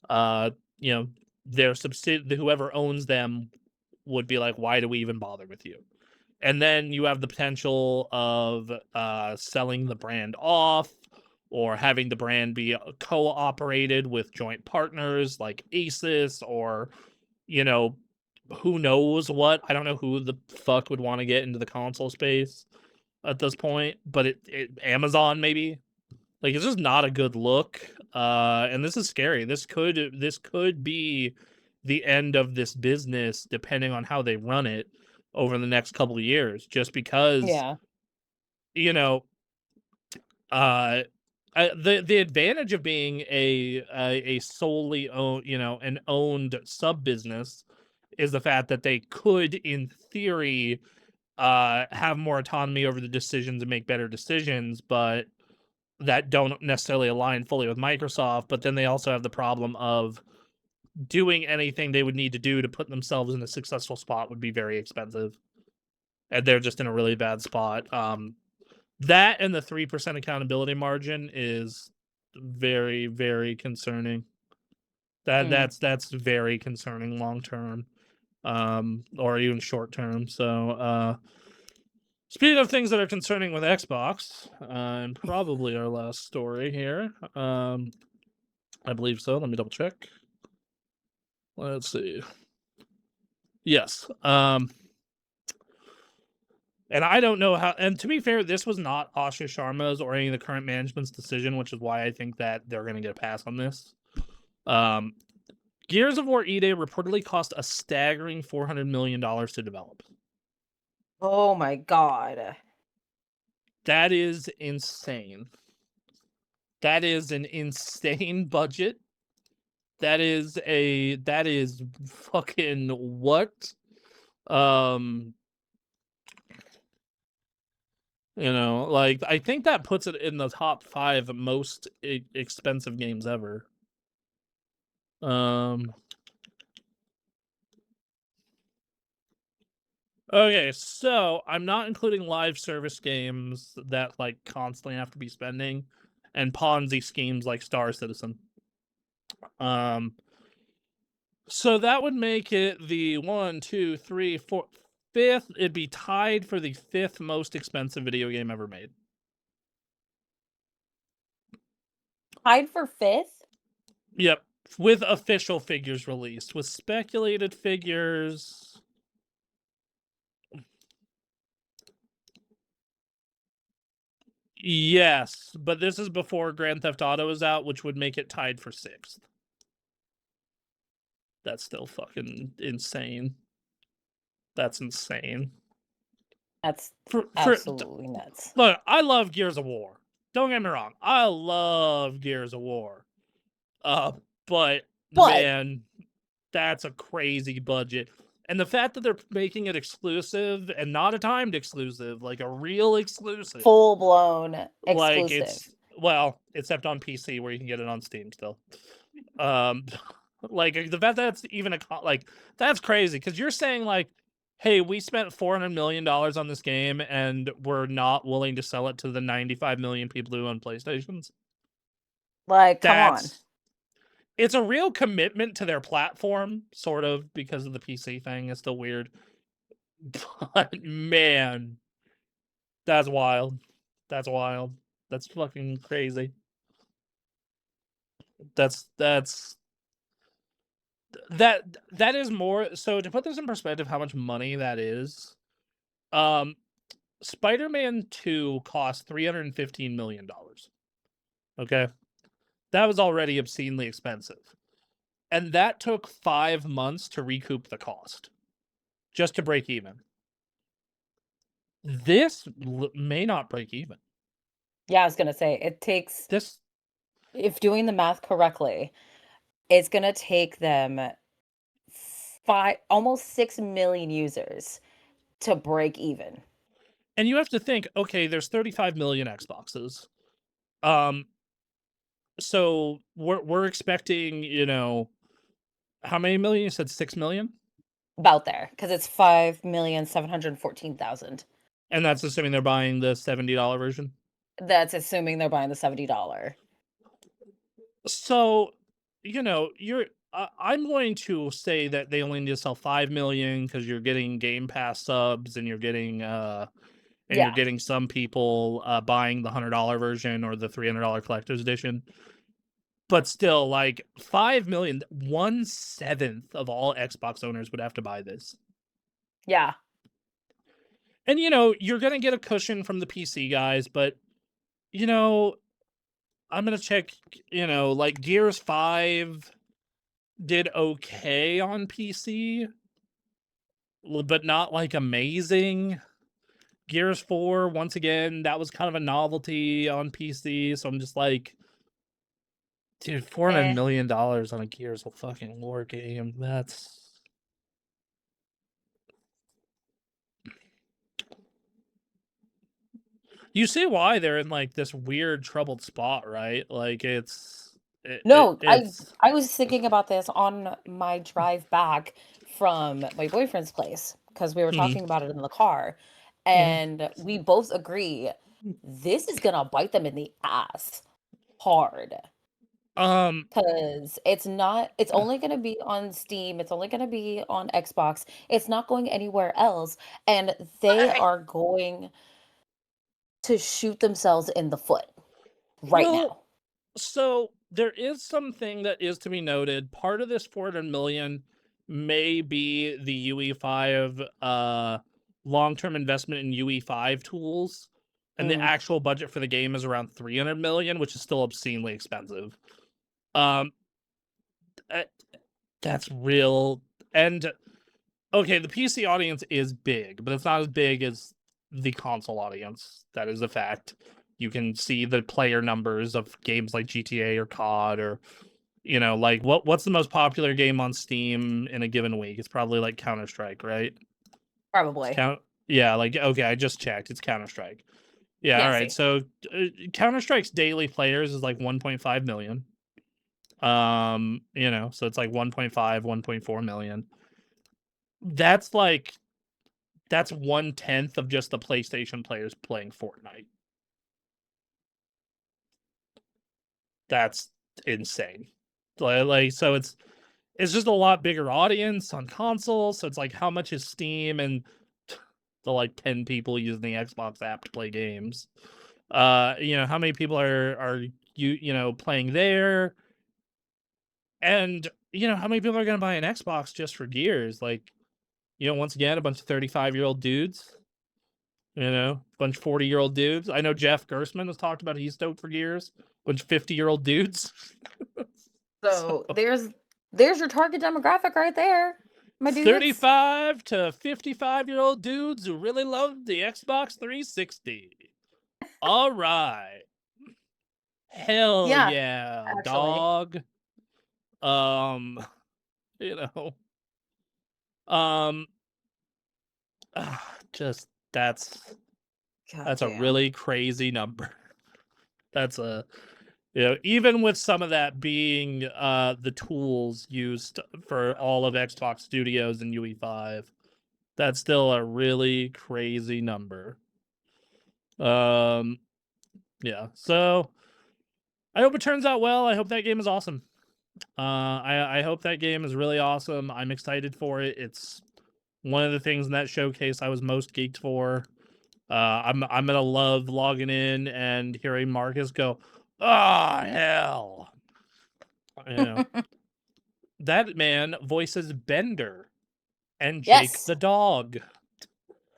their whoever owns them would be like, why do we even bother with you? And then you have the potential of selling the brand off, or having the brand be co-operated with joint partners like Asus, or who knows what. I don't know who the fuck would want to get into the console space at this point, but Amazon maybe. Like, it's just not a good look, and this is scary. This could be the end of this business, depending on how they run it over the next couple of years. Just because, Yeah. The advantage of being a solely owned, an owned sub business is the fact that they could, in theory, have more autonomy over the decisions and make better decisions, but that don't necessarily align fully with Microsoft. But then they also have the problem of doing anything they would need to do to put themselves in a successful spot would be very expensive, and they're just in a really bad spot. That and the 3% accountability margin is very, very concerning. That's very concerning long term, or even short term. So, speaking of things that are concerning with Xbox, and probably our last story here, I believe so. Let me double check. Let's see. Yes. And I don't know how. And to be fair, this was not Asha Sharma's or any of the current management's decision, which is why I think that they're going to get a pass on this. Gears of War E-Day reportedly cost a staggering $400 million to develop. Oh my god. That is insane. That is an insane budget. That is fucking what? Like I think that puts it in the top 5 most expensive games ever. Okay, so I'm not including live service games that like constantly have to be spending, and Ponzi schemes like Star Citizen. So that would make it the 1, 2, 3, 4, 5th. It'd be tied for the 5th most expensive video game ever made. Tied for 5th? Yep, with official figures released. With speculated figures, yes, but this is before Grand Theft Auto is out, which would make it tied for 6th. That's still fucking insane. That's insane. That's absolutely nuts. Look, I love Gears of War. Don't get me wrong. I love Gears of War. But man, that's a crazy budget. And the fact that they're making it exclusive and not a timed exclusive, like a real exclusive. Full-blown exclusive. Like except on PC where you can get it on Steam still. Like the fact that that's even that's crazy because you're saying like, hey, we spent $400 million on this game and we're not willing to sell it to the 95 million people who own PlayStations. Like, come on. It's a real commitment to their platform, sort of, because of the PC thing. It's still weird. But man, that's wild. That's wild. That's fucking crazy. That is more. So to put this in perspective, how much money that is. Spider-Man 2 cost $315 million. Okay, that was already obscenely expensive, and that took 5 months to recoup the cost, just to break even. This may not break even. Yeah, I was gonna say it takes this. If doing the math correctly, it's gonna take them almost 6 million users to break even. And you have to think, okay, there's 35 million Xboxes. So we're expecting, how many million? You said 6 million? About there, because it's 5,714,000. And that's assuming they're buying the $70 version? That's assuming they're buying the $70. So, I'm going to say that they only need to sell 5 million because you're getting Game Pass subs and you're getting you're getting some people buying the $100 version or the $300 collector's edition. But still, like 5 million, 1/7 of all Xbox owners would have to buy this. Yeah. And you're gonna get a cushion from the PC guys, but I'm gonna check, like Gears 5 did okay on PC, but not like amazing. Gears 4, once again, that was kind of a novelty on PC, so I'm just like, dude, $400 million on a Gears of fucking War game, that's... You see why they're in like this weird troubled spot, right? Like I was thinking about this on my drive back from my boyfriend's place because we were talking about it in the car, and we both agree this is gonna bite them in the ass hard. Because it's only gonna be on Steam, it's only gonna be on Xbox, it's not going anywhere else, and they are going to shoot themselves in the foot now. So there is something that is to be noted. Part of this 400 million may be the UE5 long-term investment in UE5 tools, and the actual budget for the game is around 300 million, which is still obscenely expensive. That's real. And okay, the PC audience is big, but it's not as big as the console audience. That is a fact. You can see the player numbers of games like GTA or COD, or like what's the most popular game on Steam in a given week? It's probably like Counter-Strike, right? Probably. Yeah, like okay, I just checked. It's Counter-Strike. Yeah, all right. See. So Counter-Strike's daily players is like 1.5 million. So it's like 1.5, 1.4 million. That's 1/10 of just the PlayStation players playing Fortnite. That's insane. So it's just a lot bigger audience on console. So it's like, how much is Steam and the 10 people using the Xbox app to play games? How many people are playing there? And how many people are going to buy an Xbox just for Gears? Once again, a bunch of 35-year-old dudes. A bunch of 40-year-old dudes. I know Jeff Gersman has talked about he's stoked for Gears. A bunch of 50-year-old dudes. So there's your target demographic right there, my dudes. 35 to 55-year-old dudes who really love the Xbox 360. All right. Hell yeah, actually. dog. Just that's a really crazy number. That's even with some of that being the tools used for all of Xbox Studios and UE5, that's still a really crazy number. Yeah. So I hope it turns out well. I hope that game is awesome. I hope that game is really awesome. I'm excited for it. It's one of the things in that showcase I was most geeked for. I'm gonna love logging in and hearing Marcus go, "Oh hell!" That man voices Bender and Jake the dog,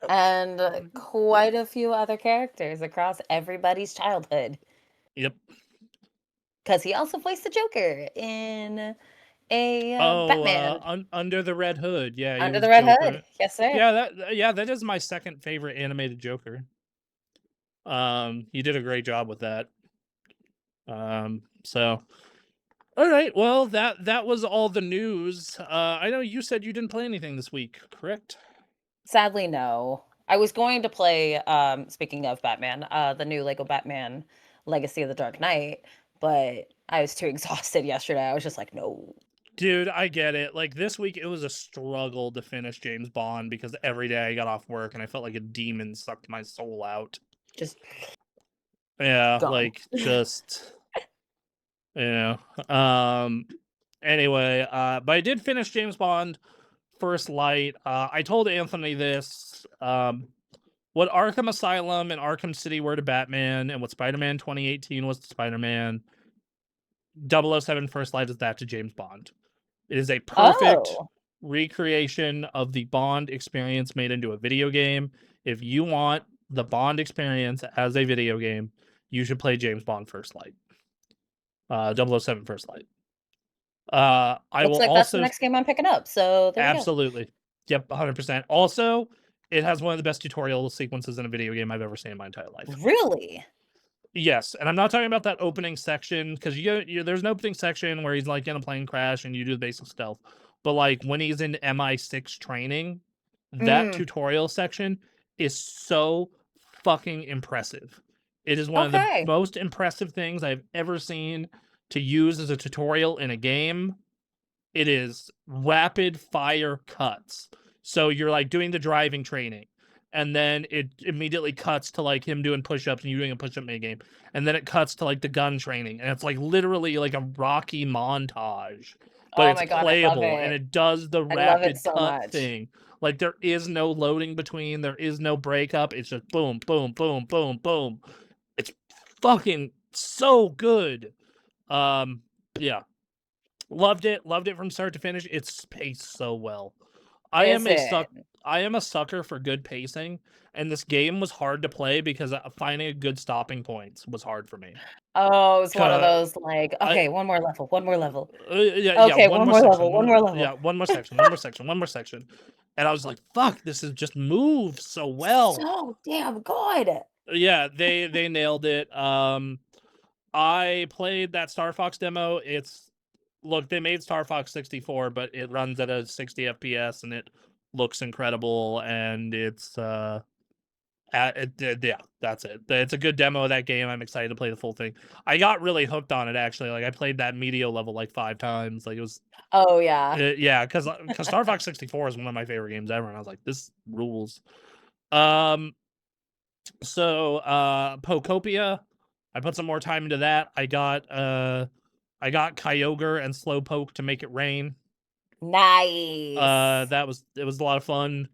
and quite a few other characters across everybody's childhood. Yep. Because he also voiced the Joker in Batman. Under the Red Hood. Yeah, Under the Red Hood. Yes, sir. Yeah, that is my second favorite animated Joker. He did a great job with that. So all right, well, that was all the news. I know you said you didn't play anything this week, correct? Sadly, no. I was going to play, speaking of Batman, the new Lego Batman Legacy of the Dark Knight, but I was too exhausted yesterday. I was just like, no. Dude, I get it. Like, this week, it was a struggle to finish James Bond because every day I got off work and I felt like a demon sucked my soul out. Just yeah, gone. like, just... Anyway, but I did finish James Bond First Light. I told Anthony this. What Arkham Asylum and Arkham City were to Batman, and what Spider-Man 2018 was to Spider-Man, 007 First Light is that to James Bond. It is a perfect recreation of the Bond experience made into a video game. If you want the Bond experience as a video game, you should play James Bond First Light. 007 First Light. Looks like that's the next game I'm picking up. So there absolutely. You go. Yep, 100%. Also, it has one of the best tutorial sequences in a video game I've ever seen in my entire life. Really? Yes, and I'm not talking about that opening section because there's an opening section where he's like in a plane crash and you do the basic stealth. But like when he's in MI6 training, that tutorial section is so fucking impressive. It is one of the most impressive things I've ever seen to use as a tutorial in a game. It is rapid fire cuts. So you're like doing the driving training, and then it immediately cuts to like him doing push-ups and you doing a push-up minigame. And then it cuts to like the gun training. And it's like literally like a Rocky montage. But it's playable and it does the rapid cut thing. Like there is no loading between, there is no breakup. It's just boom, boom, boom, boom, boom. It's fucking so good. Yeah. Loved it from start to finish. It's paced so well. I Is am a it? suck I am a sucker for good pacing, and this game was hard to play because, finding a good stopping points was hard for me. Oh, it's one of 'Ca those, like, I "Okay, one more level, one more level. yeah, Okay, one one more more level, section, one more level." yeah, one more section, one more section, one more section, and I was like, "Fuck, this is just moves so well." So damn good. Yeah, they nailed it. I played that Star Fox demo. Look, they made Star Fox 64, but it runs at a 60 FPS and it looks incredible, and yeah, that's it. It's a good demo of that game. I'm excited to play the full thing. I got really hooked on it actually. Like I played that Meteo level like 5 times. Like it was Oh, yeah. yeah, cuz Star Fox 64 is one of my favorite games ever, and I was like, this rules. Um so Pokopia, I put some more time into that. I got Kyogre and Slowpoke to make it rain. Nice. It was a lot of fun.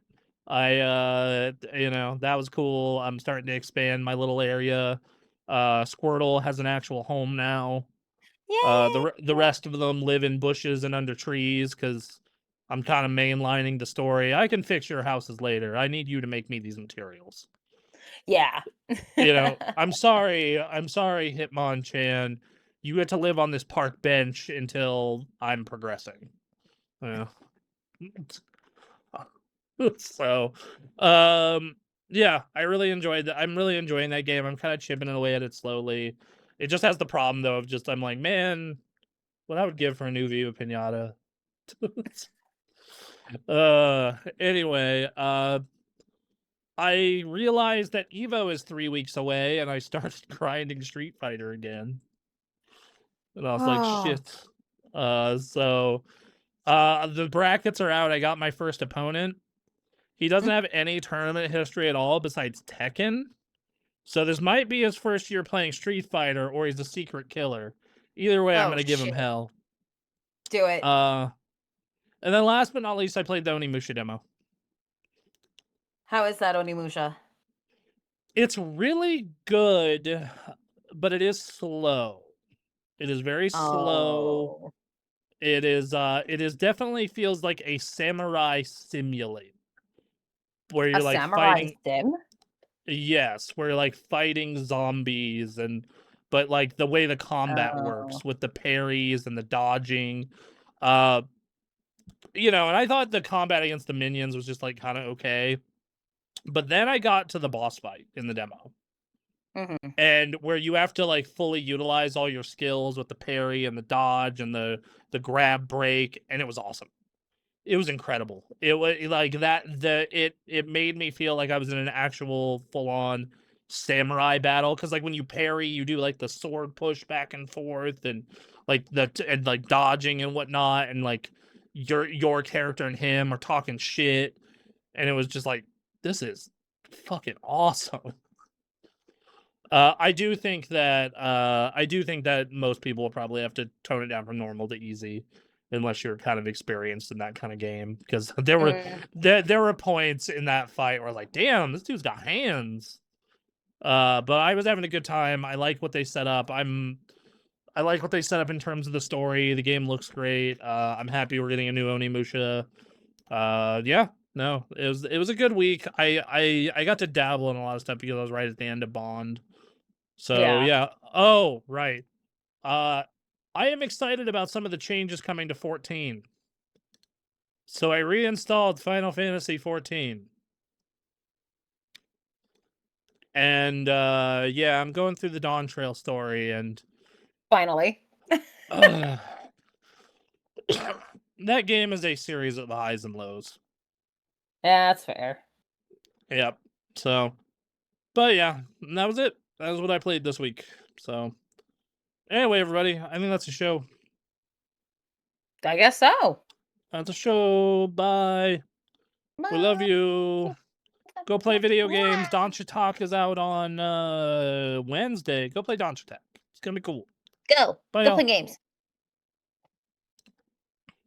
That was cool. I'm starting to expand my little area. Squirtle has an actual home now. Yay! The rest of them live in bushes and under trees because I'm kind of mainlining the story. I can fix your houses later. I need you to make me these materials. Yeah. I'm sorry, Hitmonchan. You get to live on this park bench until I'm progressing. Yeah. So, yeah, I really enjoyed that. I'm really enjoying that game. I'm kind of chipping away at it slowly. It just has the problem though of just I'm like, man, what I would give for a new Viva Pinata. Anyway, I realized that Evo is 3 weeks away, and I started grinding Street Fighter again. And I was like, Oh. shit. The brackets are out. I got my first opponent. He doesn't have any tournament history at all besides Tekken. So this might be his first year playing Street Fighter, or he's a secret killer. Either way, I'm Oh, gonna give him shit. hell. Do it. And then last but not least, I played the Onimusha demo. How is that, Onimusha? It's really good, but it is slow. It is very slow. Oh. It is definitely feels like a samurai simulator where A you're like samurai fighting. sim? Yes, where you're like fighting zombies but like the way the combat Oh. works with the parries and the dodging. Uh and I thought the combat against the minions was just like kind of okay. But then I got to the boss fight in the demo. Mhm. And where you have to like fully utilize all your skills with the parry and the dodge and the grab break, and it was awesome. It was incredible. It was like that. It made me feel like I was in an actual full on samurai battle because like when you parry, you do like the sword push back and forth and like and like dodging and whatnot, and like your character and him are talking shit, and it was just like this is fucking awesome. I do think that most people will probably have to tone it down from normal to easy, unless you're kind of experienced in that kind of game. Because Mm. there were points in that fight where like, damn, this dude's got hands. But I was having a good time. I like what they set up. I like what they set up in terms of the story. The game looks great. I'm happy we're getting a new Onimusha. Yeah, no, it was a good week. I got to dabble in a lot of stuff because I was right at the end of Bond. So Yeah. yeah. Oh, right. Uh I am excited about some of the changes coming to 14. So I reinstalled Final Fantasy 14. And yeah, I'm going through the Dawn Trail story and Finally. that game is a series of highs and lows. Yeah, that's fair. Yep. So, but yeah, that was it. That was what I played this week. So, anyway, everybody, I think that's a show. I guess so. That's a show. Bye. We love Bye. you. Go play video games. Doncha Talk is out on Wednesday. Go play Doncha Talk. It's gonna be cool. Go. Bye, Go y'all. play games.